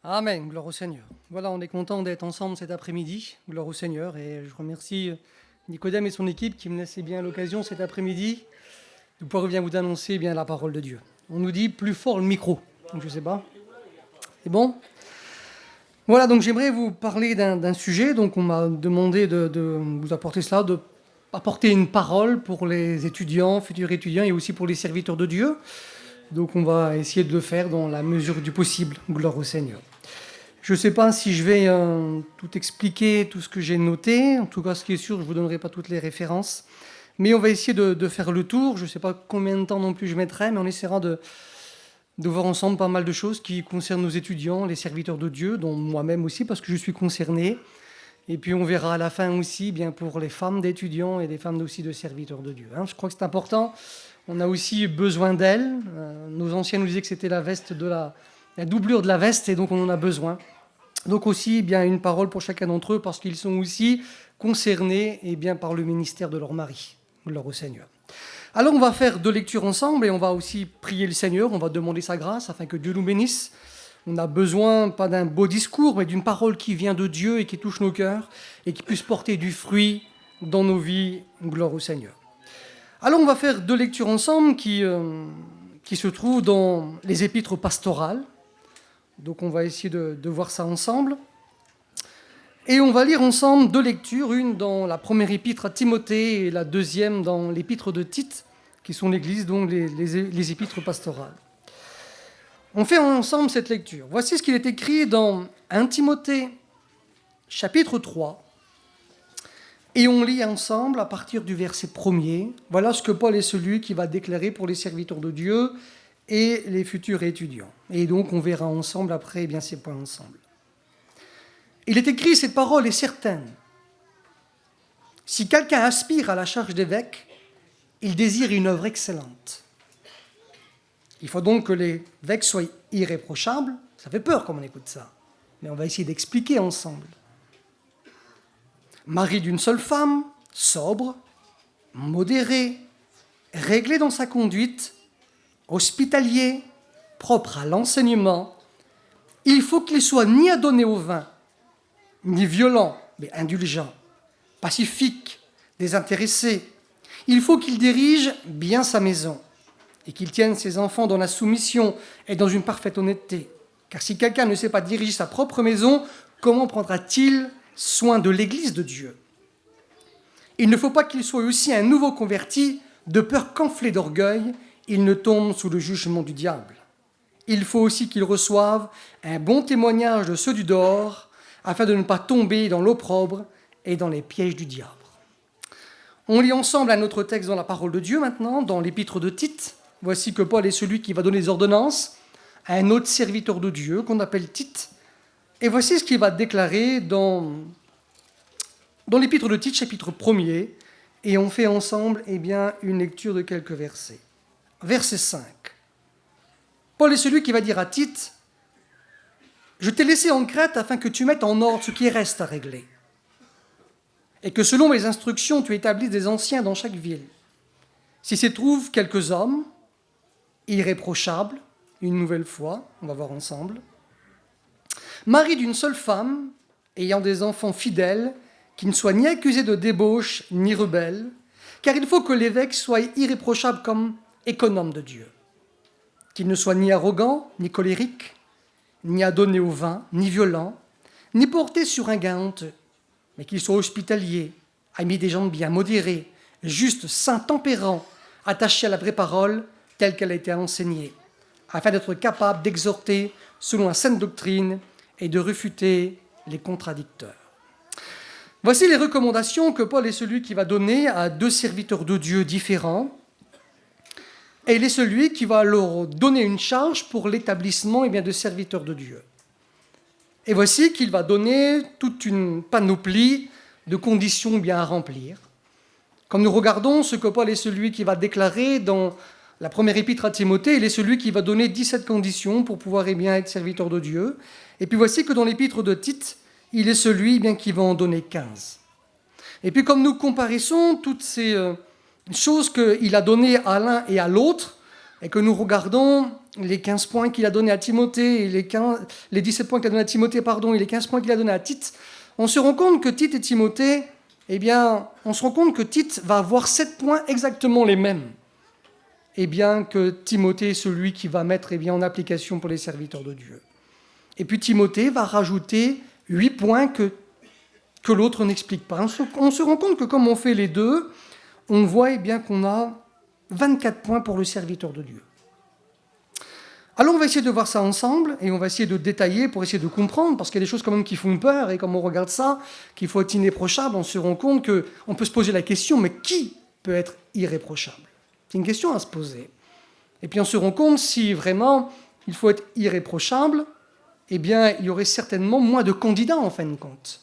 Amen, gloire au Seigneur. Voilà, on est content d'être ensemble cet après-midi, gloire au Seigneur, et je remercie Nicodème et son équipe qui me laissaient bien l'occasion cet après-midi de pouvoir bien vous annoncer bien la parole de Dieu. On nous dit plus fort le micro, donc je ne sais pas. C'est bon? Voilà, donc j'aimerais vous parler d'un sujet, donc on m'a demandé de vous apporter cela, de apporter une parole pour les étudiants, futurs étudiants, et aussi pour les serviteurs de Dieu. Donc on va essayer de le faire dans la mesure du possible, gloire au Seigneur. Je ne sais pas si je vais tout expliquer, tout ce que j'ai noté. En tout cas, ce qui est sûr, je ne vous donnerai pas toutes les références. Mais on va essayer de faire le tour. Je ne sais pas combien de temps non plus je mettrai, mais on essaiera de voir ensemble pas mal de choses qui concernent nos étudiants, les serviteurs de Dieu, dont moi-même aussi, parce que je suis concerné. Et puis on verra à la fin aussi, bien pour les femmes d'étudiants et des femmes aussi de serviteurs de Dieu. Je crois que c'est important. On a aussi besoin d'elles. Nos anciens nous disaient que c'était la veste de la doublure de la veste, et donc on en a besoin. Donc aussi, bien une parole pour chacun d'entre eux, parce qu'ils sont aussi concernés bien, par le ministère de leur mari. Gloire au Seigneur. Alors on va faire 2 lectures ensemble, et on va aussi prier le Seigneur, on va demander sa grâce, afin que Dieu nous bénisse. On a besoin, pas d'un beau discours, mais d'une parole qui vient de Dieu et qui touche nos cœurs, et qui puisse porter du fruit dans nos vies. Gloire au Seigneur. Alors on va faire 2 lectures ensemble qui se trouvent dans les épîtres pastorales. Donc on va essayer de voir ça ensemble. Et on va lire ensemble 2 lectures, une dans la première épître à Timothée et la deuxième dans l'épître de Tite, qui sont l'Église, donc les épîtres pastorales. On fait ensemble cette lecture. Voici ce qu'il est écrit dans 1 Timothée, chapitre 3. Et on lit ensemble à partir du verset 1er. Voilà ce que Paul est celui qui va déclarer pour les serviteurs de Dieu et les futurs étudiants. Et donc on verra ensemble après bien ces points ensemble. Il est écrit, cette parole est certaine. Si quelqu'un aspire à la charge d'évêque, il désire une œuvre excellente. Il faut donc que l'évêque soit irréprochable. Ça fait peur quand on écoute ça, mais on va essayer d'expliquer ensemble. Mari d'une seule femme, sobre, modéré, réglé dans sa conduite, hospitalier, propre à l'enseignement, il faut qu'il soit ni adonné au vin, ni violent, mais indulgent, pacifique, désintéressé. Il faut qu'il dirige bien sa maison et qu'il tienne ses enfants dans la soumission et dans une parfaite honnêteté. Car si quelqu'un ne sait pas diriger sa propre maison, comment prendra-t-il soin de l'Église de Dieu? Il ne faut pas qu'il soit aussi un nouveau converti, de peur qu'enflé d'orgueil, il ne tombe sous le jugement du diable. Il faut aussi qu'il reçoive un bon témoignage de ceux du dehors, afin de ne pas tomber dans l'opprobre et dans les pièges du diable. On lit ensemble un autre texte dans la parole de Dieu maintenant, dans l'épître de Tite. Voici que Paul est celui qui va donner les ordonnances à un autre serviteur de Dieu qu'on appelle Tite. Et voici ce qu'il va déclarer dans l'épître de Tite, chapitre 1er, et on fait ensemble une lecture de quelques versets. Verset 5. Paul est celui qui va dire à Tite, « Je t'ai laissé en Crète afin que tu mettes en ordre ce qui reste à régler, et que selon mes instructions, tu établisses des anciens dans chaque ville. Si s'y trouvent quelques hommes, irréprochables, une nouvelle fois, on va voir ensemble, mari d'une seule femme, ayant des enfants fidèles, qui ne soient ni accusés de débauche ni rebelles, car il faut que l'évêque soit irréprochable comme économe de Dieu, qu'il ne soit ni arrogant, ni colérique, ni adonné au vin, ni violent, ni porté sur un gain honteux, mais qu'il soit hospitalier, ami des gens bien, modéré, juste, saint, tempérant, attaché à la vraie parole telle qu'elle a été enseignée, afin d'être capable d'exhorter selon la sainte doctrine et de refuter les contradicteurs. » Voici les recommandations que Paul est celui qui va donner à 2 serviteurs de Dieu différents. Et il est celui qui va leur donner une charge pour l'établissement de serviteurs de Dieu. Et voici qu'il va donner toute une panoplie de conditions bien à remplir. Comme nous regardons ce que Paul est celui qui va déclarer dans la première épître à Timothée, il est celui qui va donner 17 conditions pour pouvoir être serviteur de Dieu. Et puis voici que dans l'épître de Tite, il est celui qui va en donner 15. Et puis comme nous comparaissons toutes ces choses qu'il a données à l'un et à l'autre, et que nous regardons les 15 points qu'il a donnés à Timothée, et les 17 points qu'il a donnés à Timothée, pardon, et les 15 points qu'il a donnés à Tite, on se rend compte que Tite et Timothée, eh bien, on se rend compte que Tite va avoir 7 points exactement les mêmes. Et bien que Timothée est celui qui va mettre en application pour les serviteurs de Dieu. Et puis Timothée va rajouter 8 points que l'autre n'explique pas. On se rend compte que comme on fait les deux, on voit qu'on a 24 points pour le serviteur de Dieu. Alors on va essayer de voir ça ensemble et on va essayer de détailler pour essayer de comprendre, parce qu'il y a des choses quand même qui font peur et comme on regarde ça, qu'il faut être irréprochable, on se rend compte qu'on peut se poser la question, mais qui peut être irréprochable ? C'est une question à se poser. Et puis on se rend compte si vraiment il faut être irréprochable, il y aurait certainement moins de candidats en fin de compte.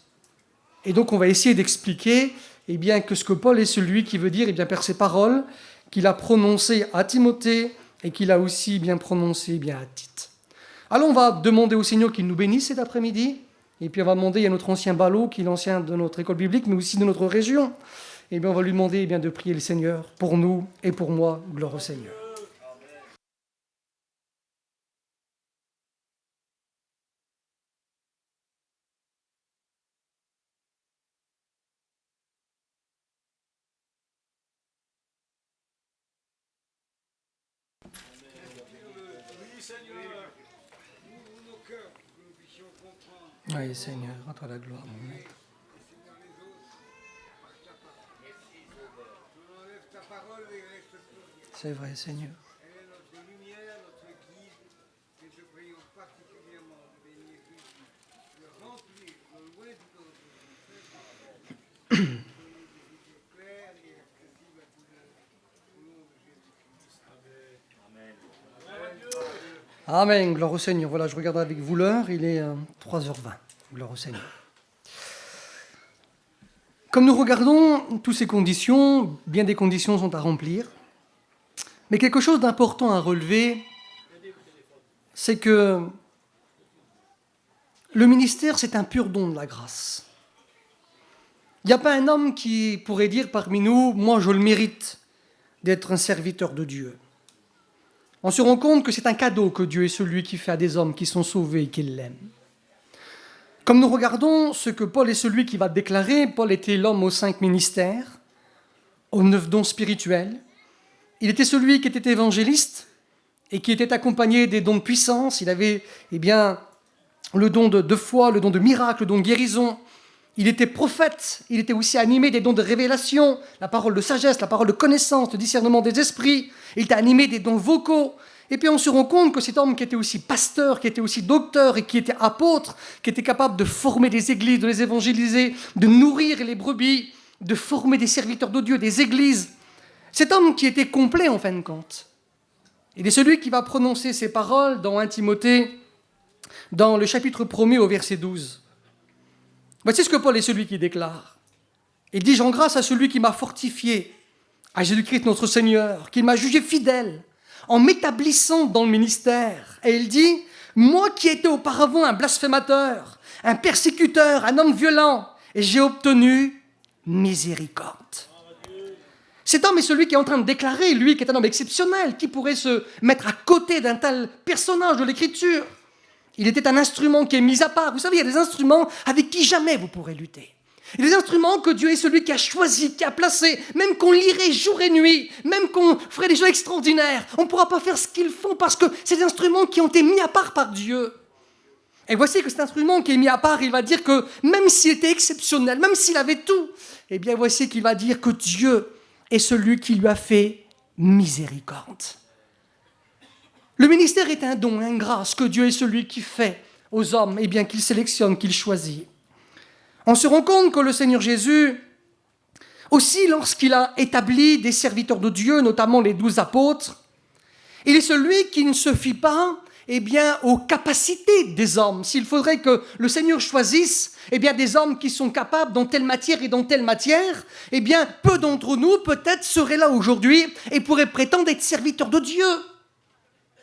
Et donc on va essayer d'expliquer que ce que Paul est celui qui veut dire par ses paroles qu'il a prononcées à Timothée et qu'il a aussi bien prononcé à Tite. Alors on va demander au Seigneur qu'il nous bénisse cet après-midi, et puis on va demander à notre ancien Ballot, qui est l'ancien de notre école biblique, mais aussi de notre région, on va lui demander de prier le Seigneur pour nous et pour moi. Gloire au Seigneur. Oui, Seigneur, à toi la gloire, mon maître. C'est vrai, Seigneur. Elle est notre lumière, notre guide, et te prions particulièrement de bénir Jésus, de remplir le loin du temps de Dieu, clair et accessible à tous au nom de Jésus-Christ. Amen. Amen, gloire au Seigneur. Voilà, je regarde avec vous l'heure, il est 3h20. Gloire au Seigneur. Comme nous regardons toutes ces conditions, bien des conditions sont à remplir. Mais quelque chose d'important à relever, c'est que le ministère, c'est un pur don de la grâce. Il n'y a pas un homme qui pourrait dire parmi nous, moi je le mérite d'être un serviteur de Dieu. On se rend compte que c'est un cadeau que Dieu est celui qui fait à des hommes qui sont sauvés et qui l'aiment. Comme nous regardons ce que Paul est celui qui va déclarer, Paul était l'homme aux 5 ministères, aux 9 dons spirituels. Il était celui qui était évangéliste et qui était accompagné des dons de puissance. Il avait le don de foi, le don de miracle, le don de guérison. Il était prophète, il était aussi animé des dons de révélation, la parole de sagesse, la parole de connaissance, le discernement des esprits. Il était animé des dons vocaux. Et puis on se rend compte que cet homme qui était aussi pasteur, qui était aussi docteur et qui était apôtre, qui était capable de former des églises, de les évangéliser, de nourrir les brebis, de former des serviteurs de Dieu, des églises. Cet homme qui était complet en fin de compte. Il est celui qui va prononcer ces paroles dans 1 Timothée, dans le chapitre 1er au verset 12. Voici ce que Paul est celui qui déclare. Il dit « Je rends grâce à celui qui m'a fortifié, à Jésus-Christ notre Seigneur, qui m'a jugé fidèle, en m'établissant dans le ministère. » Et il dit « Moi qui étais auparavant un blasphémateur, un persécuteur, un homme violent, et j'ai obtenu miséricorde. » Cet homme est celui qui est en train de déclarer, lui qui est un homme exceptionnel, qui pourrait se mettre à côté d'un tel personnage de l'Écriture. Il était un instrument qui est mis à part. Vous savez, il y a des instruments avec qui jamais vous pourrez lutter. Il y a des instruments que Dieu est celui qui a choisi, qui a placé, même qu'on lirait jour et nuit, même qu'on ferait des choses extraordinaires. On ne pourra pas faire ce qu'ils font parce que c'est des instruments qui ont été mis à part par Dieu. Et voici que cet instrument qui est mis à part, il va dire que même s'il était exceptionnel, même s'il avait tout, eh bien voici qu'il va dire que Dieu est celui qui lui a fait miséricorde. Le ministère est un don, une grâce que Dieu est celui qui fait aux hommes, qu'il sélectionne, qu'il choisit. On se rend compte que le Seigneur Jésus, aussi lorsqu'il a établi des serviteurs de Dieu, notamment les 12 apôtres, il est celui qui ne se fie pas aux capacités des hommes. S'il faudrait que le Seigneur choisisse des hommes qui sont capables dans telle matière et dans telle matière, peu d'entre nous peut-être seraient là aujourd'hui et pourraient prétendre être serviteurs de Dieu.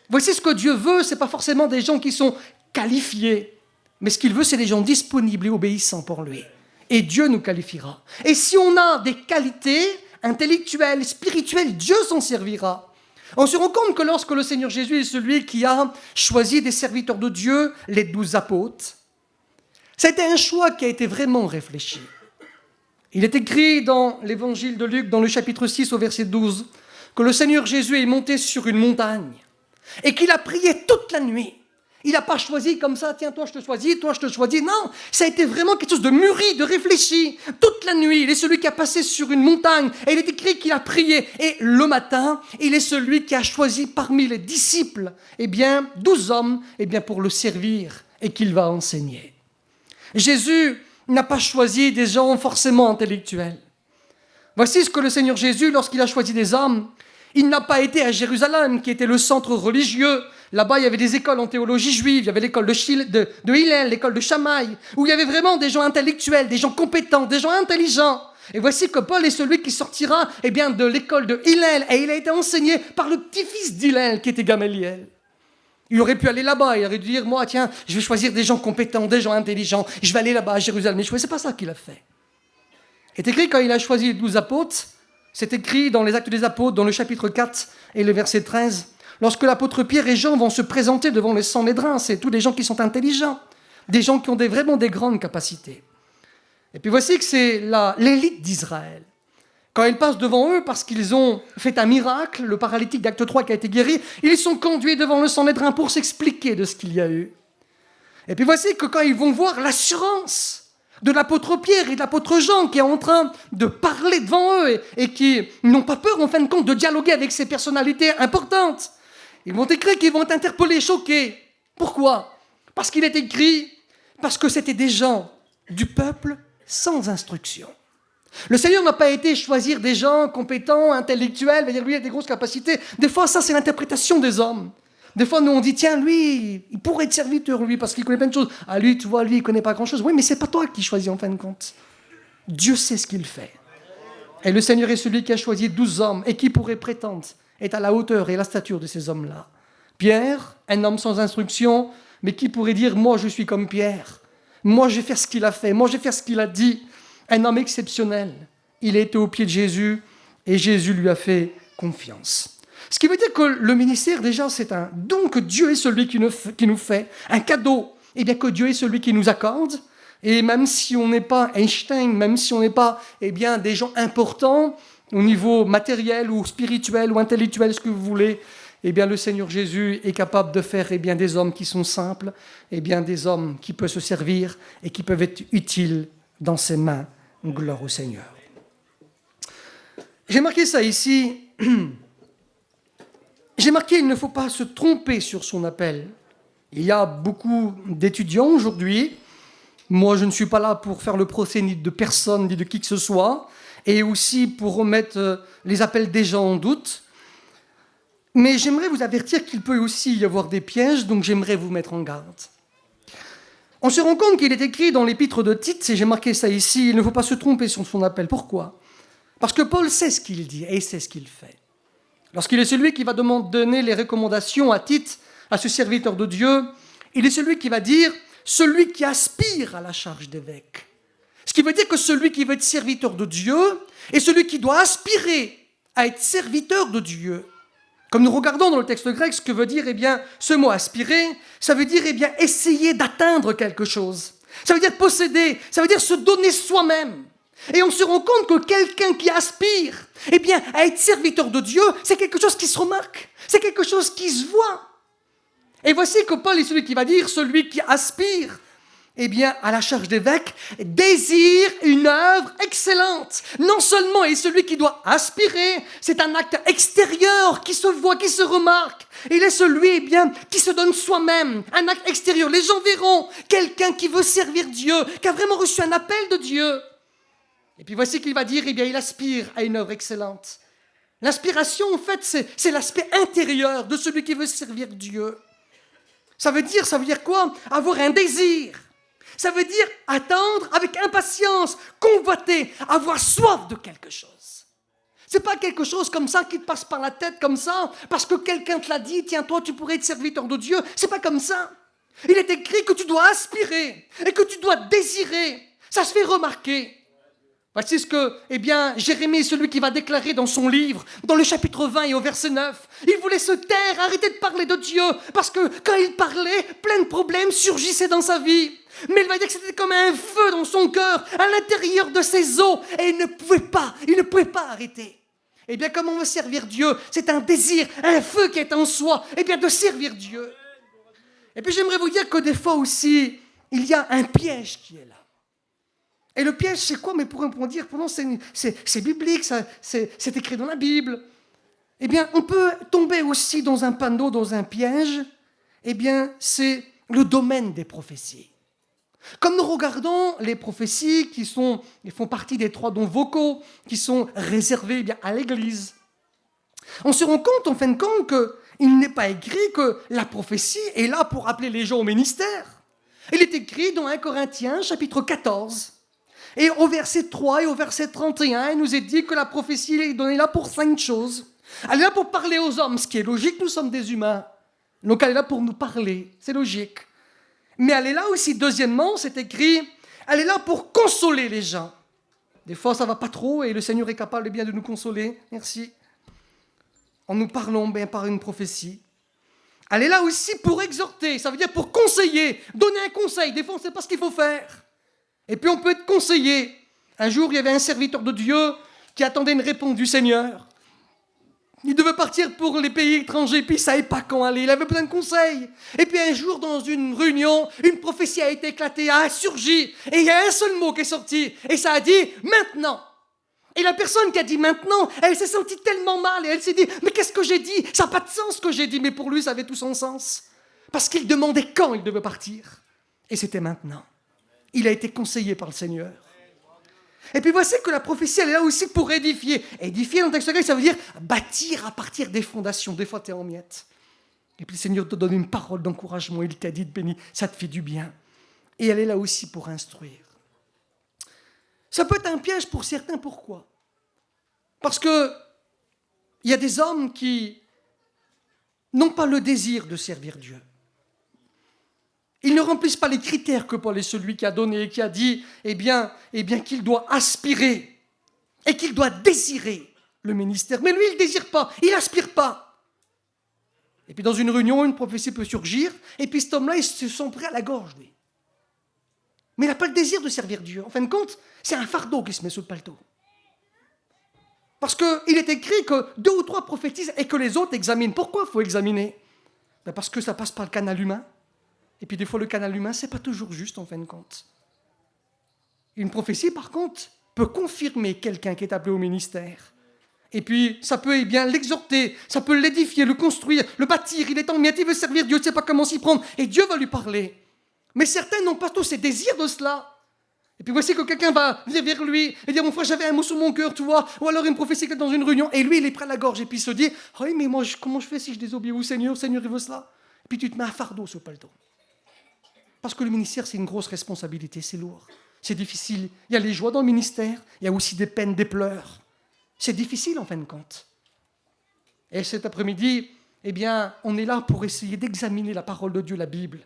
Voici ce que Dieu veut, ce n'est pas forcément des gens qui sont qualifiés, mais ce qu'il veut, c'est des gens disponibles et obéissants pour lui. Et Dieu nous qualifiera. Et si on a des qualités intellectuelles, spirituelles, Dieu s'en servira. On se rend compte que lorsque le Seigneur Jésus est celui qui a choisi des serviteurs de Dieu, les 12 apôtres, c'était un choix qui a été vraiment réfléchi. Il est écrit dans l'évangile de Luc, dans le chapitre 6 au verset 12, que le Seigneur Jésus est monté sur une montagne et qu'il a prié toute la nuit. Il n'a pas choisi comme ça, tiens, toi je te choisis, toi je te choisis. Non, ça a été vraiment quelque chose de mûri, de réfléchi. Toute la nuit, il est celui qui a passé sur une montagne et il est écrit qu'il a prié. Et le matin, il est celui qui a choisi parmi les disciples, 12 hommes, pour le servir et qu'il va enseigner. Jésus n'a pas choisi des gens forcément intellectuels. Voici ce que le Seigneur Jésus, lorsqu'il a choisi des hommes, il n'a pas été à Jérusalem, qui était le centre religieux. Là-bas, il y avait des écoles en théologie juive, il y avait l'école de Hillel, l'école de Shammai, où il y avait vraiment des gens intellectuels, des gens compétents, des gens intelligents. Et voici que Paul est celui qui sortira de l'école de Hillel, et il a été enseigné par le petit-fils d'Hillel, qui était Gamaliel. Il aurait pu aller là-bas, il aurait dû dire, moi, tiens, je vais choisir des gens compétents, des gens intelligents, je vais aller là-bas à Jérusalem. Mais c'est pas ça qu'il a fait. C'est écrit quand il a choisi les 12 apôtres, c'est écrit dans les Actes des Apôtres, dans le chapitre 4 et le verset 13, lorsque l'apôtre Pierre et Jean vont se présenter devant les Sanhédrins, c'est tous des gens qui sont intelligents, des gens qui ont vraiment des grandes capacités. Et puis voici que c'est l'élite d'Israël. Quand ils passent devant eux, parce qu'ils ont fait un miracle, le paralytique d'Acte 3 qui a été guéri, ils sont conduits devant le Sanhédrin pour s'expliquer de ce qu'il y a eu. Et puis voici que quand ils vont voir l'assurance de l'apôtre Pierre et de l'apôtre Jean qui est en train de parler devant eux et qui n'ont pas peur en fin de compte de dialoguer avec ces personnalités importantes, ils vont écrire qu'ils vont être interpellés, choqués. Pourquoi ? Parce qu'il est écrit, parce que c'était des gens du peuple sans instruction. Le Seigneur n'a pas été choisir des gens compétents, intellectuels, lui il a des grosses capacités. Des fois, ça c'est l'interprétation des hommes. Des fois, nous on dit, tiens, lui, il pourrait être serviteur, lui, parce qu'il connaît plein de choses. Ah, lui, tu vois, lui, il connaît pas grand-chose. Oui, mais c'est pas toi qui choisis en fin de compte. Dieu sait ce qu'il fait. Et le Seigneur est celui qui a choisi 12 hommes et qui pourrait prétendre être à la hauteur et la stature de ces hommes-là. Pierre, un homme sans instruction, mais qui pourrait dire, moi, je suis comme Pierre. Moi, je vais faire ce qu'il a fait. Moi, je vais faire ce qu'il a dit. Un homme exceptionnel. Il était au pied de Jésus et Jésus lui a fait confiance. Ce qui veut dire que le ministère, déjà, c'est un don que Dieu est celui qui nous fait, un cadeau, et bien que Dieu est celui qui nous accorde. Et même si on n'est pas Einstein, même si on n'est pas des gens importants au niveau matériel ou spirituel ou intellectuel, ce que vous voulez, le Seigneur Jésus est capable de faire des hommes qui sont simples, des hommes qui peuvent se servir et qui peuvent être utiles dans ses mains. Gloire au Seigneur. J'ai marqué ça ici. J'ai marqué, il ne faut pas se tromper sur son appel. Il y a beaucoup d'étudiants aujourd'hui. Moi, je ne suis pas là pour faire le procès ni de personne, ni de qui que ce soit, et aussi pour remettre les appels des gens en doute. Mais j'aimerais vous avertir qu'il peut aussi y avoir des pièges, donc j'aimerais vous mettre en garde. On se rend compte qu'il est écrit dans l'épître de Tite, et j'ai marqué ça ici, il ne faut pas se tromper sur son appel. Pourquoi ? Parce que Paul sait ce qu'il dit et sait ce qu'il fait. Lorsqu'il est celui qui va donner les recommandations à Tite, à ce serviteur de Dieu, il est celui qui va dire « celui qui aspire à la charge d'évêque ». Ce qui veut dire que celui qui veut être serviteur de Dieu est celui qui doit aspirer à être serviteur de Dieu. Comme nous regardons dans le texte grec, ce que veut dire ce mot « aspirer », ça veut dire essayer d'atteindre quelque chose. Ça veut dire posséder, ça veut dire se donner soi-même. Et on se rend compte que quelqu'un qui aspire à être serviteur de Dieu, c'est quelque chose qui se remarque, c'est quelque chose qui se voit. Et voici que Paul est celui qui va dire, celui qui aspire à la charge d'évêque, désire une œuvre excellente. Non seulement est celui qui doit aspirer, c'est un acte extérieur qui se voit, qui se remarque. Il est celui qui se donne soi-même, un acte extérieur. Les gens verront quelqu'un qui veut servir Dieu, qui a vraiment reçu un appel de Dieu. Et puis voici qu'il va dire, il aspire à une œuvre excellente. L'inspiration, en fait, c'est l'aspect intérieur de celui qui veut servir Dieu. Ça veut dire quoi ? Avoir un désir. Ça veut dire attendre avec impatience, convoiter, avoir soif de quelque chose. C'est pas quelque chose comme ça qui te passe par la tête comme ça, parce que quelqu'un te l'a dit, tiens, toi, tu pourrais être serviteur de Dieu. C'est pas comme ça. Il est écrit que tu dois aspirer et que tu dois désirer. Ça se fait remarquer. Voici ce que, Jérémie est celui qui va déclarer dans son livre, dans le chapitre 20 et au verset 9. Il voulait se taire, arrêter de parler de Dieu, parce que quand il parlait, plein de problèmes surgissaient dans sa vie. Mais il va dire que c'était comme un feu dans son cœur, à l'intérieur de ses os, et il ne pouvait pas arrêter. Comme on veut servir Dieu, c'est un désir, un feu qui est en soi, de servir Dieu. Et puis j'aimerais vous dire que des fois aussi, il y a un piège qui est là. Et le piège, c'est quoi? Mais pour dire, c'est biblique, c'est écrit dans la Bible. On peut tomber aussi dans un panneau, dans un piège. C'est le domaine des prophéties. Comme nous regardons les prophéties qui font partie des 3 dons vocaux, qui sont réservés à l'Église, on se rend compte, en fin de compte, qu'il n'est pas écrit que la prophétie est là pour appeler les gens au ministère. Il est écrit dans 1 Corinthiens, chapitre 14. Et au verset 3 et au verset 31, il nous est dit que la prophétie est donnée là pour 5 choses. Elle est là pour parler aux hommes, ce qui est logique, nous sommes des humains. Donc elle est là pour nous parler, c'est logique. Mais elle est là aussi, deuxièmement, c'est écrit, elle est là pour consoler les gens. Des fois, ça ne va pas trop et le Seigneur est capable de nous consoler, merci, en nous parlant par une prophétie. Elle est là aussi pour exhorter, ça veut dire pour conseiller, donner un conseil. Des fois, on ne sait pas ce qu'il faut faire. Et puis on peut être conseillé. Un jour, il y avait un serviteur de Dieu qui attendait une réponse du Seigneur. Il devait partir pour les pays étrangers, puis il ne savait pas quand aller. Il avait besoin de conseils. Et puis un jour, dans une réunion, une prophétie a été éclatée, a surgi. Et il y a un seul mot qui est sorti. Et ça a dit « maintenant ». Et la personne qui a dit « maintenant », elle s'est sentie tellement mal. Et elle s'est dit « mais qu'est-ce que j'ai dit? Ça n'a pas de sens ce que j'ai dit. » Mais pour lui, ça avait tout son sens. Parce qu'il demandait quand il devait partir. Et c'était maintenant. Il a été conseillé par le Seigneur. Et puis voici que la prophétie, elle est là aussi pour édifier. Édifier dans le texte grec, ça veut dire bâtir à partir des fondations. Des fois, tu es en miettes. Et puis le Seigneur te donne une parole d'encouragement. Il t'a dit de bénir. Ça te fait du bien. Et elle est là aussi pour instruire. Ça peut être un piège pour certains. Pourquoi? Parce qu'il y a des hommes qui n'ont pas le désir de servir Dieu. Ils ne remplissent pas les critères que Paul est celui qui a donné et qui a dit qu'il doit aspirer et qu'il doit désirer le ministère. Mais lui, il ne désire pas, il n'aspire pas. Et puis dans une réunion, une prophétie peut surgir, et puis cet homme-là, il se sent pris à la gorge, lui. Mais il n'a pas le désir de servir Dieu. En fin de compte, c'est un fardeau qui se met sous le paletot. Parce qu'il est écrit que 2 ou 3 prophétisent et que les autres examinent. Pourquoi il faut examiner? Parce que ça passe par le canal humain. Et puis des fois, le canal humain, ce n'est pas toujours juste, en fin de compte. Une prophétie, par contre, peut confirmer quelqu'un qui est appelé au ministère. Et puis, ça peut l'exhorter, ça peut l'édifier, le construire, le bâtir. Il est en miettes, il veut servir Dieu, il ne sait pas comment s'y prendre. Et Dieu va lui parler. Mais certains n'ont pas tous ces désirs de cela. Et puis voici que quelqu'un va venir vers lui et dire « Mon frère, j'avais un mot sur mon cœur, tu vois. » Ou alors une prophétie qui est dans une réunion. Et lui, il est près à la gorge. Et puis il se dit « Oui, mais moi, comment je fais si je désobéis au Seigneur? Seigneur, il veut cela. » Et puis tu te mets un fardeau sur le paletot. Parce que le ministère, c'est une grosse responsabilité, c'est lourd, c'est difficile. Il y a les joies dans le ministère, il y a aussi des peines, des pleurs. C'est difficile en fin de compte. Et cet après-midi, on est là pour essayer d'examiner la parole de Dieu, la Bible.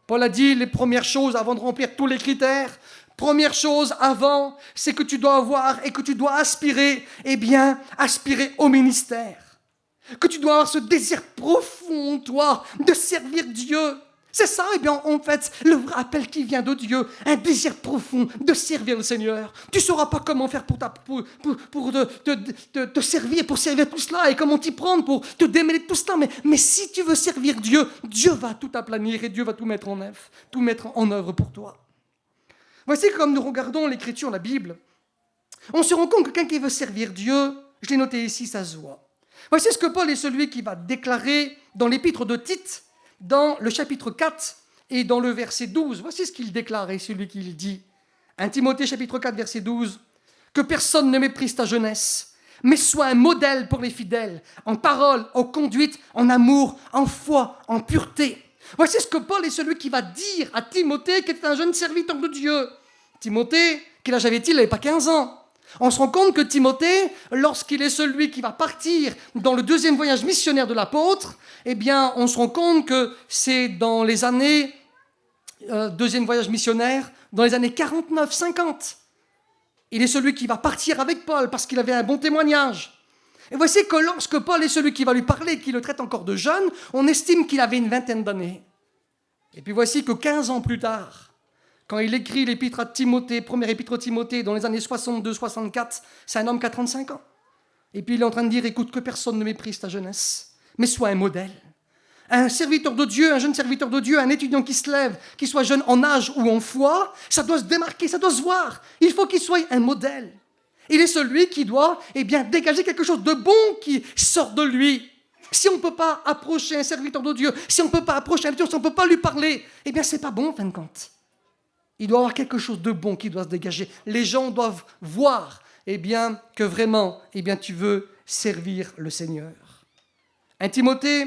Paul a dit les premières choses avant de remplir tous les critères. Première chose avant, c'est que tu dois avoir et que tu dois aspirer, aspirer au ministère. Que tu dois avoir ce désir profond en toi de servir Dieu. C'est ça, en fait, le vrai appel qui vient de Dieu, un désir profond de servir le Seigneur. Tu ne sauras pas comment faire pour te servir, pour servir tout cela, et comment t'y prendre pour te démêler de tout cela. Mais si tu veux servir Dieu, Dieu va tout aplanir et Dieu va tout mettre en œuvre pour toi. Voici que comme nous regardons l'Écriture, la Bible, on se rend compte que quelqu'un qui veut servir Dieu, je l'ai noté ici, ça se voit. Voici ce que Paul est celui qui va déclarer dans l'épître de Tite, dans le chapitre 4 et dans le verset 12, voici ce qu'il déclare et celui qu'il dit. 1 Timothée chapitre 4 verset 12, « Que personne ne méprise ta jeunesse, mais sois un modèle pour les fidèles, en parole, en conduite, en amour, en foi, en pureté. » Voici ce que Paul est celui qui va dire à Timothée, qui était un jeune serviteur de Dieu. Timothée, quel âge avait-il? Il n'avait pas 15 ans. On se rend compte que Timothée, lorsqu'il est celui qui va partir dans le 2e voyage missionnaire de l'apôtre, on se rend compte que c'est dans les années, 2e voyage missionnaire, dans les années 49-50. Il est celui qui va partir avec Paul parce qu'il avait un bon témoignage. Et voici que lorsque Paul est celui qui va lui parler, qui le traite encore de jeune, on estime qu'il avait une vingtaine d'années. Et puis voici que 15 ans plus tard, quand il écrit l'épître à Timothée, première épître à Timothée, dans les années 62-64, c'est un homme qui a 35 ans. Et puis il est en train de dire, écoute, que personne ne méprise ta jeunesse, mais sois un modèle. Un serviteur de Dieu, un jeune serviteur de Dieu, un étudiant qui se lève, qui soit jeune en âge ou en foi, ça doit se démarquer, ça doit se voir. Il faut qu'il soit un modèle. Il est celui qui doit dégager quelque chose de bon qui sort de lui. Si on ne peut pas approcher un serviteur de Dieu, si on ne peut pas approcher un Dieu, si on ne peut pas lui parler, ce n'est pas bon en fin de compte. Il doit y avoir quelque chose de bon qui doit se dégager. Les gens doivent voir que vraiment tu veux servir le Seigneur. 1 Timothée,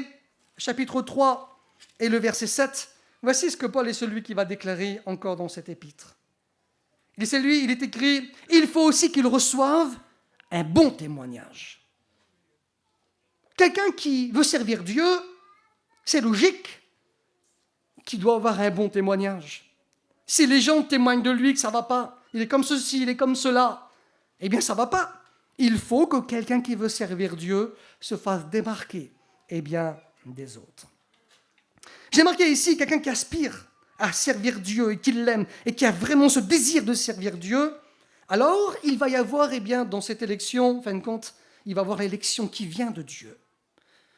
chapitre 3 et le verset 7, voici ce que Paul est celui qui va déclarer encore dans cet épître. Il est écrit, il faut aussi qu'il reçoive un bon témoignage. Quelqu'un qui veut servir Dieu, c'est logique qu'il doit avoir un bon témoignage. Si les gens témoignent de lui que ça ne va pas, il est comme ceci, il est comme cela, ça ne va pas. Il faut que quelqu'un qui veut servir Dieu se fasse démarquer des autres. J'ai marqué ici quelqu'un qui aspire à servir Dieu et qui l'aime et qui a vraiment ce désir de servir Dieu. Alors, il va y avoir, dans cette élection, en fin de compte, il va y avoir l'élection qui vient de Dieu.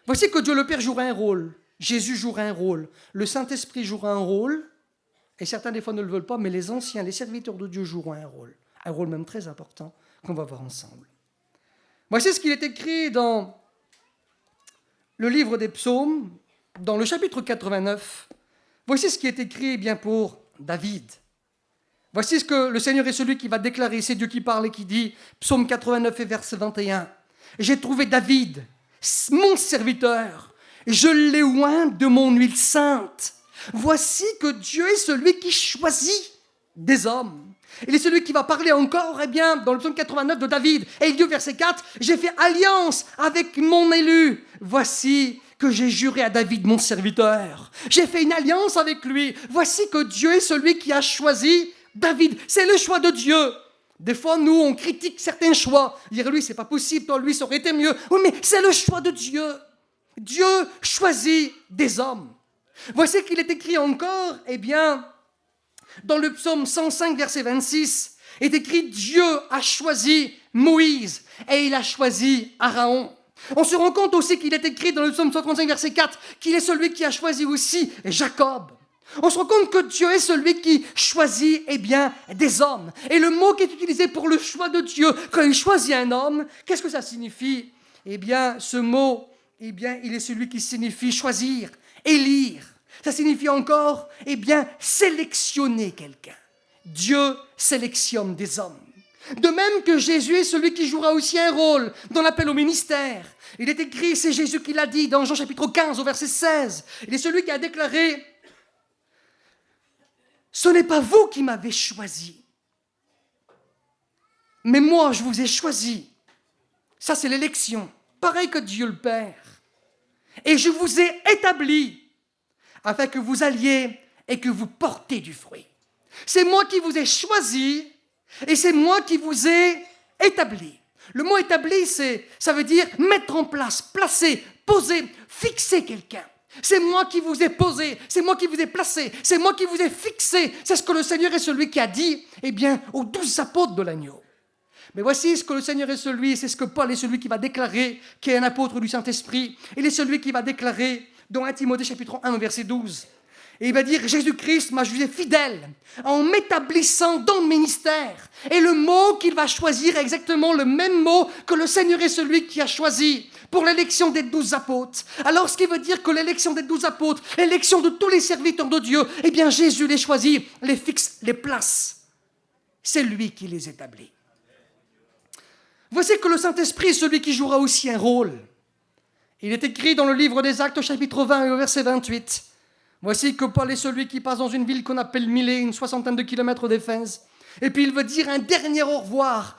Voici que Dieu le Père jouera un rôle, Jésus jouera un rôle, le Saint-Esprit jouera un rôle, et certains des fois ne le veulent pas, mais les anciens, les serviteurs de Dieu joueront un rôle même très important qu'on va voir ensemble. Voici ce qu'il est écrit dans le livre des psaumes, dans le chapitre 89. Voici ce qui est écrit pour David. Voici ce que le Seigneur est celui qui va déclarer, c'est Dieu qui parle et qui dit, psaume 89 et verset 21, « J'ai trouvé David, mon serviteur, je l'ai oint de mon huile sainte. Voici que Dieu est celui qui choisit des hommes. » Il est celui qui va parler encore, dans le psaume 89 de David. Et il dit au verset 4, « J'ai fait alliance avec mon élu. Voici que j'ai juré à David, mon serviteur. J'ai fait une alliance avec lui. Voici que Dieu est celui qui a choisi David. » C'est le choix de Dieu. Des fois, nous, on critique certains choix. Dire, lui, c'est pas possible, toi, lui, ça aurait été mieux. Oui, mais c'est le choix de Dieu. Dieu choisit des hommes. Voici qu'il est écrit encore, dans le psaume 105, verset 26, est écrit « Dieu a choisi Moïse et il a choisi Aaron ». On se rend compte aussi qu'il est écrit dans le psaume 135, verset 4, qu'il est celui qui a choisi aussi Jacob. On se rend compte que Dieu est celui qui choisit des hommes. Et le mot qui est utilisé pour le choix de Dieu, quand il choisit un homme, qu'est-ce que ça signifie ? Ce mot, il est celui qui signifie choisir, élire. Ça signifie encore, sélectionner quelqu'un. Dieu sélectionne des hommes. De même que Jésus est celui qui jouera aussi un rôle dans l'appel au ministère. Il est écrit, c'est Jésus qui l'a dit dans Jean chapitre 15 au verset 16. Il est celui qui a déclaré, « Ce n'est pas vous qui m'avez choisi, mais moi je vous ai choisi. » Ça c'est l'élection, pareil que Dieu le Père. « Et je vous ai établi afin que vous alliez et que vous portez du fruit. » C'est moi qui vous ai choisi et c'est moi qui vous ai établi. Le mot établi, ça veut dire mettre en place, placer, poser, fixer quelqu'un. C'est moi qui vous ai posé, c'est moi qui vous ai placé, c'est moi qui vous ai fixé. C'est ce que le Seigneur est celui qui a dit, aux 12 apôtres de l'agneau. Mais voici ce que le Seigneur est celui, c'est ce que Paul est celui qui va déclarer, qui est un apôtre du Saint-Esprit. Il est celui qui va déclarer dans 1 Timothée chapitre 1, verset 12. Et il va dire, Jésus-Christ m'a jugé fidèle en m'établissant dans le ministère. Et le mot qu'il va choisir est exactement le même mot que le Seigneur est celui qui a choisi pour l'élection des 12 apôtres. Alors ce qui veut dire que l'élection des 12 apôtres, l'élection de tous les serviteurs de Dieu, Jésus les choisit, les fixe, les place. C'est lui qui les établit. Voici que le Saint-Esprit est celui qui jouera aussi un rôle. Il est écrit dans le livre des Actes au chapitre 20 et au verset 28. Voici que Paul est celui qui passe dans une ville qu'on appelle Milet, une 60aine de kilomètres d'Éphèse. Et puis il veut dire un dernier au revoir,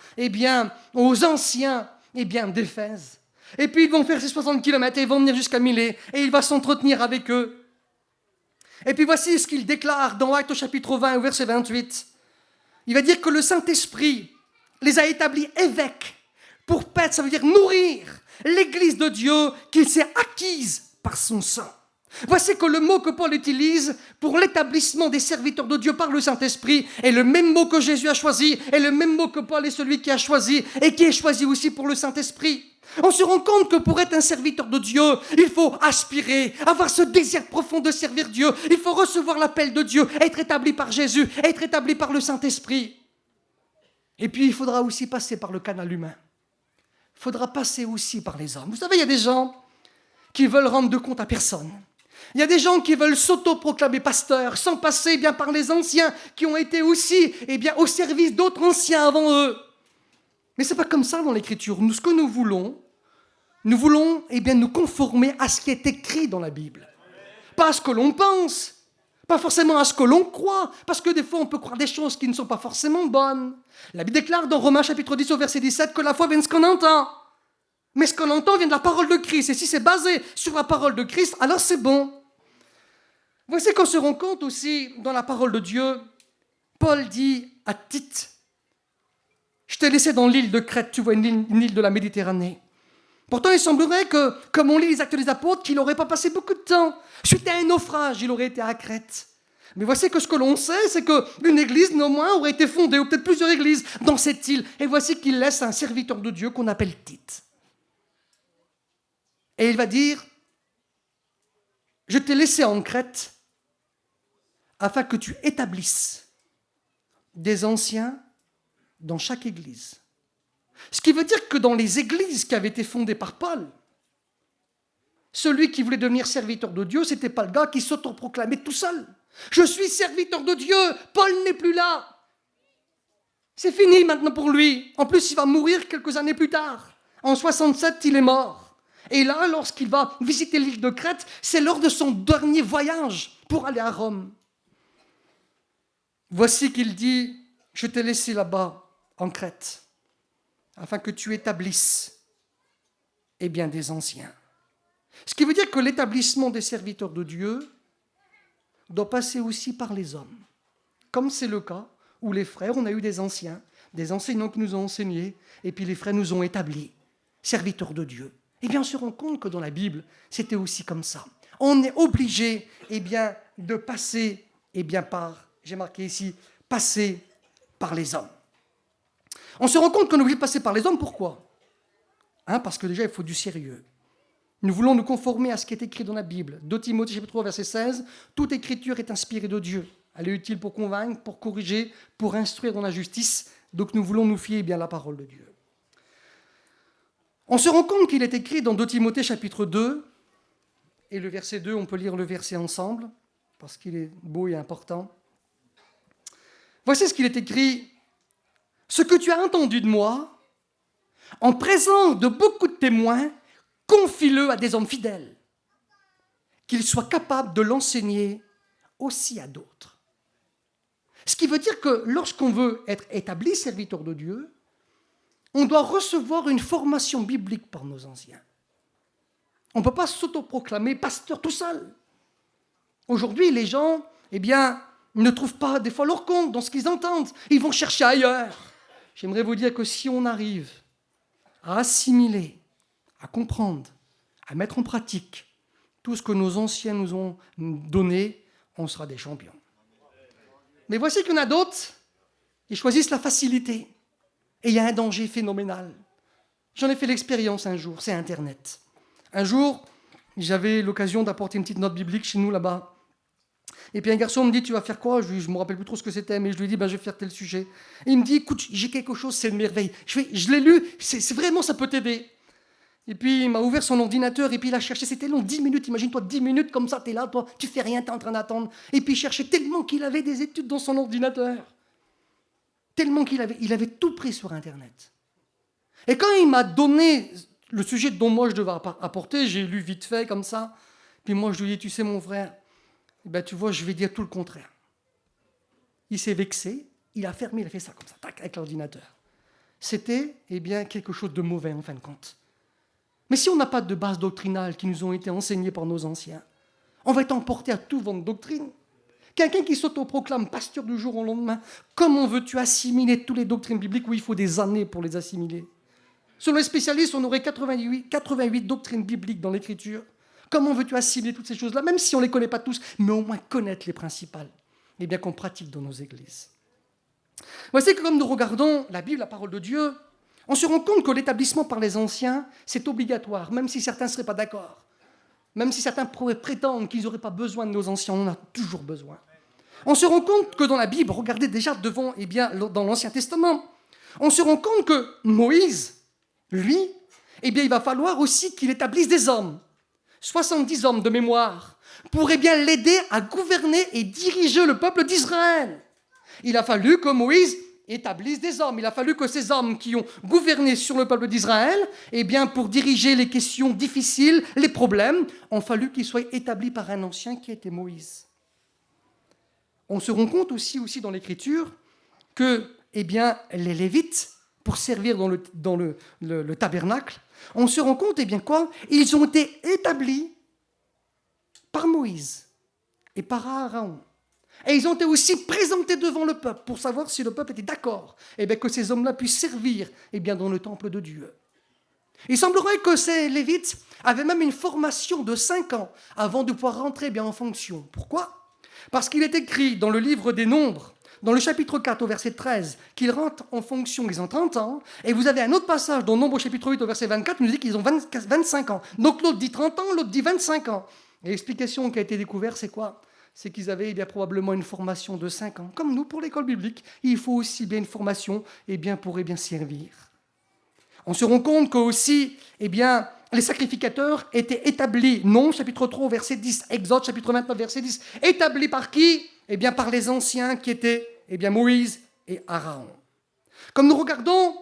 aux anciens, d'Éphèse. Et puis ils vont faire ces 60 kilomètres et ils vont venir jusqu'à Milet et il va s'entretenir avec eux. Et puis voici ce qu'il déclare dans Actes au chapitre 20 au verset 28. Il va dire que le Saint-Esprit les a établis évêques pour paître, ça veut dire nourrir l'Église de Dieu qu'il s'est acquise par son sang. Voici que le mot que Paul utilise pour l'établissement des serviteurs de Dieu par le Saint-Esprit est le même mot que Jésus a choisi, et le même mot que Paul est celui qui a choisi et qui est choisi aussi pour le Saint-Esprit. On se rend compte que pour être un serviteur de Dieu, il faut aspirer, avoir ce désir profond de servir Dieu. Il faut recevoir l'appel de Dieu, être établi par Jésus, être établi par le Saint-Esprit. Et puis il faudra aussi passer par le canal humain. Il faudra passer aussi par les hommes. Vous savez, il y a des gens qui veulent rendre de compte à personne. Il y a des gens qui veulent s'auto-proclamer pasteurs sans passer bien par les anciens qui ont été aussi au service d'autres anciens avant eux. Mais ce n'est pas comme ça dans l'Écriture. Nous, ce que nous voulons nous conformer à ce qui est écrit dans la Bible. Pas à ce que l'on pense, pas forcément à ce que l'on croit, parce que des fois on peut croire des choses qui ne sont pas forcément bonnes. La Bible déclare dans Romains chapitre 10 au verset 17 que la foi vient de ce qu'on entend. Mais ce qu'on entend vient de la parole de Christ. Et si c'est basé sur la parole de Christ, alors c'est bon. Voici qu'on se rend compte aussi dans la parole de Dieu, Paul dit à Tite, je t'ai laissé dans l'île de Crète, tu vois, une île de la Méditerranée. Pourtant, il semblerait que, comme on lit les Actes des Apôtres, qu'il n'aurait pas passé beaucoup de temps. Suite à un naufrage, il aurait été à Crète. Mais voici que ce que l'on sait, c'est qu'une église, néanmoins, aurait été fondée, ou peut-être plusieurs églises, dans cette île. Et voici qu'il laisse un serviteur de Dieu qu'on appelle Tite. Et il va dire, je t'ai laissé en Crète afin que tu établisses des anciens dans chaque église. Ce qui veut dire que dans les églises qui avaient été fondées par Paul, celui qui voulait devenir serviteur de Dieu, ce n'était pas le gars qui s'autoproclamait tout seul. Je suis serviteur de Dieu, Paul n'est plus là. C'est fini maintenant pour lui. En plus, il va mourir quelques années plus tard. En 67, il est mort. Et là, lorsqu'il va visiter l'île de Crète, c'est lors de son dernier voyage pour aller à Rome. Voici qu'il dit, je t'ai laissé là-bas en Crète, afin que tu établisses des anciens. Ce qui veut dire que l'établissement des serviteurs de Dieu doit passer aussi par les hommes. Comme c'est le cas où les frères, on a eu des anciens, des enseignants qui nous ont enseignés, et puis les frères nous ont établis, serviteurs de Dieu. Eh bien, on se rend compte que dans la Bible, c'était aussi comme ça. On est obligé, de passer, par, j'ai marqué ici, passer par les hommes. On se rend compte qu'on est obligé de passer par les hommes, pourquoi ? Parce que déjà, il faut du sérieux. Nous voulons nous conformer à ce qui est écrit dans la Bible. 2 Timothée chapitre 3, verset 16, « Toute écriture est inspirée de Dieu. Elle est utile pour convaincre, pour corriger, pour instruire dans la justice. » Donc nous voulons nous fier à la parole de Dieu. On se rend compte qu'il est écrit dans 2 Timothée chapitre 2, et le verset 2, on peut lire le verset ensemble, parce qu'il est beau et important. Voici ce qu'il est écrit. « Ce que tu as entendu de moi, en présence de beaucoup de témoins, confie-le à des hommes fidèles, qu'ils soient capables de l'enseigner aussi à d'autres. » Ce qui veut dire que lorsqu'on veut être établi serviteur de Dieu, on doit recevoir une formation biblique par nos anciens. On ne peut pas s'autoproclamer pasteur tout seul. Aujourd'hui, les gens, ne trouvent pas des fois leur compte dans ce qu'ils entendent. Ils vont chercher ailleurs. J'aimerais vous dire que si on arrive à assimiler, à comprendre, à mettre en pratique tout ce que nos anciens nous ont donné, on sera des champions. Mais voici qu'il y en a d'autres, ils choisissent la facilité. Et il y a un danger phénoménal. J'en ai fait l'expérience un jour, c'est Internet. Un jour, j'avais l'occasion d'apporter une petite note biblique chez nous là-bas. Et puis un garçon me dit, tu vas faire quoi ? Je ne me rappelle plus trop ce que c'était, mais je lui dis, je vais faire tel sujet. Et il me dit, écoute, j'ai quelque chose, c'est une merveille. Je l'ai lu, c'est vraiment, ça peut t'aider. Et puis il m'a ouvert son ordinateur, et puis il a cherché, c'était long, 10 minutes, imagine-toi, 10 minutes comme ça, t'es là, toi, tu fais rien, t'es en train d'attendre. Et puis il cherchait tellement qu'il avait des études dans son ordinateur. Tellement qu'il avait tout pris sur Internet. Et quand il m'a donné le sujet dont moi je devais apporter, j'ai lu vite fait comme ça, puis moi je lui ai dit, tu sais mon frère, tu vois, je vais dire tout le contraire. Il s'est vexé, il a fermé, il a fait ça comme ça, tac, avec l'ordinateur. C'était, quelque chose de mauvais en fin de compte. Mais si on n'a pas de base doctrinale qui nous ont été enseignées par nos anciens, on va être emporté à tout vent de doctrine. Quelqu'un qui s'autoproclame pasteur du jour au lendemain, comment veux-tu assimiler toutes les doctrines bibliques où il faut des années pour les assimiler? Selon les spécialistes, on aurait 88 doctrines bibliques dans l'Écriture. Comment veux-tu assimiler toutes ces choses-là, même si on ne les connaît pas tous, mais au moins connaître les principales, et bien qu'on pratique dans nos églises. Voici que comme nous regardons la Bible, la parole de Dieu, on se rend compte que l'établissement par les anciens, c'est obligatoire, même si certains ne seraient pas d'accord. Même si certains pourraient prétendre qu'ils n'auraient pas besoin de nos anciens, on en a toujours besoin. On se rend compte que dans la Bible, regardez déjà devant, dans l'Ancien Testament, on se rend compte que Moïse, lui, il va falloir aussi qu'il établisse des hommes, 70 hommes de mémoire, pour l'aider à gouverner et diriger le peuple d'Israël. Il a fallu que Moïse établisse des hommes. Il a fallu que ces hommes qui ont gouverné sur le peuple d'Israël, pour diriger les questions difficiles, les problèmes, ont fallu qu'ils soient établis par un ancien qui était Moïse. On se rend compte aussi dans l'Écriture que les Lévites, pour servir dans le tabernacle, on se rend compte ils ont été établis par Moïse et par Aaron. Et ils ont été aussi présentés devant le peuple pour savoir si le peuple était d'accord que ces hommes-là puissent servir dans le temple de Dieu. Il semblerait que ces Lévites avaient même une formation de 5 ans avant de pouvoir rentrer en fonction. Pourquoi ? Parce qu'il est écrit dans le livre des Nombres, dans le chapitre 4 au verset 13, qu'ils rentrent en fonction, ils ont 30 ans, et vous avez un autre passage dans Nombres au chapitre 8 au verset 24, qui nous dit qu'ils ont 25 ans. Donc l'autre dit 30 ans, l'autre dit 25 ans. Et l'explication qui a été découverte, c'est quoi ? C'est qu'ils avaient probablement une formation de 5 ans. Comme nous, pour l'école biblique, il faut aussi une formation pour servir. On se rend compte que aussi, les sacrificateurs étaient établis, Nombres chapitre 3 verset 10, Exode chapitre 29 verset 10, établis par qui ? Par les anciens qui étaient Moïse et Aaron. Comme nous regardons,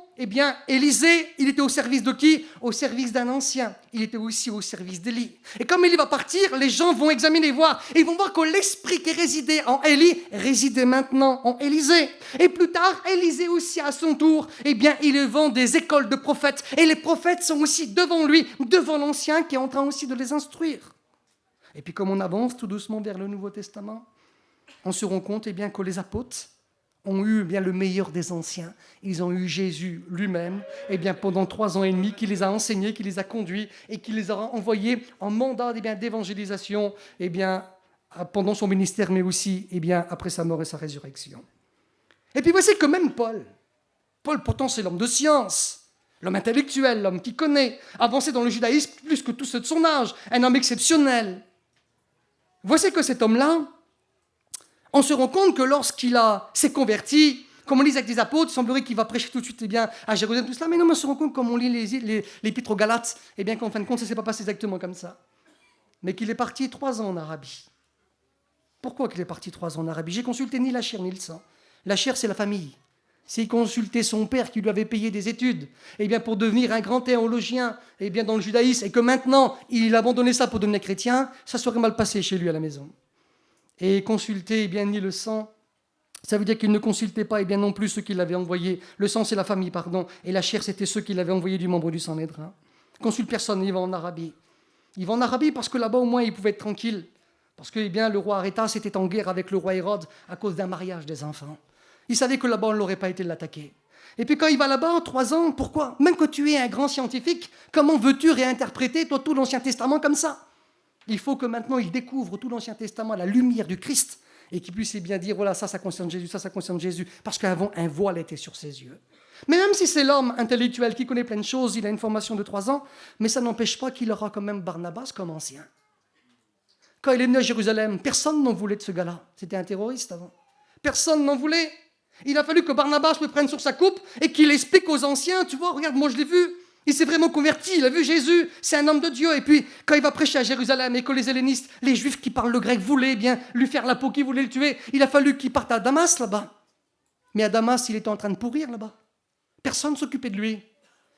Élisée, il était au service de qui ? Au service d'un ancien. Il était aussi au service d'Élie. Et comme Élie va partir, les gens vont examiner, voir. Et ils vont voir que l'esprit qui résidait en Élie résidait maintenant en Élisée. Et plus tard, Élisée aussi à son tour, il vend des écoles de prophètes. Et les prophètes sont aussi devant lui, devant l'ancien qui est en train aussi de les instruire. Et puis comme on avance tout doucement vers le Nouveau Testament, on se rend compte que les apôtres ont eu le meilleur des anciens. Ils ont eu Jésus lui-même pendant 3 ans et demi, qui les a enseignés, qui les a conduits et qui les a envoyés en mandat d'évangélisation pendant son ministère, mais aussi après sa mort et sa résurrection. Et puis voici que même Paul pourtant c'est l'homme de science, l'homme intellectuel, l'homme qui connaît, avancé dans le judaïsme plus que tous ceux de son âge, un homme exceptionnel. Voici que cet homme-là, on se rend compte que lorsqu'il s'est converti, comme on lit avec des apôtres, il semblerait qu'il va prêcher tout de suite à Jérusalem, tout cela, mais non, on se rend compte, comme on lit l'épître aux Galates, qu'en fin de compte, ça ne s'est pas passé exactement comme ça. Mais qu'il est parti 3 ans en Arabie. Pourquoi qu'il est parti 3 ans en Arabie ? J'ai consulté ni la chair ni le sang. La chair, c'est la famille. S'il consultait son père qui lui avait payé des études pour devenir un grand théologien dans le judaïsme, et que maintenant, il a abandonné ça pour devenir chrétien, ça serait mal passé chez lui à la maison. Et consulter ni le sang, ça veut dire qu'il ne consultait pas non plus ceux qui l'avaient envoyé. Le sang, c'est la famille, pardon. Et la chair, c'était ceux qui l'avaient envoyé du membre du Sanhédrin. Consulte personne, il va en Arabie. Il va en Arabie parce que là-bas, au moins, il pouvait être tranquille. Parce que le roi Arétas était en guerre avec le roi Hérode à cause d'un mariage des enfants. Il savait que là-bas, on n'aurait pas été l'attaquer. Et puis quand il va là-bas, 3 ans, pourquoi ? Même que tu es un grand scientifique, comment veux-tu réinterpréter, toi, tout l'Ancien Testament comme ça ? Il faut que maintenant, il découvre tout l'Ancien Testament à la lumière du Christ et qu'il puisse dire, voilà, ça concerne Jésus, ça concerne Jésus, parce qu'avant, un voile était sur ses yeux. Mais même si c'est l'homme intellectuel qui connaît plein de choses, il a une formation de 3 ans, mais ça n'empêche pas qu'il aura quand même Barnabas comme ancien. Quand il est venu à Jérusalem, personne n'en voulait de ce gars-là. C'était un terroriste avant. Personne n'en voulait. Il a fallu que Barnabas le prenne sur sa coupe et qu'il explique aux anciens, tu vois, regarde, moi je l'ai vu. Il s'est vraiment converti, il a vu Jésus, c'est un homme de Dieu. Et puis, quand il va prêcher à Jérusalem et que les hellénistes, les juifs qui parlent le grec voulaient lui faire la peau, qui voulaient le tuer, il a fallu qu'il parte à Damas là-bas. Mais à Damas, il était en train de pourrir là-bas. Personne ne s'occupait de lui.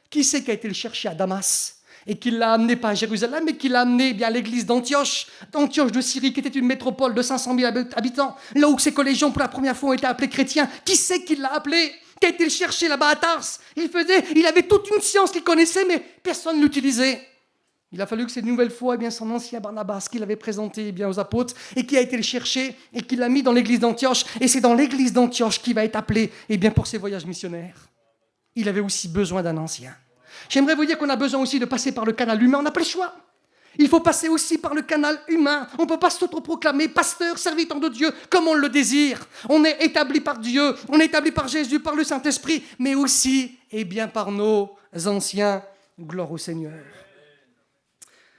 Qui c'est qui a été le chercher à Damas et qui l'a amené pas à Jérusalem, mais qui l'a amené à l'église d'Antioche de Syrie, qui était une métropole de 500 000 habitants, là où ces collégiens pour la première fois ont été appelés chrétiens. Qui c'est qui l'a appelé ? Qui a été le chercher là-bas à Tars ? Il avait toute une science qu'il connaissait, mais personne ne l'utilisait. Il a fallu que cette nouvelle foi, son ancien Barnabas, qu'il avait présenté aux apôtres, et qui a été le chercher, et qui l'a mis dans l'église d'Antioche. Et c'est dans l'église d'Antioche qu'il va être appelé pour ses voyages missionnaires. Il avait aussi besoin d'un ancien. J'aimerais vous dire qu'on a besoin aussi de passer par le canal humain. On n'a pas le choix. Il faut passer aussi par le canal humain. On ne peut pas s'autoproclamer pasteur, serviteur de Dieu, comme on le désire. On est établi par Dieu, on est établi par Jésus, par le Saint-Esprit, mais aussi par nos anciens. Gloire au Seigneur.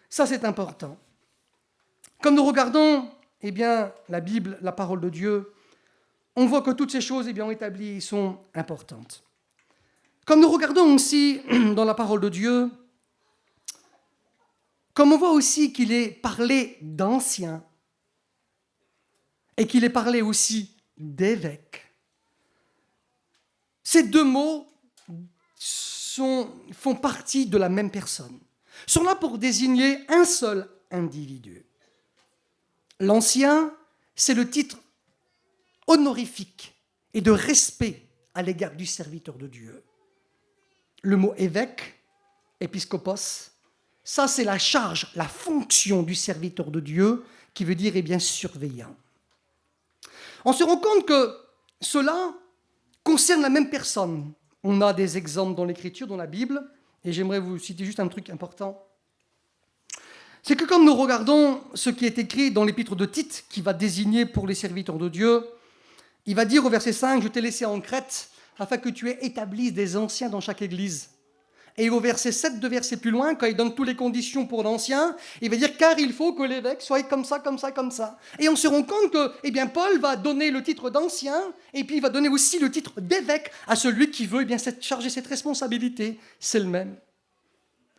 Ça, c'est important. Comme nous regardons la Bible, la parole de Dieu, on voit que toutes ces choses ont établies et sont importantes. Comme nous regardons aussi dans la parole de Dieu, comme on voit aussi qu'il est parlé d'anciens et qu'il est parlé aussi d'évêques, ces deux mots font partie de la même personne, sont là pour désigner un seul individu. L'ancien, c'est le titre honorifique et de respect à l'égard du serviteur de Dieu. Le mot évêque, épiscopos, ça c'est la charge, la fonction du serviteur de Dieu qui veut dire surveillant. On se rend compte que cela concerne la même personne. On a des exemples dans l'Écriture, dans la Bible, et j'aimerais vous citer juste un truc important. C'est que comme nous regardons ce qui est écrit dans l'épître de Tite, qui va désigner pour les serviteurs de Dieu, il va dire au verset 5, « Je t'ai laissé en Crète, afin que tu établisses des anciens dans chaque église. » Et au verset 7, 2 versets plus loin, quand il donne toutes les conditions pour l'ancien, il va dire « Car il faut que l'évêque soit comme ça, comme ça, comme ça. » Et on se rend compte que Paul va donner le titre d'ancien, et puis il va donner aussi le titre d'évêque à celui qui veut charger cette responsabilité. C'est le même.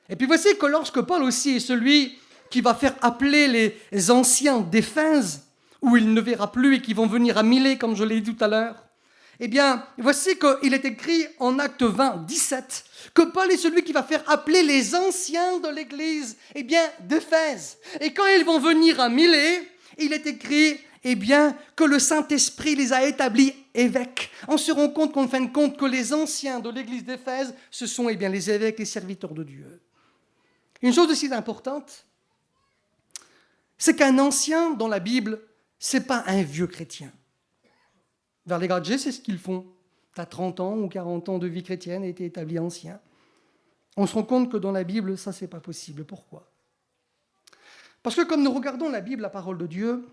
Et puis voici que lorsque Paul aussi est celui qui va faire appeler les anciens d'Éphèse, où il ne verra plus et qui vont venir à Milet, comme je l'ai dit tout à l'heure, voici qu'il est écrit en Actes 20, 17, que Paul est celui qui va faire appeler les anciens de l'Église d'Éphèse. Et quand ils vont venir à Milet, il est écrit que le Saint-Esprit les a établis évêques. On se rend compte qu'en fin de compte, que les anciens de l'Église d'Éphèse, ce sont les évêques, les serviteurs de Dieu. Une chose aussi importante, c'est qu'un ancien dans la Bible, ce n'est pas un vieux chrétien. Vers les Gradgés, c'est ce qu'ils font. Tu as 30 ans ou 40 ans de vie chrétienne et tu es établi ancien. On se rend compte que dans la Bible, ça, ce n'est pas possible. Pourquoi ? Parce que comme nous regardons la Bible, la parole de Dieu,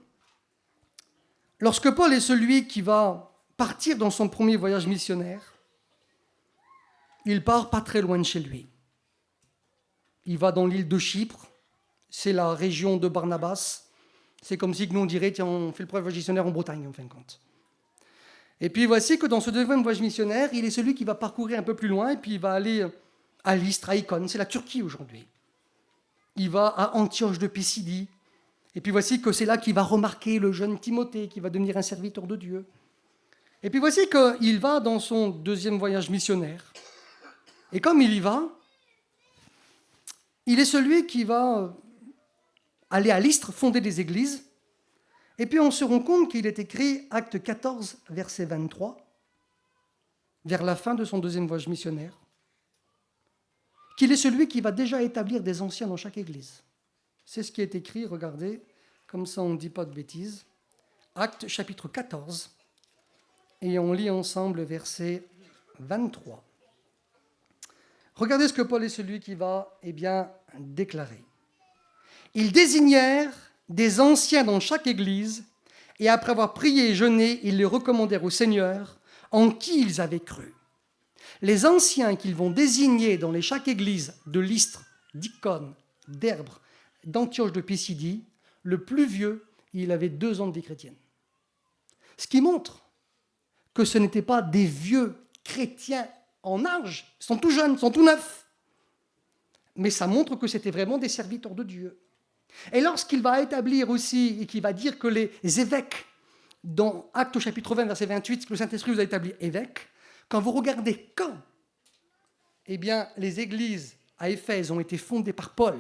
lorsque Paul est celui qui va partir dans son premier voyage missionnaire, il part pas très loin de chez lui. Il va dans l'île de Chypre, c'est la région de Barnabas. C'est comme si nous on dirait, tiens, on fait le premier voyage missionnaire en Bretagne, en fin de compte. Et puis voici que dans ce deuxième voyage missionnaire, il est celui qui va parcourir un peu plus loin, et puis il va aller à Lystre, à Icône, c'est la Turquie aujourd'hui. Il va à Antioche de Pisidie, et puis voici que c'est là qu'il va remarquer le jeune Timothée, qui va devenir un serviteur de Dieu. Et puis voici qu'il va dans son deuxième voyage missionnaire. Et comme il y va, il est celui qui va aller à Lystre, fonder des églises. Et puis on se rend compte qu'il est écrit, acte 14, verset 23, vers la fin de son deuxième voyage missionnaire, qu'il est celui qui va déjà établir des anciens dans chaque église. C'est ce qui est écrit, regardez, comme ça on ne dit pas de bêtises. Acte chapitre 14, et on lit ensemble verset 23. Regardez ce que Paul est celui qui va déclarer. Ils désignèrent des anciens dans chaque église, et après avoir prié et jeûné, ils les recommandèrent au Seigneur, en qui ils avaient cru. Les anciens qu'ils vont désigner dans chaque église de Lystre, d'Icône, d'Erbre, d'Antioche de Pisidie, le plus vieux, il avait 2 ans de vie chrétienne. Ce qui montre que ce n'étaient pas des vieux chrétiens en âge, ils sont tout jeunes, ils sont tout neufs. Mais ça montre que c'était vraiment des serviteurs de Dieu. Et lorsqu'il va établir aussi, et qu'il va dire que les évêques, dans Actes chapitre 20, verset 28, que le Saint-Esprit vous a établi évêques, quand vous regardez quand, les églises à Éphèse ont été fondées par Paul,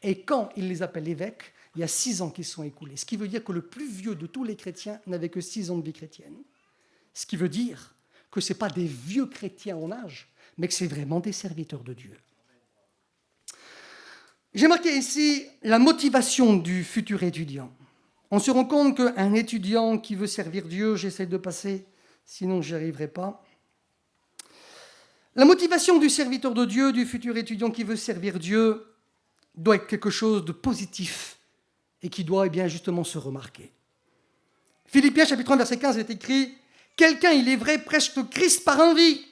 et quand il les appelle évêques, il y a 6 ans qui se sont écoulés. Ce qui veut dire que le plus vieux de tous les chrétiens n'avait que 6 ans de vie chrétienne. Ce qui veut dire que ce n'est pas des vieux chrétiens en âge, mais que c'est vraiment des serviteurs de Dieu. J'ai marqué ici la motivation du futur étudiant. On se rend compte qu'un étudiant qui veut servir Dieu, j'essaie de passer, sinon je n'y arriverai pas. La motivation du serviteur de Dieu, du futur étudiant qui veut servir Dieu, doit être quelque chose de positif et qui doit bien justement se remarquer. Philippiens chapitre 1 verset 15 est écrit « Quelqu'un, il est vrai, prêche le Christ par envie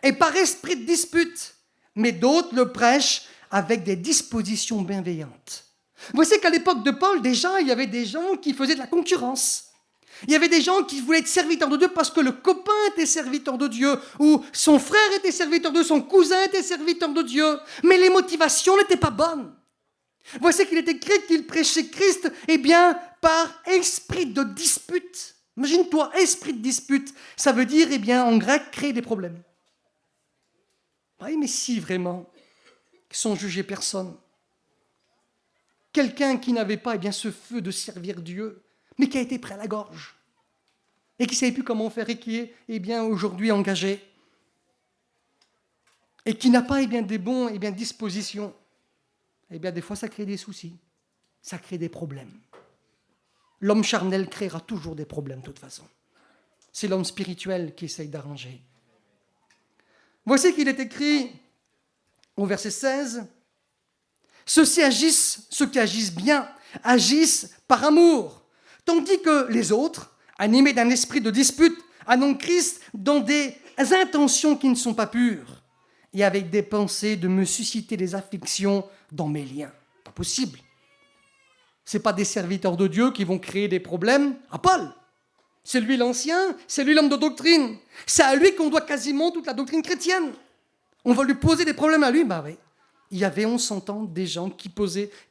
et par esprit de dispute, mais d'autres le prêchent avec des dispositions bienveillantes. » Vous voyez qu'à l'époque de Paul, déjà, il y avait des gens qui faisaient de la concurrence. Il y avait des gens qui voulaient être serviteurs de Dieu parce que le copain était serviteur de Dieu, ou son frère était serviteur de Dieu, son cousin était serviteur de Dieu, mais les motivations n'étaient pas bonnes. Voici qu'il est écrit qu'il prêchait Christ, par esprit de dispute. Imagine-toi, esprit de dispute, ça veut dire, en grec, créer des problèmes. Oui, mais si vraiment, sans juger personne, quelqu'un qui n'avait pas ce feu de servir Dieu, mais qui a été pris à la gorge, et qui ne savait plus comment faire, et qui est aujourd'hui engagé, et qui n'a pas des bons dispositions, des fois ça crée des soucis, ça crée des problèmes. L'homme charnel créera toujours des problèmes de toute façon. C'est l'homme spirituel qui essaye d'arranger. Voici qu'il est écrit au verset 16, « Ceux qui agissent bien, agissent par amour, tandis que les autres, animés d'un esprit de dispute, annoncent Christ dans des intentions qui ne sont pas pures, et avec des pensées de me susciter des afflictions dans mes liens. » Pas possible. Ce n'est pas des serviteurs de Dieu qui vont créer des problèmes à Paul. C'est lui l'ancien, c'est lui l'homme de doctrine. C'est à lui qu'on doit quasiment toute la doctrine chrétienne. On va lui poser des problèmes à lui. Oui. Il y avait, on s'entend, des gens qui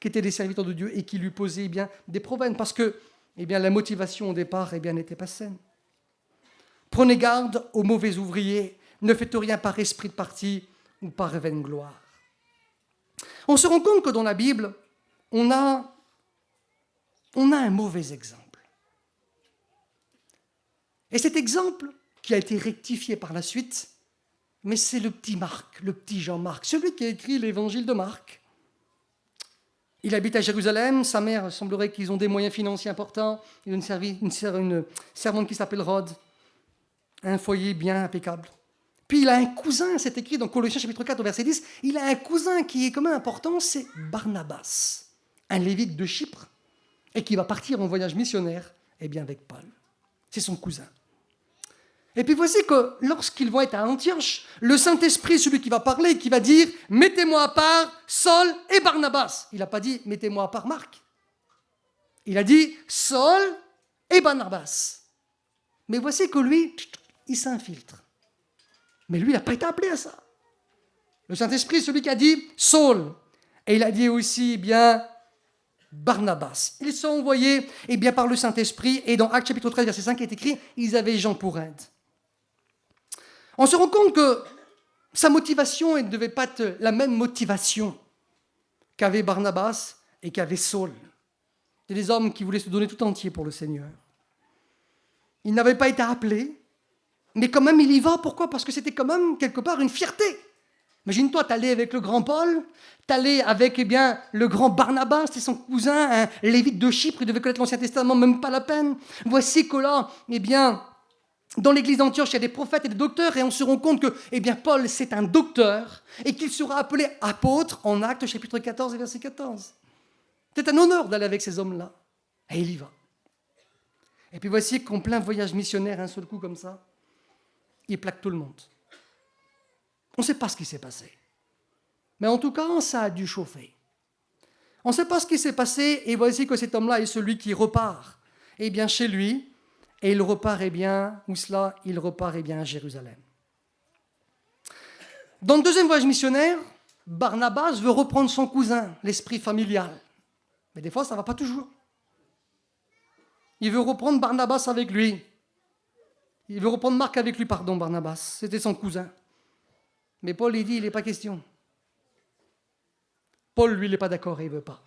étaient des serviteurs de Dieu et qui lui posaient des problèmes parce que la motivation au départ n'était pas saine. Prenez garde aux mauvais ouvriers. Ne faites rien par esprit de parti ou par vaine gloire. On se rend compte que dans la Bible, on a un mauvais exemple. Et cet exemple, qui a été rectifié par la suite, mais c'est le petit Marc, le petit Jean-Marc, celui qui a écrit l'évangile de Marc. Il habite à Jérusalem, sa mère, il semblerait qu'ils ont des moyens financiers importants, il a une servante qui s'appelle Rhodes, un foyer bien impeccable. Puis il a un cousin, c'est écrit dans Colossiens chapitre 4 au verset 10, il a un cousin qui est quand même important, c'est Barnabas, un lévite de Chypre, et qui va partir en voyage missionnaire avec Paul. C'est son cousin. Et puis voici que lorsqu'ils vont être à Antioche, le Saint-Esprit, celui qui va parler, qui va dire « Mettez-moi à part Saul et Barnabas ». Il n'a pas dit « Mettez-moi à part Marc ». Il a dit « Saul et Barnabas ». Mais voici que lui, il s'infiltre. Mais lui, il n'a pas été appelé à ça. Le Saint-Esprit, celui qui a dit « Saul ». Et il a dit aussi Barnabas. Ils sont envoyés par le Saint-Esprit, et dans Actes chapitre 13, verset 5, il est écrit « Ils avaient Jean pour aide ». On se rend compte que sa motivation ne devait pas être la même motivation qu'avait Barnabas et qu'avait Saul. C'est des hommes qui voulaient se donner tout entier pour le Seigneur. Il n'avait pas été appelé, mais quand même il y va. Pourquoi ? Parce que c'était quand même quelque part une fierté. Imagine-toi, t'allais avec le grand Paul, t'allais avec le grand Barnabas, c'est son cousin, un lévite de Chypre, il devait connaître l'Ancien Testament, même pas la peine. Voici que là, dans l'église d'Antioche, il y a des prophètes et des docteurs, et on se rend compte que Paul, c'est un docteur, et qu'il sera appelé apôtre en Actes chapitre 14 et verset 14. C'est un honneur d'aller avec ces hommes-là. Et il y va. Et puis voici qu'en plein voyage missionnaire, un seul coup comme ça, il plaque tout le monde. On ne sait pas ce qui s'est passé. Mais en tout cas, ça a dû chauffer. On ne sait pas ce qui s'est passé, et voici que cet homme-là est celui qui repart chez lui, et il repart il repart à Jérusalem. Dans le deuxième voyage missionnaire, Barnabas veut reprendre son cousin, l'esprit familial. Mais des fois, ça ne va pas toujours. Il veut reprendre Barnabas avec lui. Il veut reprendre Marc avec lui, Barnabas. C'était son cousin. Mais Paul, il dit, il n'est pas question. Paul, lui, il n'est pas d'accord et il ne veut pas.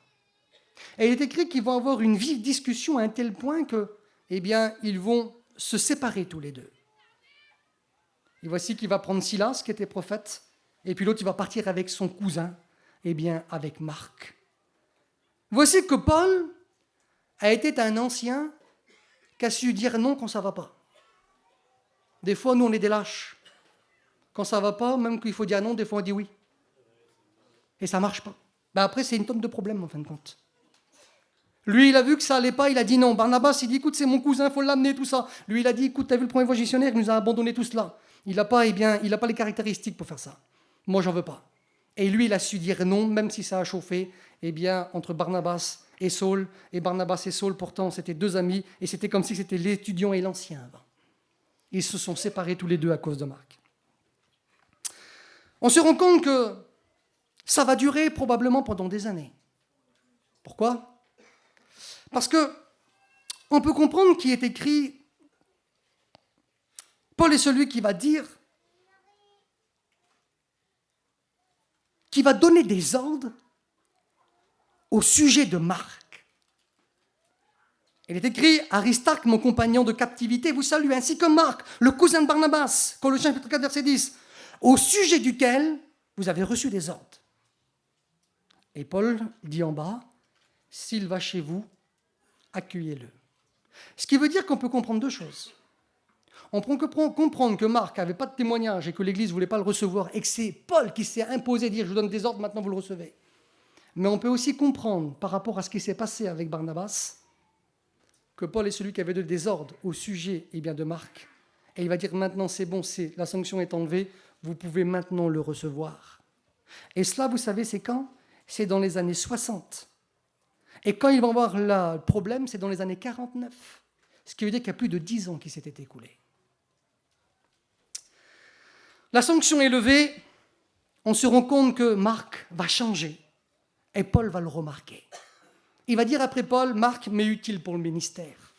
Et il est écrit qu'ils vont avoir une vive discussion à un tel point que, ils vont se séparer tous les deux. Et voici qu'il va prendre Silas, qui était prophète, et puis l'autre, il va partir avec son cousin, eh bien, avec Marc. Voici que Paul a été un ancien qui a su dire non quand ça ne va pas. Des fois, nous, on est des lâches. Quand ça ne va pas, même qu'il faut dire non, des fois, on dit oui. Et ça ne marche pas. Ben après, c'est une tonne de problèmes, en fin de compte. Lui, il a vu que ça n'allait pas, il a dit non. Barnabas, il dit, écoute, c'est mon cousin, il faut l'amener, tout ça. Lui, il a dit, écoute, tu as vu le premier voyage missionnaire, il nous a abandonné tout cela. Il n'a pas, les caractéristiques pour faire ça. Moi, j'en veux pas. Et lui, il a su dire non, même si ça a chauffé, eh bien, entre Barnabas et Saul. Et Barnabas et Saul, pourtant, c'était deux amis, et c'était comme si c'était l'étudiant et l'ancien. Ils se sont séparés tous les deux à cause de Marc. On se rend compte que ça va durer probablement pendant des années. Pourquoi ? Parce que on peut comprendre qu'il est écrit, Paul est celui qui va dire, qui va donner des ordres au sujet de Marc. Il est écrit, Aristarque, mon compagnon de captivité, vous salue, ainsi que Marc, le cousin de Barnabas, Colossiens chapitre 4, verset 10, au sujet duquel vous avez reçu des ordres. Et Paul dit en bas, s'il va chez vous, accueillez-le. Ce qui veut dire qu'on peut comprendre deux choses. On peut comprendre que Marc n'avait pas de témoignage et que l'Église ne voulait pas le recevoir et que c'est Paul qui s'est imposé dire « je vous donne des ordres, maintenant vous le recevez ». Mais on peut aussi comprendre, par rapport à ce qui s'est passé avec Barnabas, que Paul est celui qui avait donné des ordres au sujet de Marc. Et il va dire maintenant c'est bon, la sanction est enlevée, vous pouvez maintenant le recevoir. Et cela, vous savez, c'est quand ? C'est dans les années 60. Et quand ils vont avoir le problème, c'est dans les années 49. Ce qui veut dire qu'il y a plus de 10 ans qui s'étaient écoulés. La sanction est levée, on se rend compte que Marc va changer. Et Paul va le remarquer. Il va dire après Paul, Marc m'est utile pour le ministère.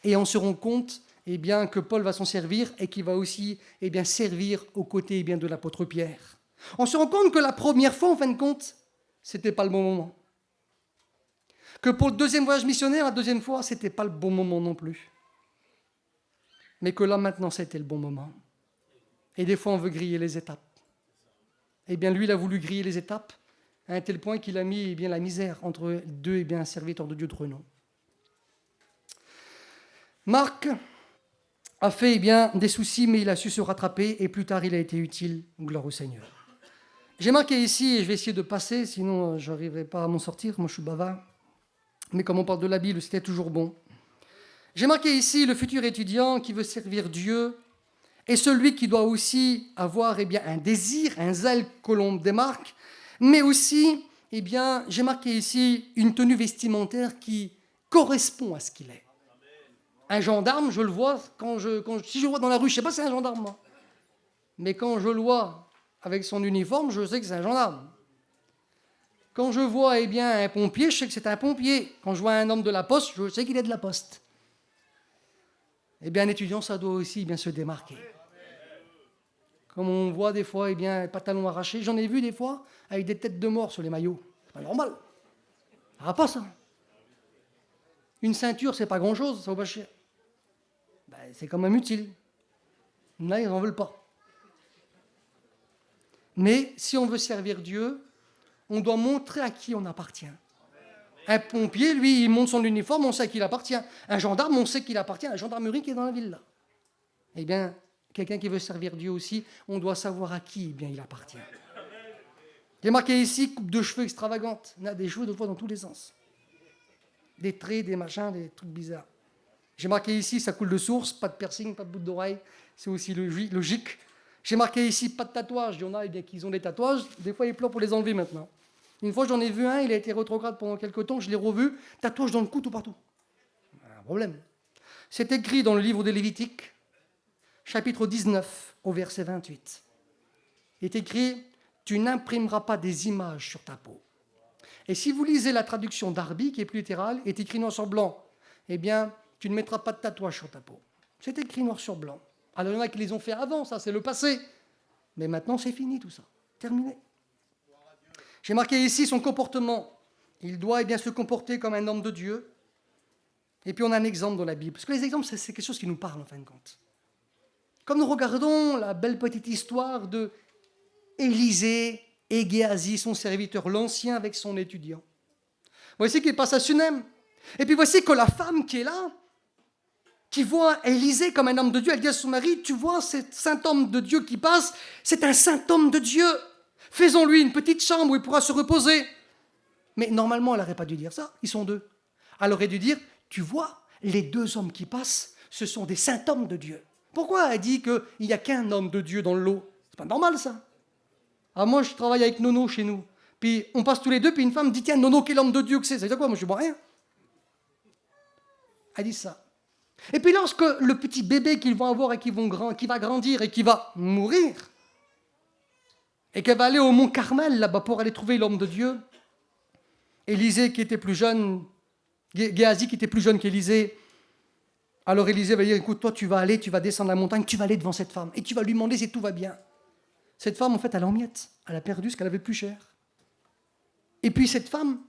Et on se rend compte que Paul va s'en servir et qu'il va aussi servir aux côtés de l'apôtre Pierre. On se rend compte que la première fois, en fin de compte, ce n'était pas le bon moment. Que pour le deuxième voyage missionnaire, la deuxième fois, ce n'était pas le bon moment non plus. Mais que là, maintenant, c'était le bon moment. Et des fois, on veut griller les étapes. Lui, il a voulu griller les étapes à un tel point qu'il a mis la misère entre deux serviteurs de Dieu de renom. Marc a fait des soucis, mais il a su se rattraper, et plus tard, il a été utile. Gloire au Seigneur. J'ai marqué ici, et je vais essayer de passer, sinon je n'arriverai pas à m'en sortir, moi je suis bavard. Mais comme on parle de la Bible, c'était toujours bon. J'ai marqué ici le futur étudiant qui veut servir Dieu, et celui qui doit aussi avoir un désir, un zèle que l'on démarque, mais aussi, j'ai marqué ici une tenue vestimentaire qui correspond à ce qu'il est. Un gendarme, je le vois, si je le vois dans la rue, je ne sais pas si c'est un gendarme, moi. Mais quand je le vois avec son uniforme, je sais que c'est un gendarme. Quand je vois un pompier, je sais que c'est un pompier. Quand je vois un homme de la poste, je sais qu'il est de la poste. Un étudiant, ça doit aussi se démarquer. Comme on voit des fois, pantalons arrachés. J'en ai vu des fois avec des têtes de mort sur les maillots. C'est pas normal. Ça va pas, ça. Une ceinture, c'est pas grand-chose, ça vaut pas cher. C'est quand même utile. Là, ils n'en veulent pas. Mais si on veut servir Dieu, on doit montrer à qui on appartient. Un pompier, lui, il monte son uniforme, on sait à qui il appartient. Un gendarme, on sait qu'il appartient à la gendarmerie qui est dans la ville, là. Quelqu'un qui veut servir Dieu aussi, on doit savoir à qui il appartient. J'ai marqué ici, coupe de cheveux extravagante. On a des cheveux de fois dans tous les sens. Des traits, des machins, des trucs bizarres. J'ai marqué ici, ça coule de source, pas de piercing, pas de bout d'oreille. C'est aussi logique. J'ai marqué ici, pas de tatouage. Il y en a qui ont des tatouages. Des fois, ils pleurent pour les enlever maintenant. Une fois, j'en ai vu un, il a été rétrograde pendant quelques temps. Je l'ai revu, tatouage dans le cou tout partout. Un problème. C'est écrit dans le livre des Lévitiques, chapitre 19, au verset 28. Il est écrit, tu n'imprimeras pas des images sur ta peau. Et si vous lisez la traduction d'Arby, qui est plus littérale, est écrit noir sur blanc, tu ne mettras pas de tatouage sur ta peau. C'est écrit noir sur blanc. Alors il y en a qui les ont fait avant, ça c'est le passé. Mais maintenant c'est fini tout ça, terminé. J'ai marqué ici son comportement. Il doit se comporter comme un homme de Dieu. Et puis on a un exemple dans la Bible. Parce que les exemples, c'est quelque chose qui nous parle en fin de compte. Comme nous regardons la belle petite histoire de Élisée et Géasi, son serviteur, l'ancien avec son étudiant. Voici qu'il passe à Sunem. Et puis voici que la femme qui est là, qui voit Élisée comme un homme de Dieu, elle dit à son mari, tu vois, ce saint homme de Dieu qui passe, c'est un saint homme de Dieu. Faisons-lui une petite chambre où il pourra se reposer. Mais normalement, elle n'aurait pas dû dire ça, ils sont deux. Elle aurait dû dire, tu vois, les deux hommes qui passent, ce sont des saints hommes de Dieu. Pourquoi elle dit qu'il n'y a qu'un homme de Dieu dans le lot? C'est pas normal ça. Ah, moi, je travaille avec Nono chez nous. Puis on passe tous les deux, puis une femme dit, tiens, Nono, quel homme de Dieu que c'est? Ça veut dire quoi? Moi, je ne vois rien. Elle dit ça. Et puis lorsque le petit bébé qu'ils vont avoir et qui va grandir et qui va mourir, et qu'elle va aller au mont Carmel là-bas pour aller trouver l'homme de Dieu, Élisée qui était plus jeune, Géasi qui était plus jeune qu'Élisée, alors Élisée va dire, écoute, toi tu vas aller, tu vas descendre la montagne, tu vas aller devant cette femme et tu vas lui demander si tout va bien. Cette femme, en fait, elle est en miettes, elle a perdu ce qu'elle avait de plus cher. Et puis cette femme,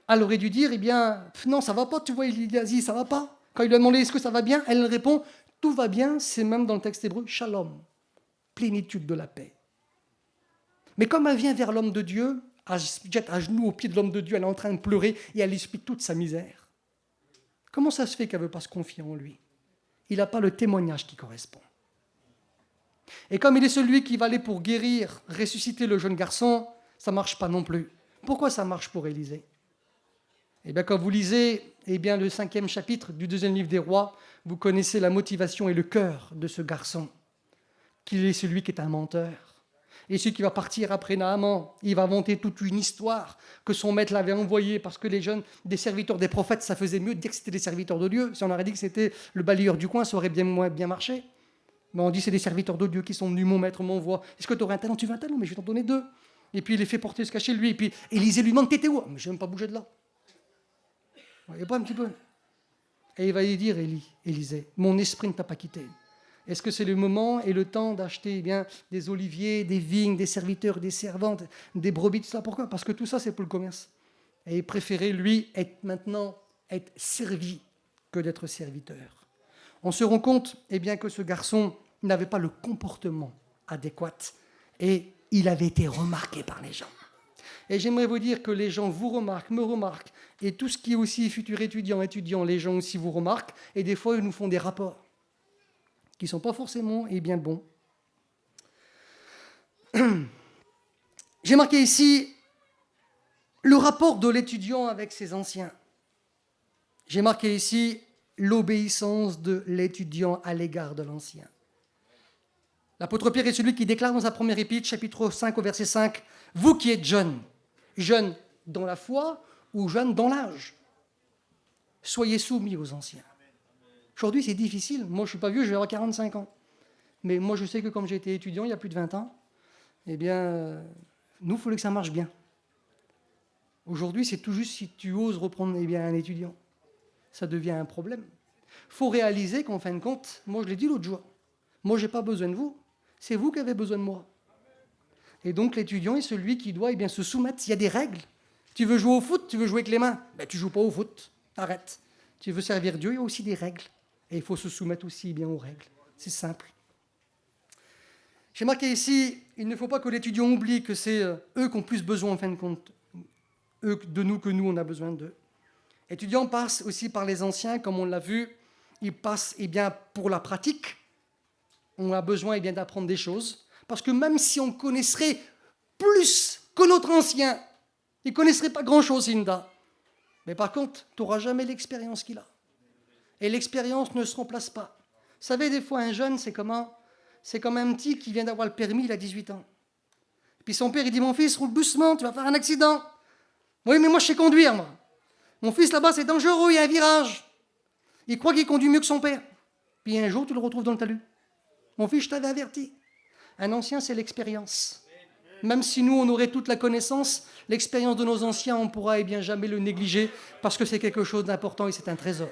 elle aurait dû dire, eh bien, non, ça va pas, tu vois, Géasi, ça va pas. Quand il lui a demandé, est-ce que ça va bien, elle répond, tout va bien, c'est même dans le texte hébreu, shalom, plénitude de la paix. Mais comme elle vient vers l'homme de Dieu, à genoux au pied de l'homme de Dieu, elle est en train de pleurer et elle explique toute sa misère. Comment ça se fait qu'elle ne veut pas se confier en lui? Il n'a pas le témoignage qui correspond. Et comme il est celui qui va aller pour guérir, ressusciter le jeune garçon, ça ne marche pas non plus. Pourquoi ça marche pour Élisée? Eh bien, quand vous lisez le 5e chapitre du 2e livre des rois, vous connaissez la motivation et le cœur de ce garçon, qu'il est celui qui est un menteur. Et celui qui va partir après Naaman, il va inventer toute une histoire que son maître l'avait envoyée parce que les jeunes, des serviteurs des prophètes, ça faisait mieux de dire que c'était des serviteurs de Dieu. Si on aurait dit que c'était le balayeur du coin, ça aurait bien marché. Mais on dit que c'est des serviteurs de Dieu qui sont venus, mon maître m'envoie. Est-ce que tu aurais un talent? Tu veux un talent? Mais je vais t'en donner 2. Et puis il les fait porter jusqu'à chez lui. Et puis Élisée lui demande, t'étais où? Mais je n'ai même pas bougé de là. Vous voyez pas un petit peu? Et il va lui dire, Élisée, mon esprit ne t'a pas quitté. Est-ce que c'est le moment et le temps d'acheter des oliviers, des vignes, des serviteurs, des servantes, des brebis, tout ça? Pourquoi? Parce que tout ça, c'est pour le commerce. Et il préférait, lui, être servi que d'être serviteur. On se rend compte que ce garçon n'avait pas le comportement adéquat et il avait été remarqué par les gens. Et j'aimerais vous dire que les gens vous remarquent, me remarquent, et tout ce qui est aussi futur étudiant, les gens aussi vous remarquent, et des fois, ils nous font des rapports qui ne sont pas forcément bien bons. J'ai marqué ici le rapport de l'étudiant avec ses anciens. J'ai marqué ici l'obéissance de l'étudiant à l'égard de l'ancien. L'apôtre Pierre est celui qui déclare dans sa première épître, chapitre 5 au verset 5, « Vous qui êtes jeunes dans la foi ou jeunes dans l'âge, soyez soumis aux anciens. » Aujourd'hui, c'est difficile. Moi, je ne suis pas vieux, je vais avoir 45 ans. Mais moi, je sais que comme j'ai été étudiant il y a plus de 20 ans, nous, il fallait que ça marche bien. Aujourd'hui, c'est tout juste si tu oses reprendre un étudiant. Ça devient un problème. Il faut réaliser qu'en fin de compte, moi, je l'ai dit l'autre jour, moi, je n'ai pas besoin de vous. C'est vous qui avez besoin de moi. Et donc, l'étudiant est celui qui doit se soumettre. Il y a des règles. Tu veux jouer au foot, tu veux jouer avec les mains. Tu ne joues pas au foot. Arrête. Tu veux servir Dieu, il y a aussi des règles. Et il faut se soumettre aussi aux règles. C'est simple. J'ai marqué ici, il ne faut pas que l'étudiant oublie que c'est eux qui ont plus besoin, en fin de compte, eux de nous que nous, on a besoin d'eux. L'étudiant passe aussi par les anciens, comme on l'a vu. Il passe pour la pratique. On a besoin d'apprendre des choses. Parce que même si on connaisserait plus que notre ancien, il ne connaisserait pas grand-chose, Inda. Mais par contre, tu n'auras jamais l'expérience qu'il a. Et l'expérience ne se remplace pas. Vous savez, des fois, un jeune, c'est comme un petit qui vient d'avoir le permis, il a 18 ans. Puis son père, il dit, mon fils, roule doucement, tu vas faire un accident. Oui, mais moi, je sais conduire, moi. Mon fils, là-bas, c'est dangereux, il y a un virage. Il croit qu'il conduit mieux que son père. Puis un jour, tu le retrouves dans le talus. Mon fils, je t'avais averti. Un ancien, c'est l'expérience. Même si nous, on aurait toute la connaissance, l'expérience de nos anciens, on ne pourra jamais le négliger parce que c'est quelque chose d'important et c'est un trésor.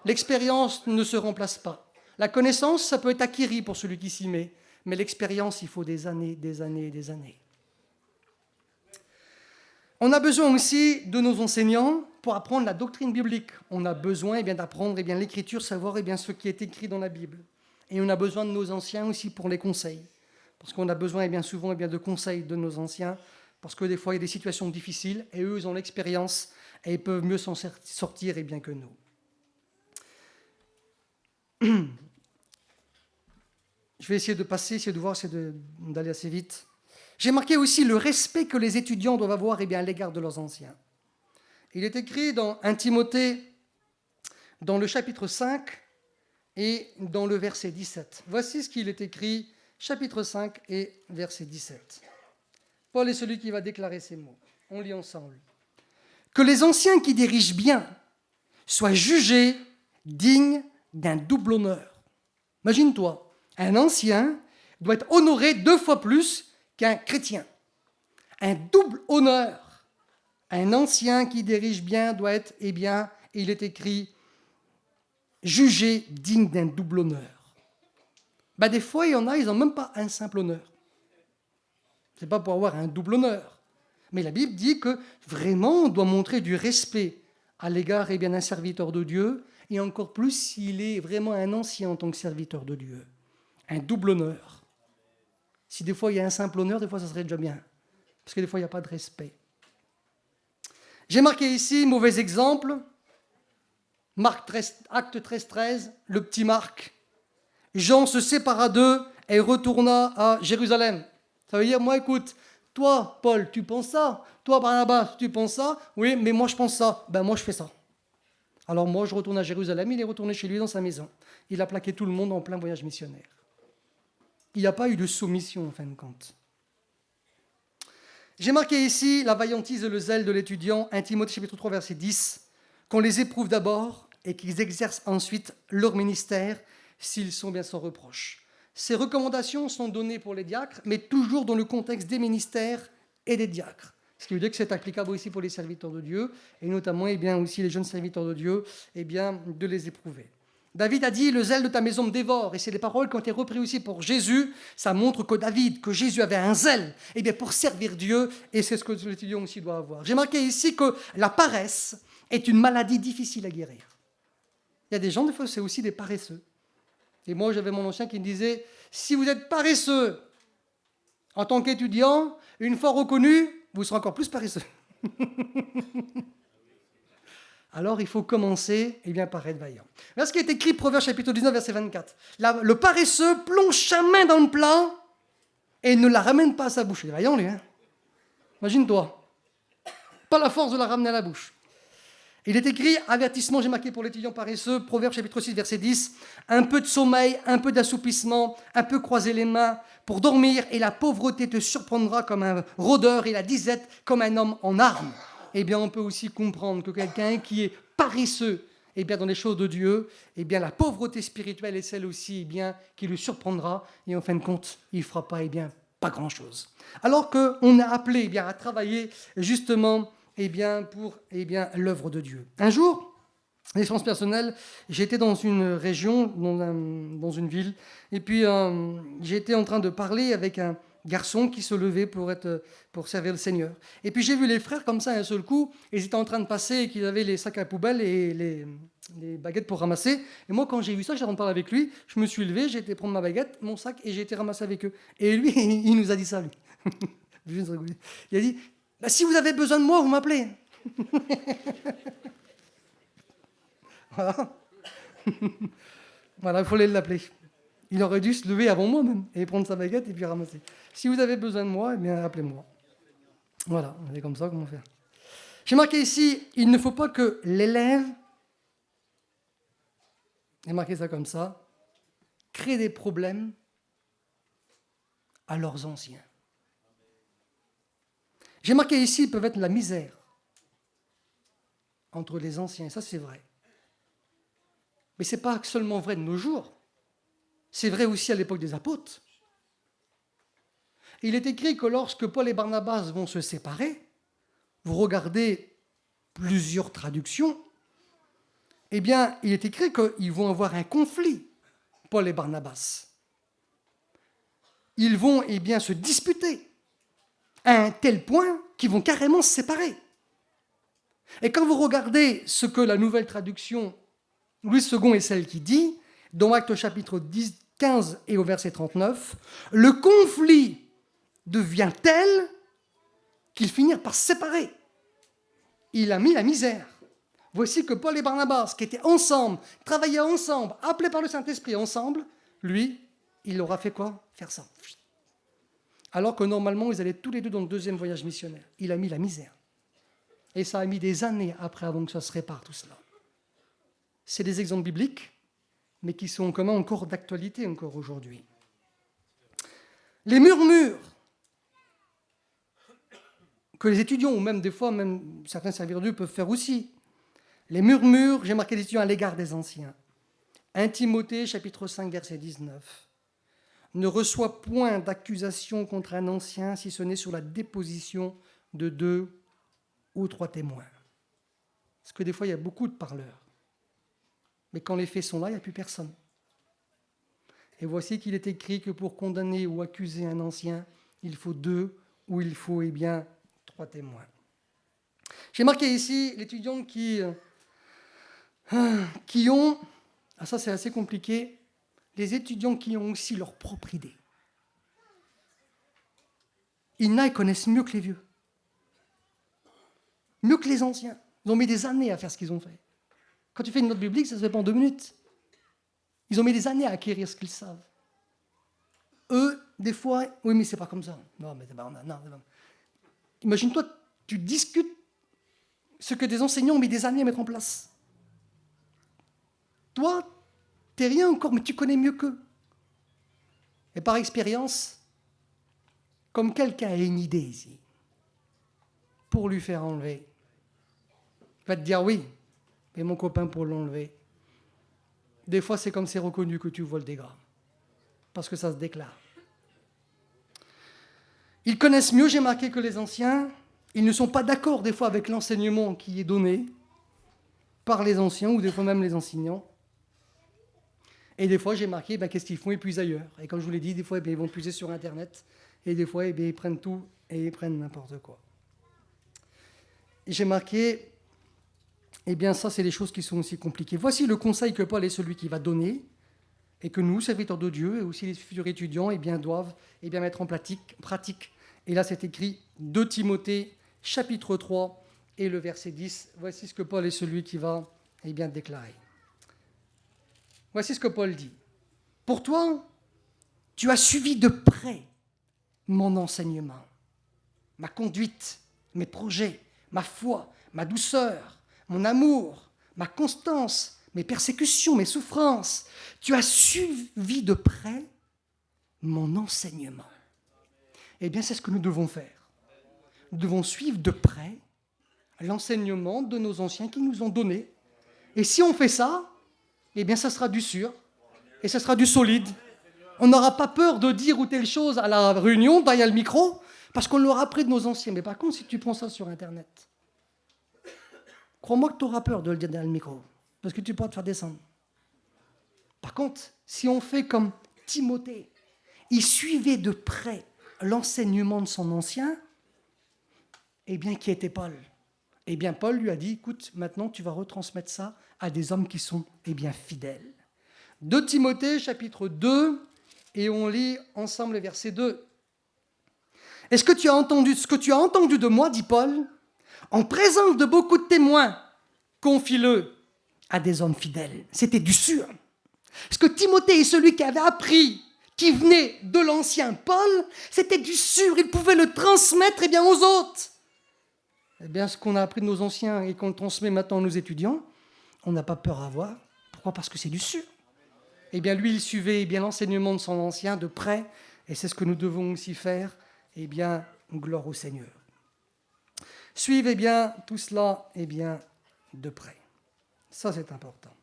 L'expérience ne se remplace pas. La connaissance, ça peut être acquis pour celui qui s'y met, mais l'expérience, il faut des années, des années et des années. On a besoin aussi de nos enseignants pour apprendre la doctrine biblique. On a besoin d'apprendre l'écriture, savoir ce qui est écrit dans la Bible. Et on a besoin de nos anciens aussi pour les conseils. parce qu'on a besoin bien souvent de conseils de nos anciens, parce que des fois il y a des situations difficiles, et eux ils ont l'expérience, et ils peuvent mieux s'en sortir que nous. Je vais essayer de passer, essayer de voir, d'aller assez vite. J'ai marqué aussi le respect que les étudiants doivent avoir à l'égard de leurs anciens. Il est écrit dans 1 Timothée, dans le chapitre 5 et dans le verset 17. Voici ce qu'il est écrit, chapitre 5 et verset 17. Paul est celui qui va déclarer ces mots. On lit ensemble. Que les anciens qui dirigent bien soient jugés dignes d'un double honneur. Imagine-toi, un ancien doit être honoré 2 fois plus qu'un chrétien. Un double honneur. Un ancien qui dirige bien doit être, il est écrit, jugé digne d'un double honneur. Des fois, il y en a, ils n'ont même pas un simple honneur. Ce n'est pas pour avoir un double honneur. Mais la Bible dit que vraiment, on doit montrer du respect à l'égard d'un serviteur de Dieu, et encore plus s'il est vraiment un ancien en tant que serviteur de Dieu. Un double honneur. Si des fois il y a un simple honneur, des fois ça serait déjà bien. Parce que des fois il n'y a pas de respect. J'ai marqué ici, mauvais exemple, Acte 13, le petit Marc. Jean se sépara d'eux et retourna à Jérusalem. Ça veut dire, moi écoute, toi Paul, tu penses ça? Toi Barnabas, tu penses ça? Oui, mais moi je pense ça. Moi je fais ça. Alors moi je retourne à Jérusalem, il est retourné chez lui dans sa maison. Il a plaqué tout le monde en plein voyage missionnaire. Il n'y a pas eu de soumission en fin de compte. J'ai marqué ici la vaillantise et le zèle de l'étudiant, 1 Timothée chapitre 3 verset 10, qu'on les éprouve d'abord et qu'ils exercent ensuite leur ministère s'ils sont bien sans reproche. Ces recommandations sont données pour les diacres, mais toujours dans le contexte des ministères et des diacres. Ce qui veut dire que c'est applicable aussi pour les serviteurs de Dieu, et notamment aussi les jeunes serviteurs de Dieu, de les éprouver. David a dit « Le zèle de ta maison me dévore », et c'est les paroles qui ont été reprises aussi pour Jésus. Ça montre que Jésus avait un zèle pour servir Dieu, et c'est ce que l'étudiant aussi doit avoir. J'ai marqué ici que la paresse est une maladie difficile à guérir. Il y a des gens, des fois, c'est aussi des paresseux. Et moi, j'avais mon ancien qui me disait « Si vous êtes paresseux en tant qu'étudiant, une fois reconnu, vous serez encore plus paresseux. » Alors, il faut commencer par être vaillant. Voilà ce qui est écrit, Proverbe chapitre 19, verset 24. Le paresseux plonge sa main dans le plat et ne la ramène pas à sa bouche. Il est vaillant, lui. Imagine-toi. Pas la force de la ramener à la bouche. Il est écrit, avertissement, j'ai marqué pour l'étudiant paresseux, Proverbe chapitre 6, verset 10, un peu de sommeil, un peu d'assoupissement, un peu croiser les mains pour dormir, et la pauvreté te surprendra comme un rôdeur et la disette comme un homme en armes. On peut aussi comprendre que quelqu'un qui est paresseux dans les choses de Dieu, la pauvreté spirituelle est celle aussi qui le surprendra, et en fin de compte, il ne fera pas grand-chose. Alors qu'on est appelé à travailler justement pour l'œuvre de Dieu. Un jour, l'expérience personnelle, j'étais dans une région, dans une ville, et puis j'étais en train de parler avec un garçon qui se levait pour servir le Seigneur. Et puis j'ai vu les frères comme ça, un seul coup, ils étaient en train de passer et qu'ils avaient les sacs à poubelle et les baguettes pour ramasser. Et moi, quand j'ai vu ça, j'étais en train de parler avec lui, je me suis levé, j'ai été prendre ma baguette, mon sac, et j'ai été ramasser avec eux. Et lui, il nous a dit ça, lui. Il a dit, si vous avez besoin de moi, vous m'appelez. Voilà, il fallait l'appeler. Il aurait dû se lever avant moi même et prendre sa baguette et puis ramasser. Si vous avez besoin de moi, appelez-moi. Voilà, c'est comme ça comment faire. J'ai marqué ici, il ne faut pas que l'élève, j'ai marqué ça comme ça, crée des problèmes à leurs anciens. J'ai marqué ici, ils peuvent être la misère entre les anciens, et ça c'est vrai. Mais ce n'est pas seulement vrai de nos jours, c'est vrai aussi à l'époque des apôtres. Il est écrit que lorsque Paul et Barnabas vont se séparer, vous regardez plusieurs traductions, il est écrit qu'ils vont avoir un conflit, Paul et Barnabas. Ils vont se disputer à un tel point qu'ils vont carrément se séparer. Et quand vous regardez ce que la nouvelle traduction, Louis II est celle qui dit, dans Actes chapitre 15 et au verset 39, le conflit devient tel qu'ils finirent par se séparer. Il a mis la misère. Voici que Paul et Barnabas, qui étaient ensemble, travaillaient ensemble, appelés par le Saint-Esprit ensemble, lui, il aura fait quoi? Faire ça. Alors que normalement, ils allaient tous les deux dans le deuxième voyage missionnaire. Il a mis la misère. Et ça a mis des années après avant que ça se répare tout cela. C'est des exemples bibliques, mais qui sont quand même encore d'actualité encore aujourd'hui. Les murmures que les étudiants, ou même des fois, même certains serviteurs de Dieu peuvent faire aussi. Les murmures, j'ai marqué les étudiants à l'égard des anciens. 1 Timothée, chapitre 5, verset 19. Ne reçoit point d'accusation contre un ancien si ce n'est sur la déposition de 2 ou 3 témoins. Parce que des fois, il y a beaucoup de parleurs. Mais quand les faits sont là, il n'y a plus personne. Et voici qu'il est écrit que pour condamner ou accuser un ancien, il faut 2 ou il faut 3 témoins. J'ai marqué ici l'étudiant qui ont, ça c'est assez compliqué, les étudiants qui ont aussi leur propre idée. Ils connaissent mieux que les vieux, mieux que les anciens. Ils ont mis des années à faire ce qu'ils ont fait. Quand tu fais une note biblique, ça se fait pas en 2 minutes. Ils ont mis des années à acquérir ce qu'ils savent. Eux, des fois, oui, mais c'est pas comme ça. Non, mais non. Imagine-toi, tu discutes ce que des enseignants ont mis des années à mettre en place. Toi, t'es rien encore, mais tu connais mieux qu'eux. Et par expérience, comme quelqu'un a une idée ici, pour lui faire enlever, il va te dire oui, mais mon copain pour l'enlever. Des fois, c'est comme c'est reconnu que tu voles des gras, parce que ça se déclare. Ils connaissent mieux, j'ai marqué, que les anciens. Ils ne sont pas d'accord des fois avec l'enseignement qui est donné par les anciens ou des fois même les enseignants. Et des fois, j'ai marqué, qu'est-ce qu'ils font? Ils puisent ailleurs. Et comme je vous l'ai dit, des fois, ils vont puiser sur Internet. Et des fois, ils prennent tout et ils prennent n'importe quoi. Et j'ai marqué, ça, c'est les choses qui sont aussi compliquées. Voici le conseil que Paul est celui qui va donner et que nous, serviteurs de Dieu, et aussi les futurs étudiants, doivent mettre en pratique. Et là, c'est écrit 2 Timothée, chapitre 3, et le verset 10. Voici ce que Paul est celui qui va déclarer. Voici ce que Paul dit. Pour toi, tu as suivi de près mon enseignement, ma conduite, mes projets, ma foi, ma douceur, mon amour, ma constance, mes persécutions, mes souffrances. Tu as suivi de près mon enseignement. C'est ce que nous devons faire. Nous devons suivre de près l'enseignement de nos anciens qui nous ont donné. Et si on fait ça, ça sera du sûr et ça sera du solide. On n'aura pas peur de dire ou telle chose à la réunion, derrière le micro, parce qu'on l'aura appris de nos anciens. Mais par contre, si tu prends ça sur Internet, crois-moi que tu auras peur de le dire derrière le micro, parce que tu pourras te faire descendre. Par contre, si on fait comme Timothée, il suivait de près l'enseignement de son ancien, qui était Paul. Paul lui a dit, écoute, maintenant tu vas retransmettre ça à des hommes qui sont fidèles. 2 Timothée, chapitre 2, et on lit ensemble le verset 2. Est-ce que tu as entendu ce que tu as entendu de moi, dit Paul, en présence de beaucoup de témoins, confie-le à des hommes fidèles. C'était du sûr. Parce que Timothée est celui qui avait appris, qui venait de l'ancien Paul, c'était du sûr, il pouvait le transmettre aux autres. Ce qu'on a appris de nos anciens et qu'on le transmet maintenant à nos étudiants, on n'a pas peur à avoir. Pourquoi? Parce que c'est du sûr. Lui, il suivait l'enseignement de son ancien de près, et c'est ce que nous devons aussi faire. Gloire au Seigneur. Suivez tout cela de près. Ça, c'est important.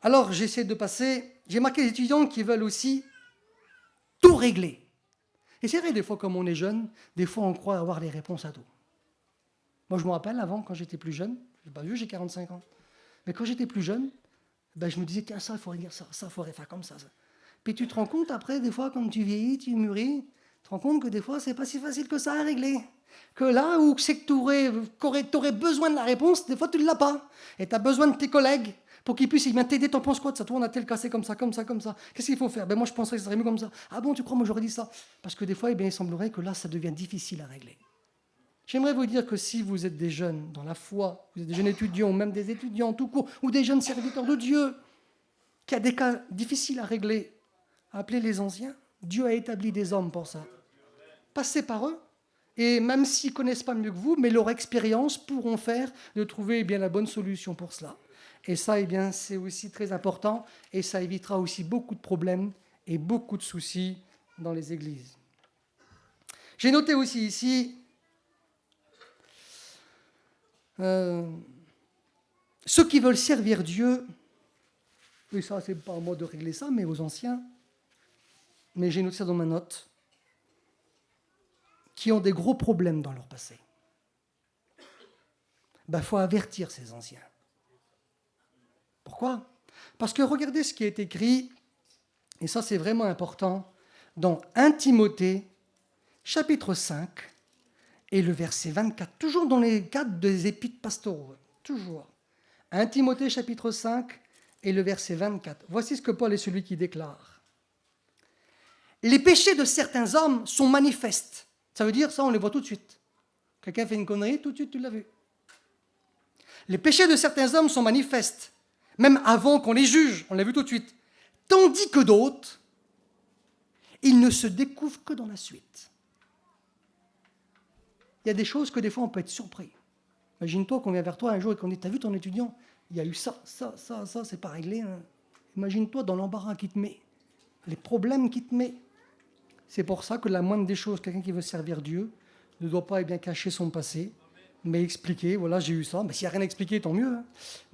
Alors, j'essaie de passer. J'ai marqué les étudiants qui veulent aussi tout régler. Et c'est vrai, des fois, comme on est jeune, des fois, on croit avoir les réponses à tout. Moi, je me rappelle, avant, quand j'étais plus jeune, je n'ai pas vu, j'ai 45 ans, mais quand j'étais plus jeune, je me disais, tiens, ça, il faudrait dire ça, il faudrait faire comme ça. Puis tu te rends compte, après, des fois, quand tu vieillis, tu mûris, tu te rends compte que des fois, c'est pas si facile que ça à régler. Que là où c'est que tu aurais besoin de la réponse, des fois, tu ne l'as pas. Et tu as besoin de tes collègues pour qu'il puisse t'aider. T'en penses quoi de ça? Toi, on a tel cassé comme ça, comme ça, comme ça. Qu'est-ce qu'il faut faire? Moi, je penserais que ça serait mieux comme ça. Ah bon, tu crois, moi, j'aurais dit ça? Parce que des fois, il semblerait que là, ça devient difficile à régler. J'aimerais vous dire que si vous êtes des jeunes dans la foi, vous êtes des jeunes étudiants, ou même des étudiants tout court, ou des jeunes serviteurs de Dieu, qui a des cas difficiles à régler, appelez les anciens. Dieu a établi des hommes pour ça. Passez par eux. Et même s'ils ne connaissent pas mieux que vous, mais leur expérience pourront faire de trouver la bonne solution pour cela. Et ça, c'est aussi très important. Et ça évitera aussi beaucoup de problèmes et beaucoup de soucis dans les églises. J'ai noté aussi ici ceux qui veulent servir Dieu. Et ça, c'est pas à moi de régler ça, mais aux anciens. Mais j'ai noté ça dans ma note. Qui ont des gros problèmes dans leur passé. Faut avertir ces anciens. Pourquoi? Parce que regardez ce qui est écrit, et ça c'est vraiment important, dans 1 Timothée, chapitre 5, et le verset 24, toujours dans les cadres des épîtres pastoraux, toujours. 1 Timothée, chapitre 5, et le verset 24. Voici ce que Paul est celui qui déclare. Les péchés de certains hommes sont manifestes. Ça veut dire, ça on les voit tout de suite. Quelqu'un fait une connerie, tout de suite tu l'as vu. Les péchés de certains hommes sont manifestes, même avant qu'on les juge, on l'a vu tout de suite. Tandis que d'autres, ils ne se découvrent que dans la suite. Il y a des choses que des fois on peut être surpris. Imagine-toi qu'on vient vers toi un jour et qu'on dit, t'as vu ton étudiant? Il y a eu ça, c'est pas réglé. Hein. Imagine-toi dans l'embarras qu'il te met, les problèmes qu'il te met. C'est pour ça que la moindre des choses, quelqu'un qui veut servir Dieu, ne doit pas cacher son passé, mais expliquer, voilà, j'ai eu ça. S'il n'y a rien à expliquer, tant mieux. Hein.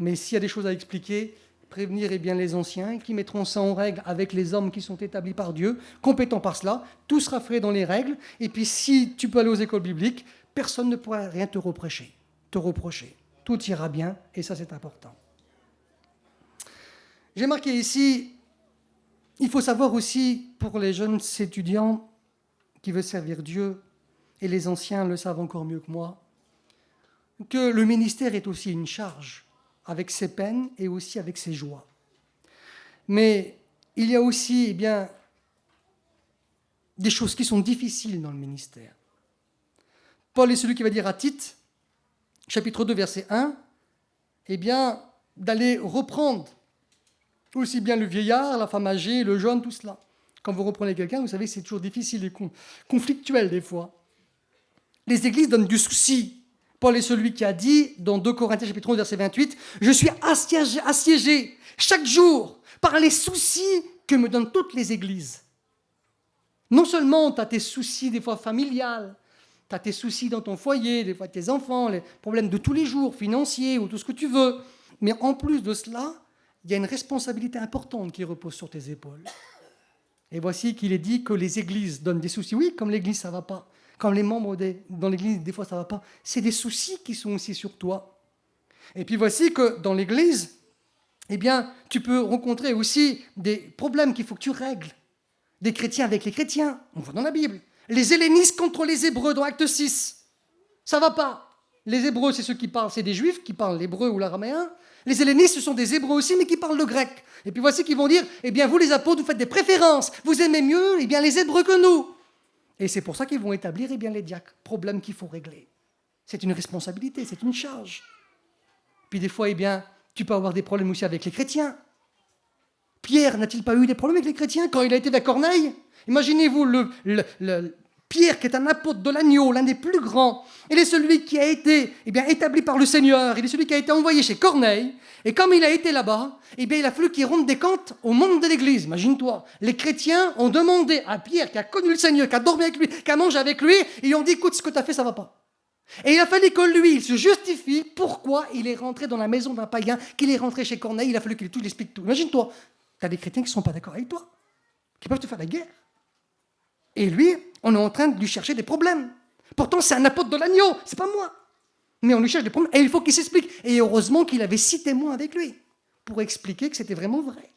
Mais s'il y a des choses à expliquer, prévenir les anciens qui mettront ça en règle avec les hommes qui sont établis par Dieu, compétents par cela. Tout sera fait dans les règles. Et puis si tu peux aller aux écoles bibliques, personne ne pourra rien te reprocher. Tout ira bien, et ça c'est important. J'ai marqué ici... Il faut savoir aussi, pour les jeunes étudiants qui veulent servir Dieu, et les anciens le savent encore mieux que moi, que le ministère est aussi une charge, avec ses peines et aussi avec ses joies. Mais il y a aussi des choses qui sont difficiles dans le ministère. Paul est celui qui va dire à Tite, chapitre 2, verset 1, d'aller reprendre aussi bien le vieillard, la femme âgée, le jeune, tout cela. Quand vous reprenez quelqu'un, vous savez que c'est toujours difficile et conflictuel des fois. Les églises donnent du souci. Paul est celui qui a dit, dans 2 Corinthiens chapitre 11, verset 28, « Je suis assiégé chaque jour par les soucis que me donnent toutes les églises. » Non seulement tu as tes soucis des fois familiales, tu as tes soucis dans ton foyer, des fois tes enfants, les problèmes de tous les jours, financiers ou tout ce que tu veux, mais en plus de cela, il y a une responsabilité importante qui repose sur tes épaules. Et voici qu'il est dit que les églises donnent des soucis. Oui, comme l'église, ça ne va pas. Comme les membres dans l'église, des fois, ça ne va pas. C'est des soucis qui sont aussi sur toi. Et puis voici que dans l'église, tu peux rencontrer aussi des problèmes qu'il faut que tu règles. Des chrétiens avec les chrétiens, on voit dans la Bible. Les hellénistes contre les Hébreux dans Acte 6. Ça ne va pas. Les Hébreux, c'est ceux qui parlent, c'est des Juifs qui parlent l'hébreu ou l'araméen. Les hellénistes, ce sont des Hébreux aussi, mais qui parlent le grec. Et puis voici qu'ils vont dire, vous les apôtres, vous faites des préférences. Vous aimez mieux les Hébreux que nous. Et c'est pour ça qu'ils vont établir les diacres. Problème qu'il faut régler. C'est une responsabilité, c'est une charge. Puis des fois, tu peux avoir des problèmes aussi avec les chrétiens. Pierre n'a-t-il pas eu des problèmes avec les chrétiens quand il a été vers Corneille? Imaginez-vous Pierre, qui est un apôtre de l'agneau, l'un des plus grands, il est celui qui a été établi par le Seigneur, il est celui qui a été envoyé chez Corneille, et comme il a été là-bas, il a fallu qu'il rende des comptes au monde de l'Église. Imagine-toi, les chrétiens ont demandé à Pierre, qui a connu le Seigneur, qui a dormi avec lui, qui a mangé avec lui, et ils ont dit, écoute, ce que tu as fait, ça ne va pas. Et il a fallu que lui, il se justifie pourquoi il est rentré dans la maison d'un païen, qu'il est rentré chez Corneille, il a fallu qu'il tout explique tout. Imagine-toi, tu as des chrétiens qui ne sont pas d'accord avec toi, qui peuvent te faire la guerre. Et lui, on est en train de lui chercher des problèmes. Pourtant, c'est un apôtre de l'agneau, c'est pas moi. Mais on lui cherche des problèmes et il faut qu'il s'explique. Et heureusement qu'il avait 6 témoins avec lui pour expliquer que c'était vraiment vrai.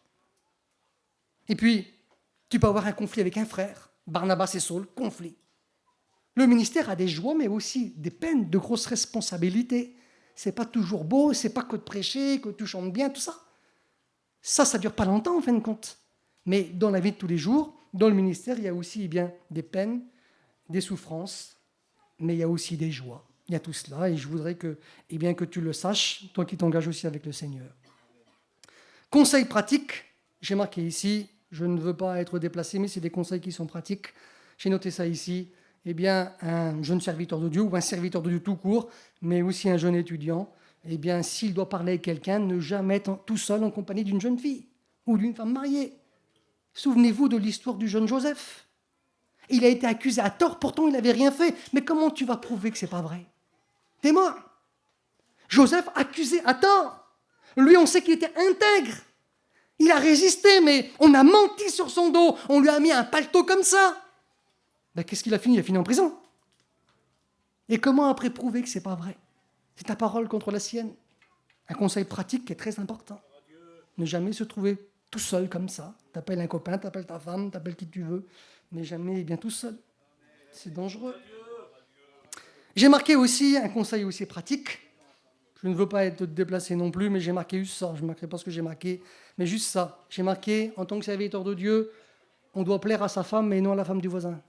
Et puis, tu peux avoir un conflit avec un frère. Barnabas et Saul, conflit. Le ministère a des joies, mais aussi des peines, de grosses responsabilités. C'est pas toujours beau, c'est pas que de prêcher, que tu chantes bien, tout ça. Ça dure pas longtemps en fin de compte. Mais dans la vie de tous les jours, dans le ministère, il y a aussi des peines, des souffrances, mais il y a aussi des joies. Il y a tout cela, et je voudrais que tu le saches, toi qui t'engages aussi avec le Seigneur. Conseils pratiques, j'ai marqué ici, je ne veux pas être déplacé, mais c'est des conseils qui sont pratiques. J'ai noté ça ici. Un jeune serviteur de Dieu, ou un serviteur de Dieu tout court, mais aussi un jeune étudiant, s'il doit parler avec quelqu'un, ne jamais être tout seul en compagnie d'une jeune fille ou d'une femme mariée. Souvenez-vous de l'histoire du jeune Joseph. Il a été accusé à tort, pourtant il n'avait rien fait. Mais comment tu vas prouver que ce n'est pas vrai? T'es mort. Joseph accusé à tort. Lui, on sait qu'il était intègre. Il a résisté, mais on a menti sur son dos. On lui a mis un paletot comme ça. Qu'est-ce qu'il a fini? Il a fini en prison. Et comment après prouver que ce n'est pas vrai? C'est ta parole contre la sienne. Un conseil pratique qui est très important. Ne jamais se trouver tout seul comme ça. T'appelles un copain, t'appelles ta femme, t'appelles qui tu veux, mais jamais tout seul. C'est dangereux. J'ai marqué aussi un conseil aussi pratique. Je ne veux pas être déplacé non plus, mais j'ai marqué juste ça. Je ne marquerai pas ce que j'ai marqué, mais juste ça. J'ai marqué, en tant que serviteur de Dieu, on doit plaire à sa femme, mais non à la femme du voisin.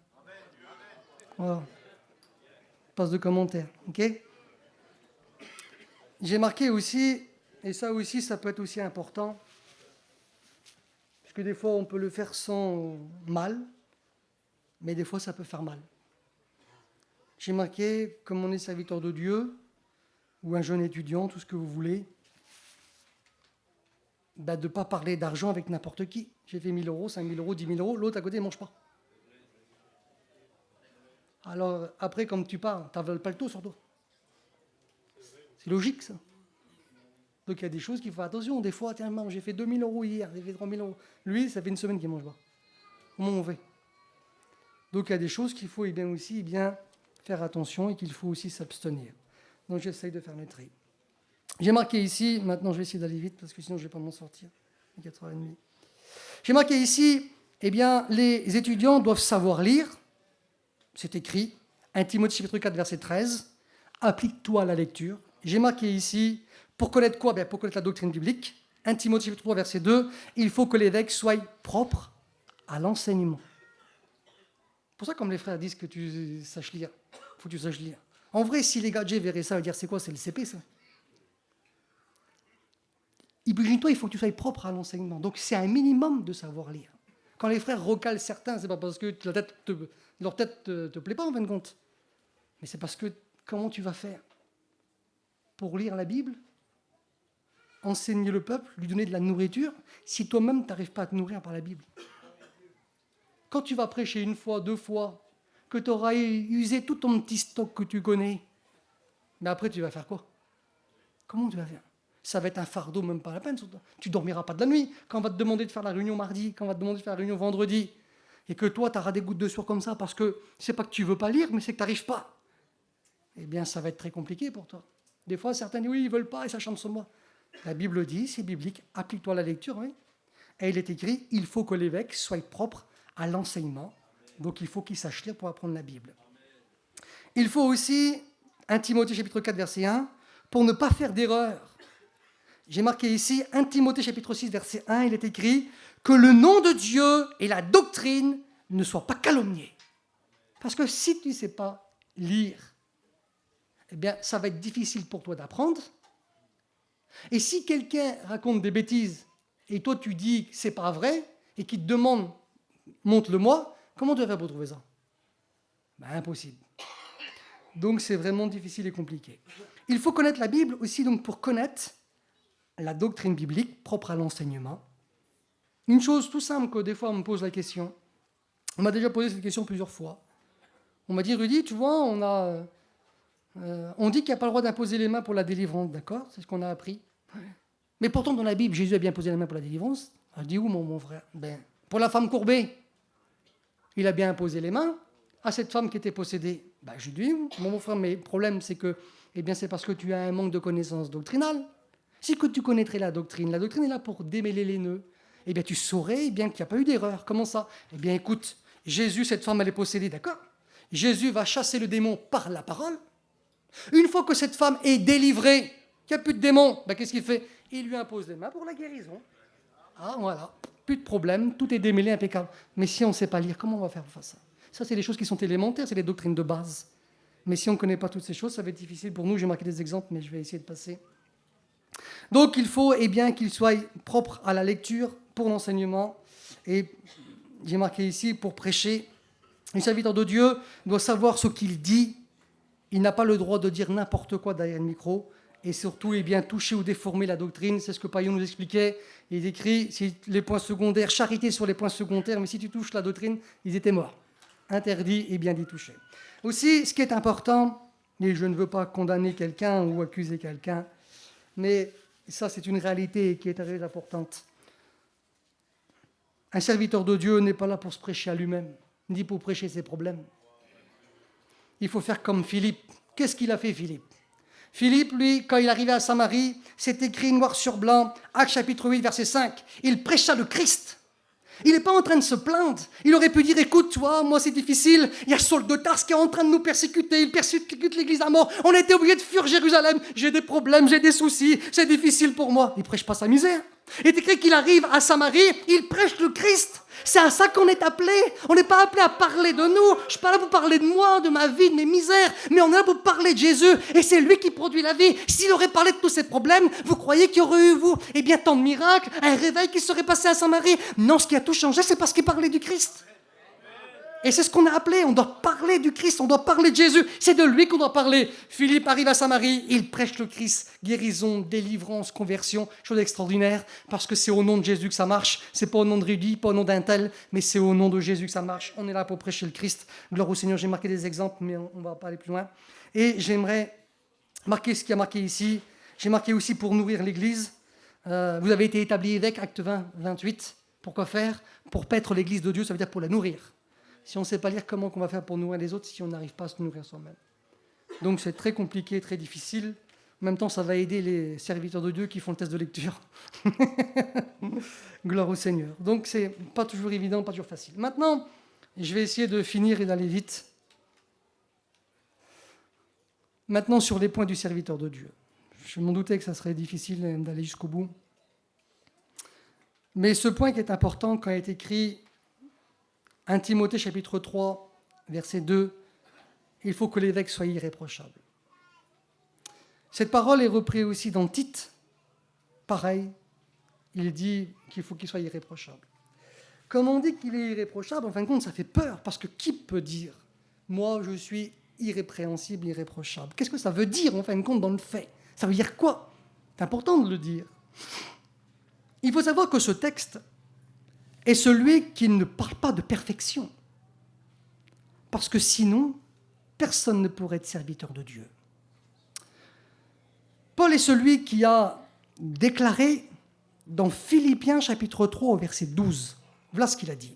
Voilà. Passe de commentaires, ok? J'ai marqué aussi, et ça aussi, ça peut être aussi important, parce que des fois, on peut le faire sans mal, mais des fois, ça peut faire mal. J'ai marqué, comme on est serviteur de Dieu, ou un jeune étudiant, tout ce que vous voulez, de ne pas parler d'argent avec n'importe qui. J'ai fait 1 000 euros, 5 000 euros, 10 000 euros, l'autre à côté ne mange pas. Alors, après, comme tu parles, tu n'as pas le taux sur toi. C'est logique, ça. Donc, il y a des choses qu'il faut faire attention. Des fois, tiens, j'ai fait 2 000 euros hier, j'ai fait 3 000 euros. Lui, ça fait une semaine qu'il ne mange pas. Comment on fait? Donc, il y a des choses qu'il faut aussi faire attention et qu'il faut aussi s'abstenir. Donc, j'essaye de faire le tri. J'ai marqué ici, maintenant je vais essayer d'aller vite parce que sinon je ne vais pas m'en sortir. 4h30. J'ai marqué ici, les étudiants doivent savoir lire. C'est écrit, 1 Timothée chapitre 4, verset 13. Applique-toi à la lecture. J'ai marqué ici, pour connaître quoi? Pour connaître la doctrine biblique. 1 Timothée chapitre 3, verset 2. Il faut que l'évêque soit propre à l'enseignement. C'est pour ça, comme les frères disent que tu saches lire, il faut que tu saches lire. En vrai, si les gadgets verraient ça, ils dire c'est quoi? C'est le CP, ça. Imagine-toi, il faut que tu sois propre à l'enseignement. Donc, c'est un minimum de savoir lire. Quand les frères recalent certains, c'est pas parce que leur tête te plaît pas, en fin de compte. Mais c'est parce que, comment tu vas faire pour lire la Bible, enseigner le peuple, lui donner de la nourriture, si toi-même, tu n'arrives pas à te nourrir par la Bible? Quand tu vas prêcher 1 fois, 2 fois, que tu auras usé tout ton petit stock que tu connais, mais après, tu vas faire quoi? Comment tu vas faire? Ça va être un fardeau, même pas la peine. Tu ne dormiras pas de la nuit. Quand on va te demander de faire la réunion mardi, quand on va te demander de faire la réunion vendredi, et que toi, tu auras des gouttes de sueur comme ça, parce que c'est pas que tu ne veux pas lire, mais c'est que tu n'arrives pas. Ça va être très compliqué pour toi. Des fois, certains disent, oui, ils ne veulent pas, et ça chante sur moi. La Bible dit, c'est biblique, applique-toi à la lecture, oui. Et il est écrit, il faut que l'évêque soit propre à l'enseignement. Donc, il faut qu'il sache lire pour apprendre la Bible. Il faut aussi, 1 Timothée chapitre 4, verset 1, pour ne pas faire d'erreur. J'ai marqué ici, 1 Timothée chapitre 6, verset 1, il est écrit que le nom de Dieu et la doctrine ne soient pas calomniés. Parce que si tu ne sais pas lire, ça va être difficile pour toi d'apprendre. Et si quelqu'un raconte des bêtises et toi tu dis que ce n'est pas vrai et qu'il te demande, montre-le-moi, comment tu vas faire pour trouver ça? Impossible. Donc c'est vraiment difficile et compliqué. Il faut connaître la Bible aussi donc pour connaître la doctrine biblique propre à l'enseignement. Une chose tout simple que des fois on me pose la question. On m'a déjà posé cette question plusieurs fois. On m'a dit, Rudy, tu vois, on dit qu'il n'y a pas le droit d'imposer les mains pour la délivrance, d'accord? C'est ce qu'on a appris. Mais pourtant, dans la Bible, Jésus a bien posé les mains pour la délivrance. Je dis où, mon frère? Pour la femme courbée, il a bien imposé les mains à cette femme qui était possédée. Je dis, mon frère, mais le problème, c'est que c'est parce que tu as un manque de connaissances doctrinales. Si que tu connaîtrais la doctrine est là pour démêler les nœuds. Tu saurais qu'il n'y a pas eu d'erreur. Comment ça? Écoute, Jésus, cette femme, elle est possédée, d'accord? Jésus va chasser le démon par la parole. Une fois que cette femme est délivrée, qu'il n'y a plus de démon, qu'est-ce qu'il fait? Il lui impose les mains pour la guérison. Ah, voilà, plus de problème, tout est démêlé, impeccable. Mais si on ne sait pas lire, comment on va faire face à ça? Ça, c'est des choses qui sont élémentaires, c'est des doctrines de base. Mais si on ne connaît pas toutes ces choses, ça va être difficile pour nous. J'ai marqué des exemples, mais je vais essayer de passer. Donc, il faut qu'il soit propre à la lecture pour l'enseignement. Et j'ai marqué ici, pour prêcher, un serviteur de Dieu doit savoir ce qu'il dit. Il n'a pas le droit de dire n'importe quoi derrière le micro. Et surtout, toucher ou déformer la doctrine. C'est ce que Paillon nous expliquait. Il écrit, si les points secondaires, charité sur les points secondaires, mais si tu touches la doctrine, ils étaient morts. Interdit d'y toucher. Aussi, ce qui est important, et je ne veux pas condamner quelqu'un ou accuser quelqu'un, mais ça, c'est une réalité qui est très importante. Un serviteur de Dieu n'est pas là pour se prêcher à lui-même, ni pour prêcher ses problèmes. Il faut faire comme Philippe. Qu'est-ce qu'il a fait, Philippe? Philippe, lui, quand il arrivait à Samarie, c'est écrit noir sur blanc, Actes chapitre 8, verset 5. Il prêcha le Christ. Il n'est pas en train de se plaindre. Il aurait pu dire, écoute, toi, moi c'est difficile, il y a Saul de Tarse qui est en train de nous persécuter, il persécute l'église à mort, on a été obligé de fuir Jérusalem, j'ai des problèmes, j'ai des soucis, c'est difficile pour moi. Il ne prêche pas sa misère. Il est écrit qu'il arrive à Samarie, il prêche le Christ. C'est à ça qu'on est appelé. On n'est pas appelé à parler de nous. Je ne suis pas là pour parler de moi, de ma vie, de mes misères, mais on est là pour parler de Jésus. Et c'est lui qui produit la vie. S'il aurait parlé de tous ces problèmes, vous croyez qu'il y aurait eu, tant de miracles, un réveil qui serait passé à Samarie? Non, ce qui a tout changé, c'est parce qu'il parlait du Christ. Et c'est ce qu'on a appelé, on doit parler du Christ, on doit parler de Jésus, c'est de lui qu'on doit parler. Philippe arrive à Samarie, il prêche le Christ, guérison, délivrance, conversion, chose extraordinaire, parce que c'est au nom de Jésus que ça marche, c'est pas au nom de Rudy, pas au nom d'un tel, mais c'est au nom de Jésus que ça marche, on est là pour prêcher le Christ. Gloire au Seigneur, j'ai marqué des exemples, mais on va pas aller plus loin. Et j'aimerais marquer ce qui a marqué ici, j'ai marqué aussi pour nourrir l'Église. Vous avez été établi évêque, acte 20, 28, pourquoi faire? Pour paître l'Église de Dieu, ça veut dire pour la nourrir. Si on ne sait pas lire, comment on va faire pour nourrir les autres si on n'arrive pas à se nourrir soi-même? Donc c'est très compliqué, très difficile. En même temps, ça va aider les serviteurs de Dieu qui font le test de lecture. Gloire au Seigneur. Donc c'est pas toujours évident, pas toujours facile. Maintenant, je vais essayer de finir et d'aller vite. Maintenant, sur les points du serviteur de Dieu. Je m'en doutais que ça serait difficile d'aller jusqu'au bout. Mais ce point qui est important, quand il est écrit 1 Timothée chapitre 3, verset 2, il faut que l'évêque soit irréprochable. Cette parole est reprise aussi dans Tite. Pareil, il dit qu'il faut qu'il soit irréprochable. Comme on dit qu'il est irréprochable, en fin de compte, ça fait peur, parce que qui peut dire « moi, je suis irrépréhensible, irréprochable ». Qu'est-ce que ça veut dire, en fin de compte, dans le fait? Ça veut dire quoi? C'est important de le dire. Il faut savoir que ce texte est celui qui ne parle pas de perfection. Parce que sinon, personne ne pourrait être serviteur de Dieu. Paul est celui qui a déclaré dans Philippiens chapitre 3 au verset 12. Voilà ce qu'il a dit.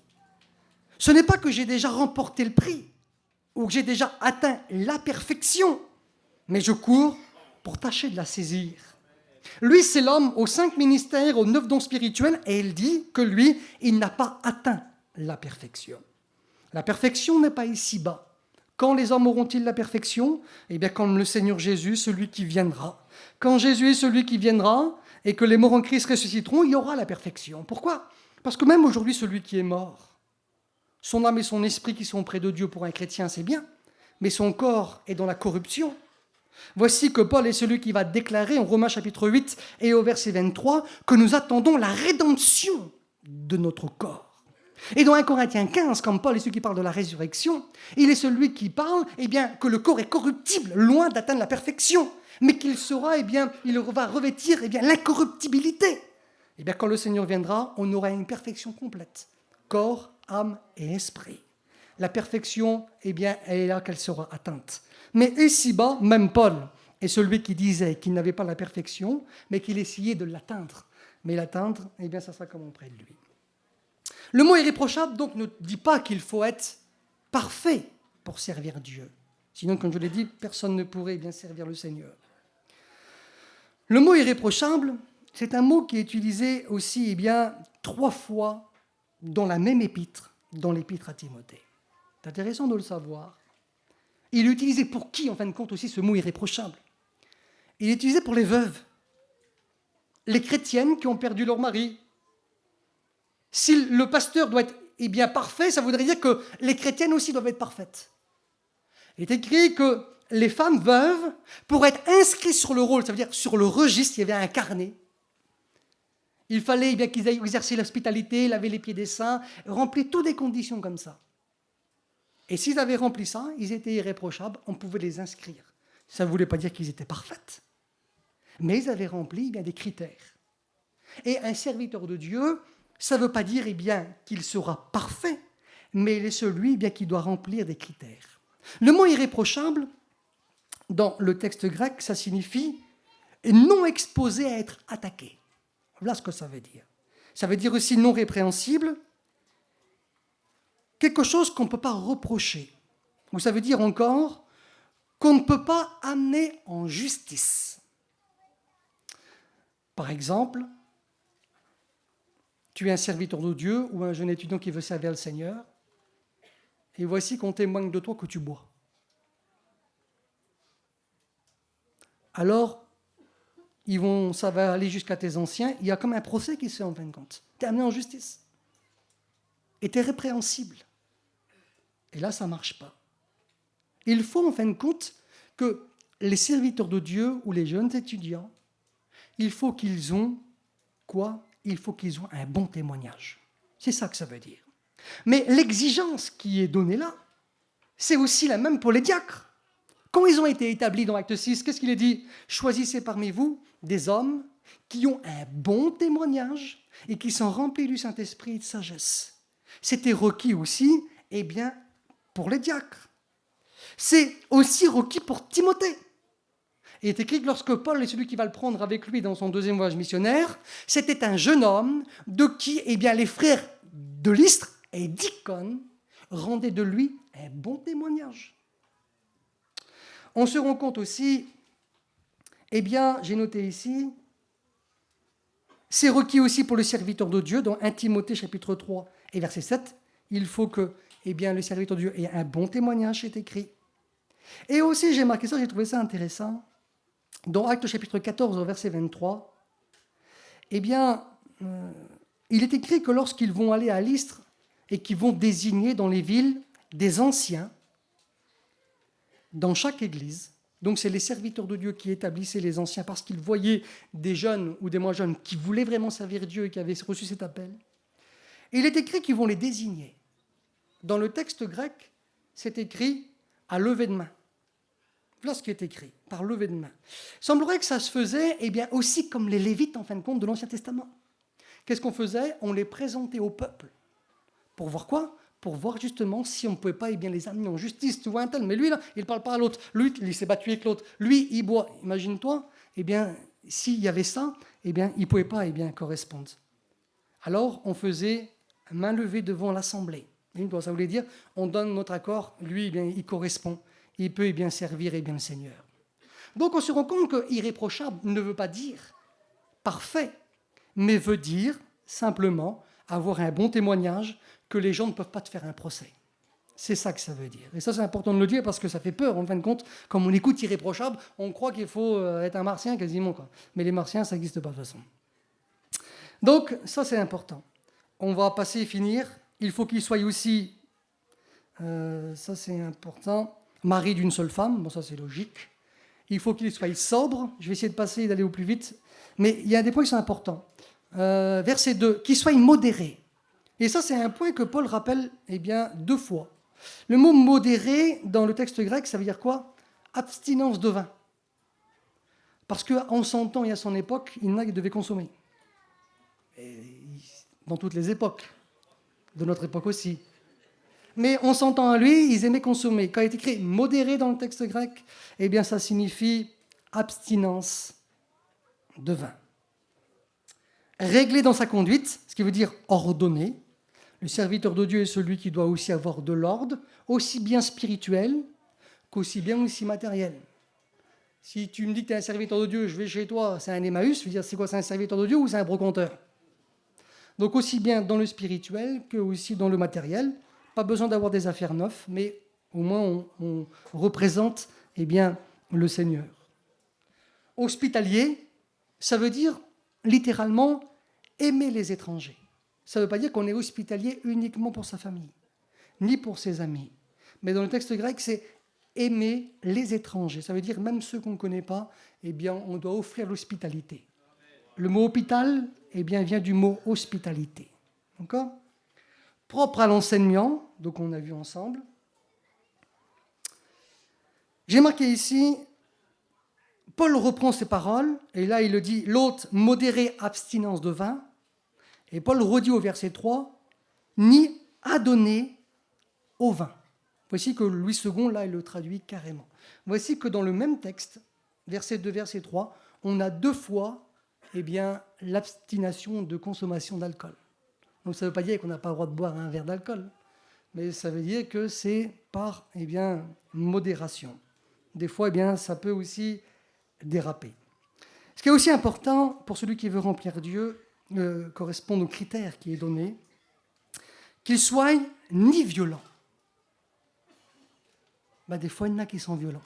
Ce n'est pas que j'ai déjà remporté le prix ou que j'ai déjà atteint la perfection, mais je cours pour tâcher de la saisir. Lui, c'est l'homme aux 5 ministères, aux 9 dons spirituels, et il dit que lui, il n'a pas atteint la perfection. La perfection n'est pas ici-bas. Quand les hommes auront-ils la perfection? Eh bien, comme le Seigneur Jésus, celui qui viendra. Quand Jésus est celui qui viendra, et que les morts en Christ ressusciteront, il y aura la perfection. Pourquoi? Parce que même aujourd'hui, celui qui est mort, son âme et son esprit qui sont près de Dieu pour un chrétien, c'est bien, mais son corps est dans la corruption. Voici que Paul est celui qui va déclarer en Romains chapitre 8 et au verset 23 que nous attendons la rédemption de notre corps. Et dans 1 Corinthiens 15, comme Paul est celui qui parle de la résurrection, il est celui qui parle que le corps est corruptible, loin d'atteindre la perfection, mais qu'il sera, il va revêtir l'incorruptibilité. Et bien, quand le Seigneur viendra, on aura une perfection complète, corps, âme et esprit. La perfection, elle est là qu'elle sera atteinte. Mais ici-bas, même Paul est celui qui disait qu'il n'avait pas la perfection, mais qu'il essayait de l'atteindre. Mais l'atteindre, ça sera comme auprès de lui. Le mot irréprochable, donc, ne dit pas qu'il faut être parfait pour servir Dieu. Sinon, comme je l'ai dit, personne ne pourrait bien servir le Seigneur. Le mot irréprochable, c'est un mot qui est utilisé aussi 3 fois dans la même épître, dans l'épître à Timothée. C'est intéressant de le savoir. Il est utilisé pour qui, en fin de compte, aussi, ce mot irréprochable? Il est utilisé pour les veuves, les chrétiennes qui ont perdu leur mari, Si le pasteur doit être bien parfait, ça voudrait dire que les chrétiennes aussi doivent être parfaites. Il est écrit que les femmes veuves, pour être inscrites sur le rôle, ça veut dire sur le registre, il y avait un carnet. Il fallait bien qu'ils aillent exercer l'hospitalité, laver les pieds des saints, remplir toutes des conditions comme ça. Et s'ils avaient rempli ça, ils étaient irréprochables, on pouvait les inscrire. Ça ne voulait pas dire qu'ils étaient parfaites, mais ils avaient rempli des critères. Et un serviteur de Dieu, ça ne veut pas dire qu'il sera parfait, mais il est celui qui doit remplir des critères. Le mot irréprochable, dans le texte grec, ça signifie non exposé à être attaqué. Voilà ce que ça veut dire. Ça veut dire aussi non répréhensible, quelque chose qu'on ne peut pas reprocher. Ou ça veut dire encore qu'on ne peut pas amener en justice. Par exemple, tu es un serviteur de Dieu ou un jeune étudiant qui veut servir le Seigneur, et voici qu'on témoigne de toi que tu bois. Alors, ça va aller jusqu'à tes anciens, il y a comme un procès qui se fait en fin de compte. Tu es amené en justice. Et tu es répréhensible. Et là, ça ne marche pas. Il faut en fin de compte que les serviteurs de Dieu ou les jeunes étudiants, il faut qu'ils ont quoi ? Il faut qu'ils ont un bon témoignage. C'est ça que ça veut dire. Mais l'exigence qui est donnée là, c'est aussi la même pour les diacres. Quand ils ont été établis dans Acte 6, qu'est-ce qu'il est dit ? Choisissez parmi vous des hommes qui ont un bon témoignage et qui sont remplis du Saint-Esprit et de sagesse. C'était requis aussi, pour les diacres. C'est aussi requis pour Timothée. Il est écrit que lorsque Paul est celui qui va le prendre avec lui dans son deuxième voyage missionnaire, c'était un jeune homme de qui les frères de Lystre et d'Icône rendaient de lui un bon témoignage. On se rend compte aussi, j'ai noté ici, c'est requis aussi pour le serviteur de Dieu, dans 1 Timothée chapitre 3 et verset 7, il faut que le serviteur de Dieu ait un bon témoignage, c'est écrit. Et aussi, j'ai marqué ça, j'ai trouvé ça intéressant, dans Actes chapitre 14, verset 23, il est écrit que lorsqu'ils vont aller à Lystre et qu'ils vont désigner dans les villes des anciens, dans chaque église, donc c'est les serviteurs de Dieu qui établissaient les anciens parce qu'ils voyaient des jeunes ou des moins jeunes qui voulaient vraiment servir Dieu et qui avaient reçu cet appel. Et il est écrit qu'ils vont les désigner. Dans le texte grec, c'est écrit à lever de main. Voilà ce qui est écrit, par lever de main. Il semblerait que ça se faisait aussi comme les Lévites, en fin de compte, de l'Ancien Testament. Qu'est-ce qu'on faisait ? On les présentait au peuple. Pour voir quoi ? Pour voir justement si on ne pouvait pas les amener en justice. Tu vois un tel, mais lui, là, il ne parle pas à l'autre. Lui, il s'est battu avec l'autre. Lui, il boit. Imagine-toi, s'il y avait ça, il ne pouvait pas correspondre. Alors, on faisait main levée devant l'assemblée. Ça voulait dire, on donne notre accord, lui, il correspond. Il peut servir le Seigneur. Donc, on se rend compte que irréprochable ne veut pas dire parfait, mais veut dire simplement avoir un bon témoignage que les gens ne peuvent pas te faire un procès. C'est ça que ça veut dire. Et ça, c'est important de le dire parce que ça fait peur. En fin de compte, comme on écoute irréprochable, on croit qu'il faut être un martien quasiment. Mais les martiens, ça n'existe pas de toute façon. Donc, ça, c'est important. On va passer et finir. Il faut qu'il soit aussi, ça c'est important, mari d'une seule femme. Bon, ça c'est logique. Il faut qu'il soit sobre. Je vais essayer de passer et d'aller au plus vite. Mais il y a des points qui sont importants. Verset 2, qu'il soit modéré. Et ça, c'est un point que Paul rappelle 2 fois. Le mot modéré, dans le texte grec, ça veut dire quoi ? Abstinence de vin. Parce qu'en son temps et à son époque, il y en a qui devaient consommer. Et dans toutes les époques. De notre époque aussi. Mais on s'entend à lui, ils aimaient consommer. Quand il est écrit modéré dans le texte grec, ça signifie abstinence de vin. Réglé dans sa conduite, ce qui veut dire ordonné. Le serviteur de Dieu est celui qui doit aussi avoir de l'ordre, aussi bien spirituel qu'aussi bien aussi matériel. Si tu me dis que tu es un serviteur de Dieu, je vais chez toi, c'est un Emmaüs, je veux dire, c'est quoi, c'est un serviteur de Dieu ou c'est un brocanteur ? Donc aussi bien dans le spirituel que aussi dans le matériel. Pas besoin d'avoir des affaires neuves, mais au moins on représente le Seigneur. Hospitalier, ça veut dire littéralement aimer les étrangers. Ça ne veut pas dire qu'on est hospitalier uniquement pour sa famille, ni pour ses amis. Mais dans le texte grec, c'est aimer les étrangers. Ça veut dire même ceux qu'on ne connaît pas, eh bien, on doit offrir l'hospitalité. Le mot hôpital, eh bien, vient du mot hospitalité. D'accord ? Propre à l'enseignement, donc on a vu ensemble. J'ai marqué ici, Paul reprend ces paroles, et là il le dit, l'hôte modéré abstinence de vin, et Paul redit au verset 3, ni adonné au vin. Voici que Louis II, là, il le traduit carrément. Voici que dans le même texte, verset 2, verset 3, on a 2 fois eh bien, l'abstination de consommation d'alcool. Donc ça ne veut pas dire qu'on n'a pas le droit de boire un verre d'alcool, mais ça veut dire que c'est par eh bien, modération. Des fois, eh bien, ça peut aussi déraper. Ce qui est aussi important pour celui qui veut remplir Dieu, correspond au critère qui est donné, qu'il soit ni violent. Ben, des fois, il y en a qui sont violents.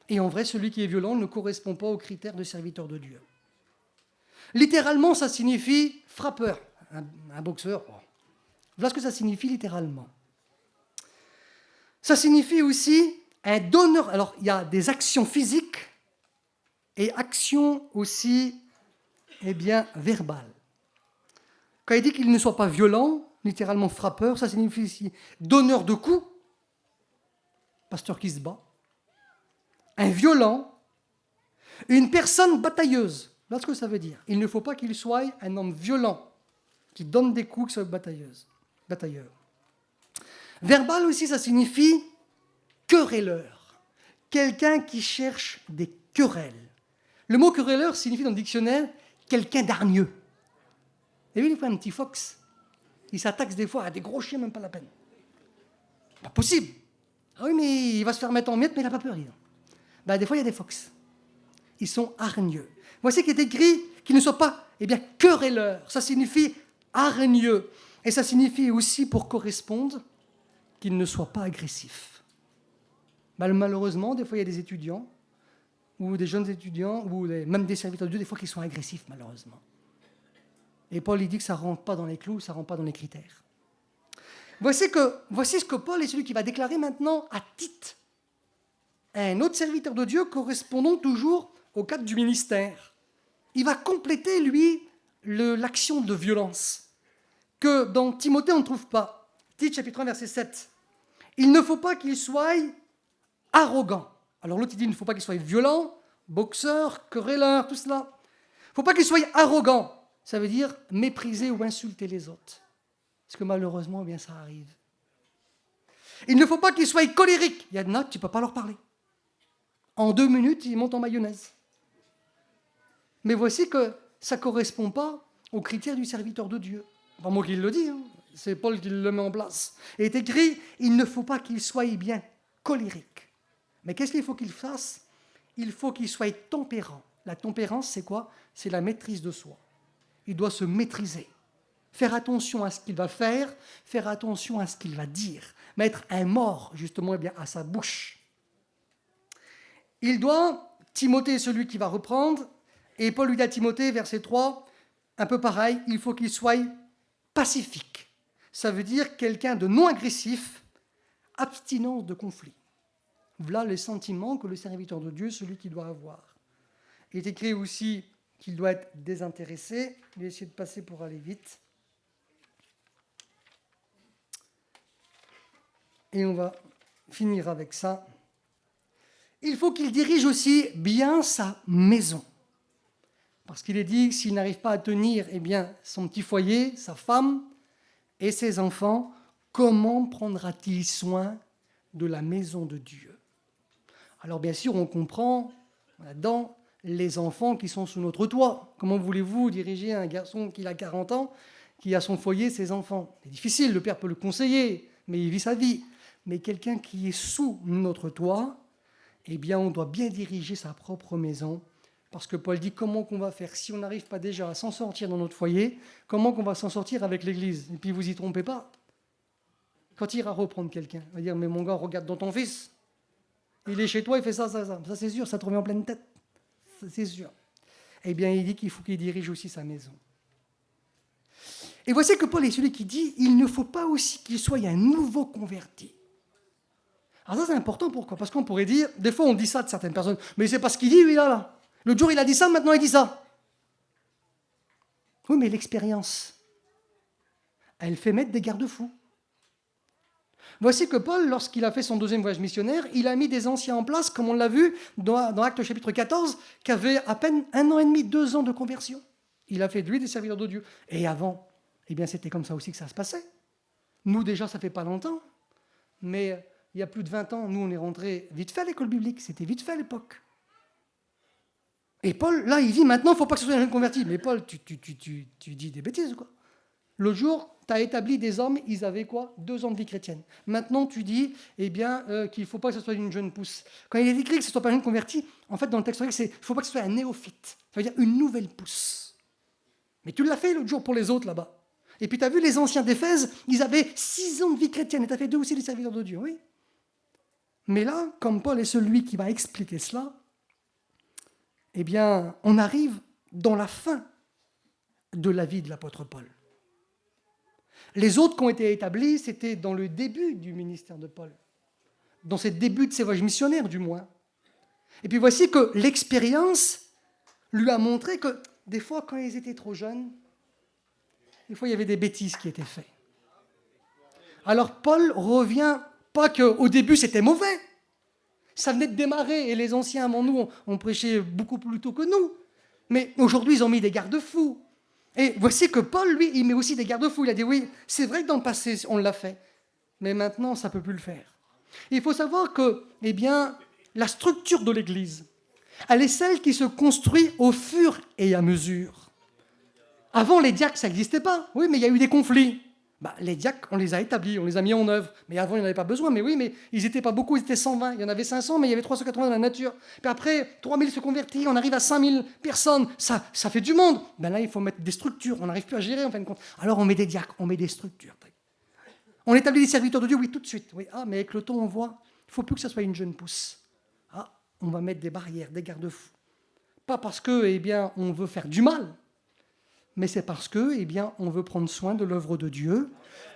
Et en vrai, celui qui est violent ne correspond pas aux critères de serviteur de Dieu. Littéralement, ça signifie frappeur, un boxeur. Voilà ce que ça signifie littéralement. Ça signifie aussi un donneur. Alors, il y a des actions physiques et actions aussi eh bien, verbales. Quand il dit qu'il ne soit pas violent, littéralement frappeur, ça signifie ici donneur de coups, pasteur qui se bat, un violent, une personne batailleuse. Voilà ce que ça veut dire. Il ne faut pas qu'il soit un homme violent, qui donne des coups, qui soit batailleur. Verbal aussi, ça signifie querelleur. Quelqu'un qui cherche des querelles. Le mot querelleur signifie dans le dictionnaire quelqu'un d'hargneux. Vous avez vu, des fois, un petit fox, il s'attaque des fois à des gros chiens, même pas la peine. Pas possible. Ah oui, mais il va se faire mettre en miettes, mais il n'a pas peur. Ben, des fois, il y a des fox. Ils sont hargneux. Voici qu'il est écrit qu'ils ne soient pas eh bien, querelleurs. Ça signifie hargneux. Et ça signifie aussi, pour correspondre, qu'ils ne soient pas agressifs. Ben, malheureusement, des fois, il y a des étudiants, ou des jeunes étudiants, ou même des serviteurs de Dieu, des fois, qui sont agressifs, malheureusement. Et Paul, il dit que ça ne rentre pas dans les clous, ça ne rentre pas dans les critères. Voici ce que Paul est celui qui va déclarer maintenant à Tite, un autre serviteur de Dieu correspondant toujours au cadre du ministère. Il va compléter, lui, l'action de violence que dans Timothée, on ne trouve pas. Tite, chapitre 1, verset 7. Il ne faut pas qu'il soit arrogant. Alors l'autre, il dit, il ne faut pas qu'il soit violent, boxeur, querelleur, tout cela. Il ne faut pas qu'il soit arrogant. Ça veut dire mépriser ou insulter les autres. Parce que malheureusement, eh bien, ça arrive. Il ne faut pas qu'il soit colérique. Il y a de notes, tu ne peux pas leur parler. En 2 minutes, ils montent en mayonnaise. Mais voici que ça ne correspond pas aux critères du serviteur de Dieu. Pas moi qui le dis, hein. C'est Paul qui le met en place. Il est écrit, il ne faut pas qu'il soit bien colérique. Mais qu'est-ce qu'il faut qu'il fasse ? Il faut qu'il soit tempérant. La tempérance, c'est quoi ? C'est la maîtrise de soi. Il doit se maîtriser. Faire attention à ce qu'il va faire attention à ce qu'il va dire. Mettre un mort, justement, eh bien, à sa bouche. Il doit, Timothée est celui qui va reprendre, et Paul lui dit à Timothée, verset 3, un peu pareil, il faut qu'il soit pacifique. Ça veut dire quelqu'un de non agressif, abstinence de conflit. Voilà les sentiments que le serviteur de Dieu, celui qui doit avoir. Il est écrit aussi qu'il doit être désintéressé. Je vais essayer de passer pour aller vite. Et on va finir avec ça. Il faut qu'il dirige aussi bien sa maison. Parce qu'il est dit que s'il n'arrive pas à tenir eh bien, son petit foyer, sa femme et ses enfants, comment prendra-t-il soin de la maison de Dieu ? Alors bien sûr, on comprend là-dedans les enfants qui sont sous notre toit. Comment voulez-vous diriger un garçon qui a 40 ans, qui a son foyer, ses enfants ? C'est difficile, le père peut le conseiller, mais il vit sa vie. Mais quelqu'un qui est sous notre toit, eh bien, on doit bien diriger sa propre maison. Parce que Paul dit, comment qu'on va faire ? Si on n'arrive pas déjà à s'en sortir dans notre foyer, comment qu'on va s'en sortir avec l'Église ? Et puis, vous y trompez pas. Quand il ira reprendre quelqu'un, il va dire, mais mon gars, regarde dans ton fils. Il est chez toi, il fait ça, ça, ça. Ça, c'est sûr, ça te revient en pleine tête. Ça, c'est sûr. Eh bien, il dit qu'il faut qu'il dirige aussi sa maison. Et voici que Paul est celui qui dit, il ne faut pas aussi qu'il soit un nouveau converti. Alors ça c'est important, pourquoi? Parce qu'on pourrait dire, des fois on dit ça de certaines personnes, mais c'est pas ce qu'il dit lui là. L'autre jour il a dit ça, maintenant il dit ça. Oui, mais l'expérience, elle fait mettre des garde-fous. Voici que Paul, lorsqu'il a fait son deuxième voyage missionnaire, il a mis des anciens en place, comme on l'a vu dans Actes chapitre 14, qui avaient à peine 1 an et demi, 2 ans de conversion. Il a fait de lui des serviteurs de Dieu. Et avant, eh bien c'était comme ça aussi que ça se passait. Nous déjà, ça fait pas longtemps, mais il y a plus de 20 ans, nous on est rentrés vite fait à l'école biblique, c'était vite fait à l'époque. Et Paul, là, il dit maintenant, il ne faut pas que ce soit un jeune converti. Mais Paul, tu dis des bêtises, quoi. L'autre jour, tu as établi des hommes, ils avaient quoi? 2 ans de vie chrétienne. Maintenant, tu dis eh bien, qu'il ne faut pas que ce soit une jeune pousse. Quand il est écrit que ce ne soit pas un jeune converti, en fait, dans le texte grec, c'est il ne faut pas que ce soit un néophyte. Ça veut dire une nouvelle pousse. Mais tu l'as fait l'autre jour pour les autres là-bas. Et puis tu as vu les anciens d'Éphèse, ils avaient 6 ans de vie chrétienne. Et tu as fait d'eux aussi des serviteurs de Dieu, oui. Mais là, comme Paul est celui qui va expliquer cela, eh bien, on arrive dans la fin de la vie de l'apôtre Paul. Les autres qui ont été établis, c'était dans le début du ministère de Paul, dans ses débuts de ses voyages missionnaires, du moins. Et puis voici que l'expérience lui a montré que des fois, quand ils étaient trop jeunes, des fois, il y avait des bêtises qui étaient faites. Alors Paul revient, pas qu'au début, c'était mauvais. Ça venait de démarrer, et les anciens avant nous ont prêché beaucoup plus tôt que nous. Mais aujourd'hui, ils ont mis des garde-fous. Et voici que Paul, lui, il met aussi des garde-fous. Il a dit, oui, c'est vrai que dans le passé, on l'a fait, mais maintenant, ça ne peut plus le faire. Et il faut savoir que, eh bien, la structure de l'Église, elle est celle qui se construit au fur et à mesure. Avant, les diacres, ça n'existait pas. Oui, mais il y a eu des conflits. Les diacres, on les a établis, on les a mis en œuvre. Mais avant, il n'y en avait pas besoin. Mais oui, mais ils n'étaient pas beaucoup, ils étaient 120. Il y en avait 500, mais il y avait 380 dans la nature. Puis après, 3000 se convertis, on arrive à 5000 personnes. Ça fait du monde. Là, il faut mettre des structures. On n'arrive plus à gérer, en fin de compte. Alors, on met des diacres, on met des structures. On établit des serviteurs de Dieu, oui, tout de suite. Oui, mais avec le temps, on voit, il ne faut plus que ce soit une jeune pousse. On va mettre des barrières, des garde-fous. Pas parce que, eh bien, on veut faire du mal, mais c'est parce que, eh bien, on veut prendre soin de l'œuvre de Dieu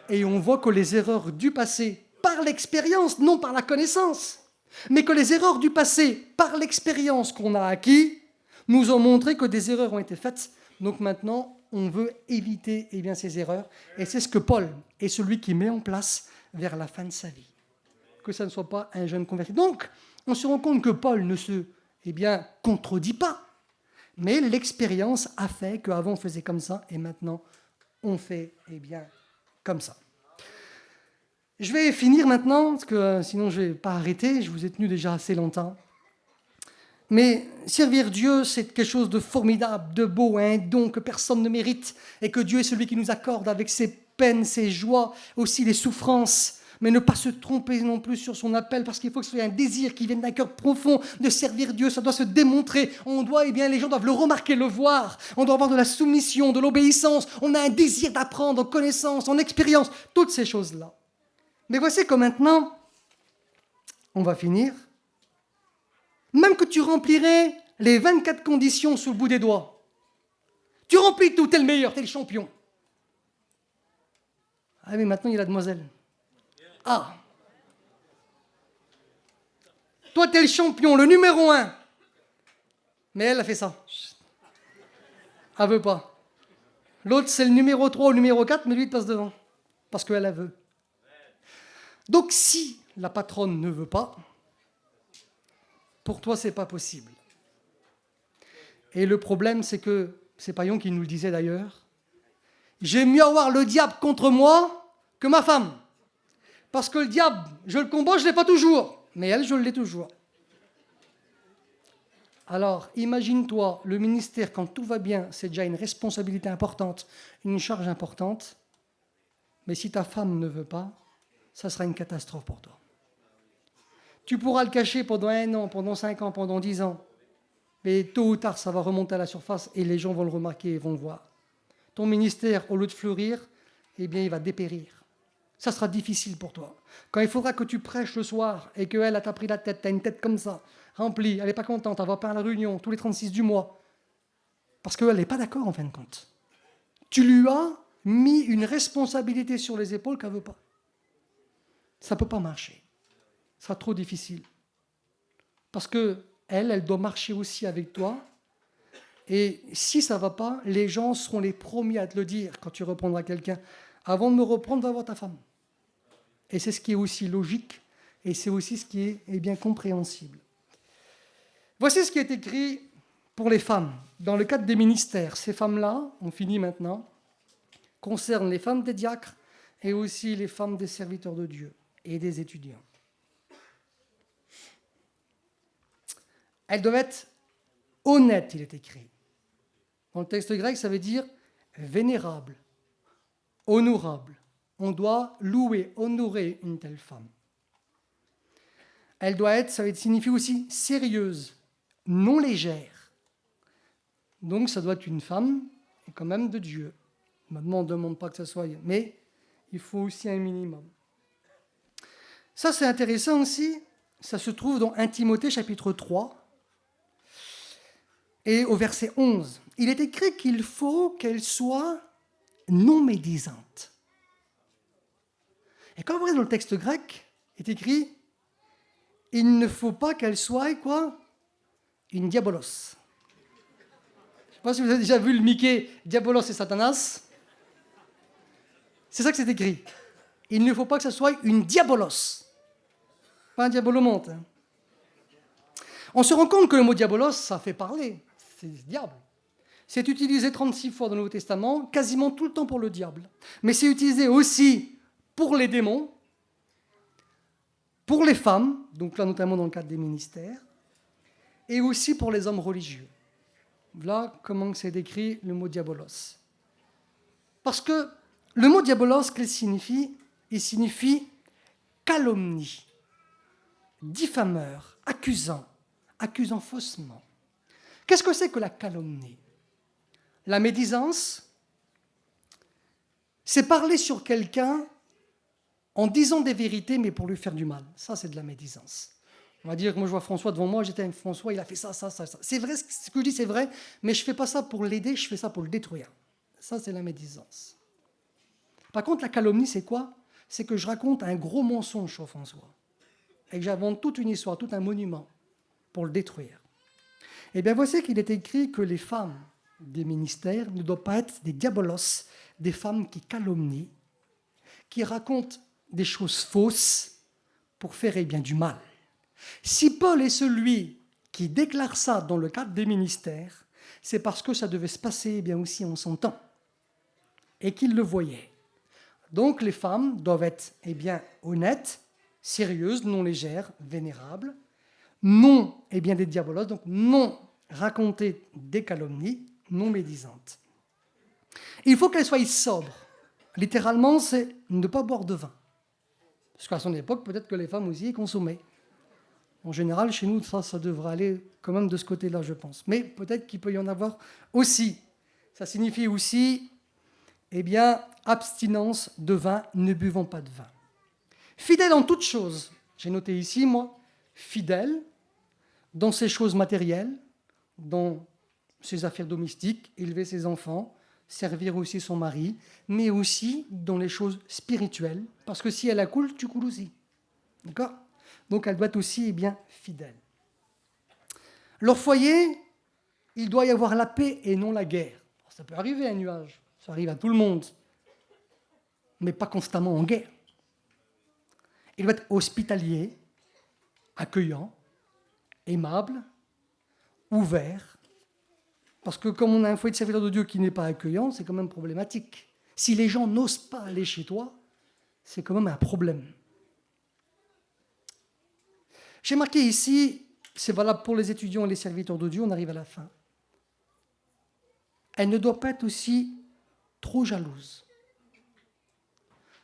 et on voit que les erreurs du passé, par l'expérience, non par la connaissance, mais que les erreurs du passé, par l'expérience qu'on a acquis, nous ont montré que des erreurs ont été faites. Donc maintenant, on veut éviter, eh bien, ces erreurs. Et c'est ce que Paul est celui qui met en place vers la fin de sa vie. Que ça ne soit pas un jeune converti. Donc, on se rend compte que Paul ne se, eh bien, contredit pas. Mais l'expérience a fait qu'avant on faisait comme ça et maintenant on fait eh bien, comme ça. Je vais finir maintenant, parce que sinon je ne vais pas arrêter, je vous ai tenu déjà assez longtemps. Mais servir Dieu, c'est quelque chose de formidable, de beau, un don que personne ne mérite et que Dieu est celui qui nous accorde avec ses peines, ses joies, aussi les souffrances. Mais ne pas se tromper non plus sur son appel, parce qu'il faut que ce soit un désir qui vienne d'un cœur profond de servir Dieu. Ça doit se démontrer. On doit, eh bien, les gens doivent le remarquer, le voir. On doit avoir de la soumission, de l'obéissance. On a un désir d'apprendre en connaissance, en expérience, toutes ces choses-là. Mais voici que maintenant, on va finir. Même que tu remplirais les 24 conditions sous le bout des doigts, tu remplis tout, t'es le meilleur, t'es le champion. Ah, mais maintenant, il y a la demoiselle. Ah, toi, t'es le champion, le numéro 1. Mais elle a fait ça. Elle veut pas. L'autre, c'est le numéro 3 ou le numéro 4, mais lui, il passe devant. Parce qu'elle la veut. Donc, si la patronne ne veut pas, pour toi, c'est pas possible. Et le problème, c'est que, c'est Paillon qui nous le disait d'ailleurs, j'aime mieux avoir le diable contre moi que ma femme. Parce que le diable, je le combats, je ne l'ai pas toujours. Mais elle, je l'ai toujours. Alors, imagine-toi, le ministère, quand tout va bien, c'est déjà une responsabilité importante, une charge importante. Mais si ta femme ne veut pas, ça sera une catastrophe pour toi. Tu pourras le cacher pendant 1 an, pendant 5 ans, pendant 10 ans. Mais tôt ou tard, ça va remonter à la surface et les gens vont le remarquer et vont le voir. Ton ministère, au lieu de fleurir, eh bien, il va dépérir. Ça sera difficile pour toi. Quand il faudra que tu prêches le soir et qu'elle a t'a pris la tête, t'as une tête comme ça, remplie, elle n'est pas contente, elle va pas à la réunion tous les 36 du mois, parce qu'elle n'est pas d'accord en fin de compte. Tu lui as mis une responsabilité sur les épaules qu'elle ne veut pas. Ça ne peut pas marcher. Ça sera trop difficile. Parce que elle doit marcher aussi avec toi. Et si ça ne va pas, les gens seront les premiers à te le dire quand tu reprendras quelqu'un. Avant de me reprendre, va voir ta femme. Et c'est ce qui est aussi logique. Et c'est aussi ce qui est bien compréhensible. Voici ce qui est écrit pour les femmes. Dans le cadre des ministères, ces femmes-là, on finit maintenant, concernent les femmes des diacres et aussi les femmes des serviteurs de Dieu et des étudiants. Elles doivent être honnêtes, il est écrit. Dans le texte grec, ça veut dire vénérable, honorable. On doit louer, honorer une telle femme. Elle doit être, ça signifie aussi sérieuse, non légère. Donc ça doit être une femme, et quand même de Dieu. Maintenant, on ne demande pas que ça soit, mais il faut aussi un minimum. Ça, c'est intéressant aussi. Ça se trouve dans 1 Timothée, chapitre 3, et au verset 11. Il est écrit qu'il faut qu'elle soit non médisante. Et quand vous regardez dans le texte grec, il est écrit il ne faut pas qu'elle soit, quoi ? Une diabolos. Je ne sais pas si vous avez déjà vu le Mickey Diabolos et Satanas. C'est ça que c'est écrit. Il ne faut pas que ce soit une diabolos. Pas un diabolomonte. Hein. On se rend compte que le mot diabolos, ça fait parler. C'est diable. C'est utilisé 36 fois dans le Nouveau Testament, quasiment tout le temps pour le diable. Mais c'est utilisé aussi pour les démons, pour les femmes, donc là notamment dans le cadre des ministères, et aussi pour les hommes religieux. Voilà comment c'est décrit le mot diabolos. Parce que le mot diabolos, qu'est-ce qu'il signifie ? Il signifie calomnie, diffameur, accusant faussement. Qu'est-ce que c'est que la calomnie ? La médisance, c'est parler sur quelqu'un en disant des vérités, mais pour lui faire du mal. Ça, c'est de la médisance. On va dire, moi je vois François devant moi, j'étais avec François, il a fait ça. C'est vrai, ce que je dis, c'est vrai, mais je ne fais pas ça pour l'aider, je fais ça pour le détruire. Ça, c'est la médisance. Par contre, la calomnie, c'est quoi ? C'est que je raconte un gros mensonge sur François et que j'invente toute une histoire, tout un monument pour le détruire. Eh bien, voici qu'il est écrit que les femmes des ministères ne doivent pas être des diabolos, des femmes qui calomnient, qui racontent des choses fausses pour faire bien du mal. Si Paul est celui qui déclare ça dans le cadre des ministères, c'est parce que ça devait se passer bien aussi en son temps et qu'il le voyait. Donc les femmes doivent être honnêtes, sérieuses, non légères, vénérables, non des diabolos, donc non raconter des calomnies, non médisantes. Il faut qu'elles soient sobres. Littéralement, c'est ne pas boire de vin. Parce qu'à son époque, peut-être que les femmes aussi consommaient. En général, chez nous, ça devrait aller quand même de ce côté-là, je pense. Mais peut-être qu'il peut y en avoir aussi. Ça signifie aussi, abstinence de vin, ne buvons pas de vin. Fidèle en toutes choses. J'ai noté ici, moi, fidèle dans ses choses matérielles, dans ses affaires domestiques, élever ses enfants, servir aussi son mari, mais aussi dans les choses spirituelles, parce que si elle a coule, tu coules aussi. D'accord ? Donc elle doit être aussi fidèle. Leur foyer, il doit y avoir la paix et non la guerre. Ça peut arriver un nuage, ça arrive à tout le monde, mais pas constamment en guerre. Il doit être hospitalier, accueillant, aimable, ouvert. Parce que comme on a un foyer de serviteur de Dieu qui n'est pas accueillant, c'est quand même problématique. Si les gens n'osent pas aller chez toi, c'est quand même un problème. J'ai marqué ici, c'est valable pour les étudiants et les serviteurs de Dieu, on arrive à la fin. Elle ne doit pas être aussi trop jalouse.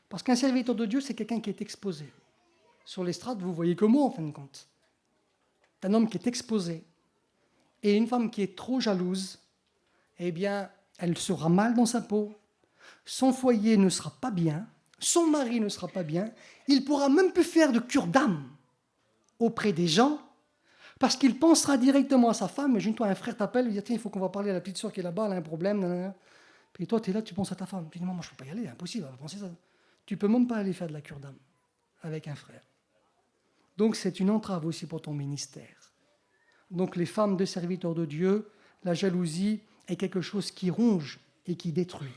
Parce qu'un serviteur de Dieu, c'est quelqu'un qui est exposé. Sur l'estrade, vous voyez que moi, en fin de compte. C'est un homme qui est exposé. Et une femme qui est trop jalouse, elle sera mal dans sa peau, son foyer ne sera pas bien, son mari ne sera pas bien, il ne pourra même plus faire de cure d'âme auprès des gens, parce qu'il pensera directement à sa femme. Imagine-toi, un frère t'appelle, il dit « Tiens, il faut qu'on va parler à la petite soeur qui est là-bas, elle a un problème. » Et toi, tu es là, tu penses à ta femme. Tu dis, moi, je ne peux pas y aller, impossible, elle va penser ça. Tu ne peux même pas aller faire de la cure d'âme avec un frère. Donc, c'est une entrave aussi pour ton ministère. Donc, les femmes de serviteurs de Dieu, la jalousie est quelque chose qui ronge et qui détruit.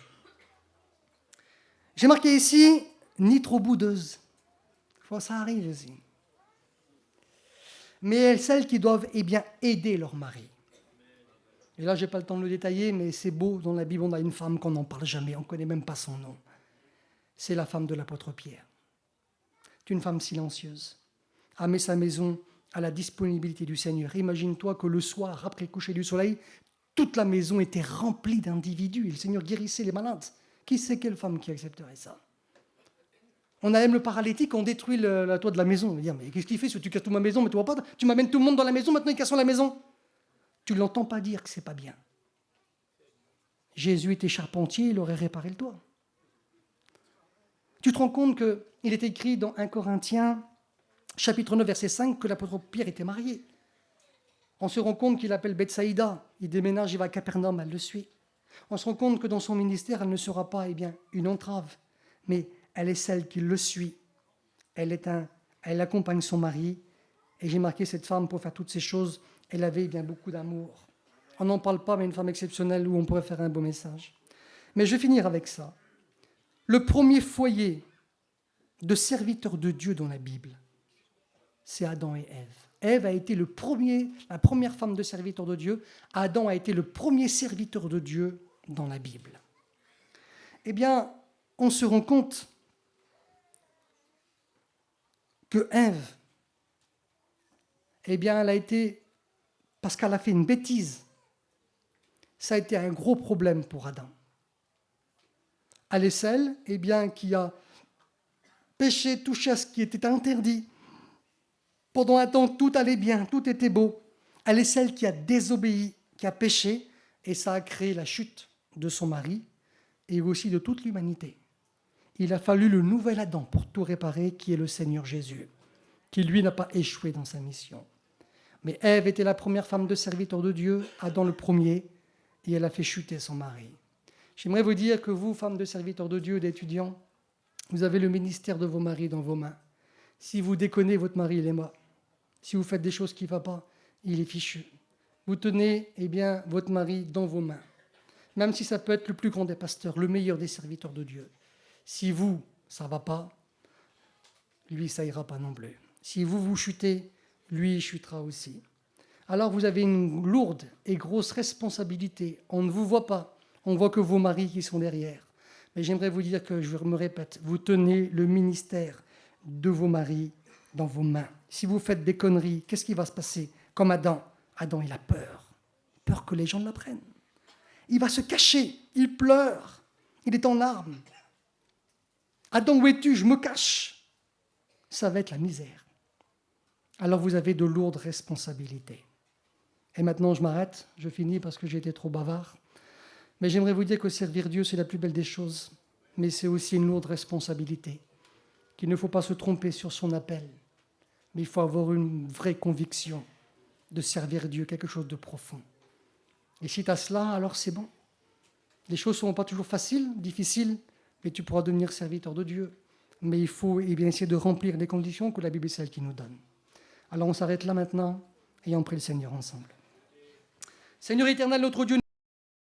J'ai marqué ici, ni trop boudeuse. Ça arrive aussi. Mais celles qui doivent aider leur mari. Et là, je n'ai pas le temps de le détailler, mais c'est beau, dans la Bible, on a une femme qu'on n'en parle jamais, on ne connaît même pas son nom. C'est la femme de l'apôtre Pierre. C'est une femme silencieuse, a mis sa maison à la disponibilité du Seigneur. Imagine-toi que le soir, après le coucher du soleil, toute la maison était remplie d'individus et le Seigneur guérissait les malades. Qui sait quelle femme qui accepterait ça? On a même le paralytique, on détruit la toit de la maison. On va dire, mais qu'est-ce qu'il fait? Tu casses toute ma maison, mais tu vois pas, tu m'amènes tout le monde dans la maison, maintenant ils cassent la maison. Tu ne l'entends pas dire que c'est pas bien. Jésus était charpentier, il aurait réparé le toit. Tu te rends compte qu'il est écrit dans 1 Corinthiens, chapitre 9, verset 5, que l'apôtre Pierre était marié. On se rend compte qu'il appelle Bethsaïda, il déménage, il va à Capernaum, elle le suit. On se rend compte que dans son ministère, elle ne sera pas une entrave, mais elle est celle qui le suit. Elle accompagne son mari. Et j'ai marqué cette femme pour faire toutes ces choses. Elle avait beaucoup d'amour. On n'en parle pas, mais une femme exceptionnelle où on pourrait faire un beau message. Mais je vais finir avec ça. Le premier foyer de serviteurs de Dieu dans la Bible, c'est Adam et Ève. Ève a été la première femme de serviteur de Dieu. Adam a été le premier serviteur de Dieu dans la Bible. Eh bien, on se rend compte que Ève, elle a été, parce qu'elle a fait une bêtise, ça a été un gros problème pour Adam. Elle est celle, qui a péché, touché à ce qui était interdit. Pendant un temps, tout allait bien, tout était beau. Elle est celle qui a désobéi, qui a péché, et ça a créé la chute de son mari et aussi de toute l'humanité. Il a fallu le nouvel Adam pour tout réparer, qui est le Seigneur Jésus, qui lui n'a pas échoué dans sa mission. Mais Ève était la première femme de serviteur de Dieu, Adam le premier, et elle a fait chuter son mari. J'aimerais vous dire que vous, femmes de serviteurs de Dieu, d'étudiants, vous avez le ministère de vos maris dans vos mains. Si vous déconnez, votre mari, il est mort. Si vous faites des choses qui ne vont pas, il est fichu. Vous tenez, votre mari dans vos mains. Même si ça peut être le plus grand des pasteurs, le meilleur des serviteurs de Dieu. Si vous, ça ne va pas, lui, ça ira pas non plus. Si vous chutez, lui, il chutera aussi. Alors vous avez une lourde et grosse responsabilité. On ne vous voit pas. On voit que vos maris qui sont derrière. Mais j'aimerais vous dire que, je me répète, vous tenez le ministère de vos maris dans vos mains. Si vous faites des conneries, qu'est-ce qui va se passer? Comme Adam. Adam, il a peur. Peur que les gens l'apprennent. Il va se cacher. Il pleure. Il est en larmes. Adam, où es-tu? Je me cache. Ça va être la misère. Alors vous avez de lourdes responsabilités. Et maintenant, je m'arrête. Je finis parce que j'ai été trop bavard. Mais j'aimerais vous dire que servir Dieu, c'est la plus belle des choses. Mais c'est aussi une lourde responsabilité. Qu'il ne faut pas se tromper sur son appel. Mais il faut avoir une vraie conviction de servir Dieu, quelque chose de profond. Et si tu as cela, alors c'est bon. Les choses ne seront pas toujours faciles, difficiles, mais tu pourras devenir serviteur de Dieu. Mais il faut essayer de remplir les conditions que la Bible est celle qui nous donne. Alors on s'arrête là maintenant et on prie le Seigneur ensemble. Seigneur éternel, notre Dieu,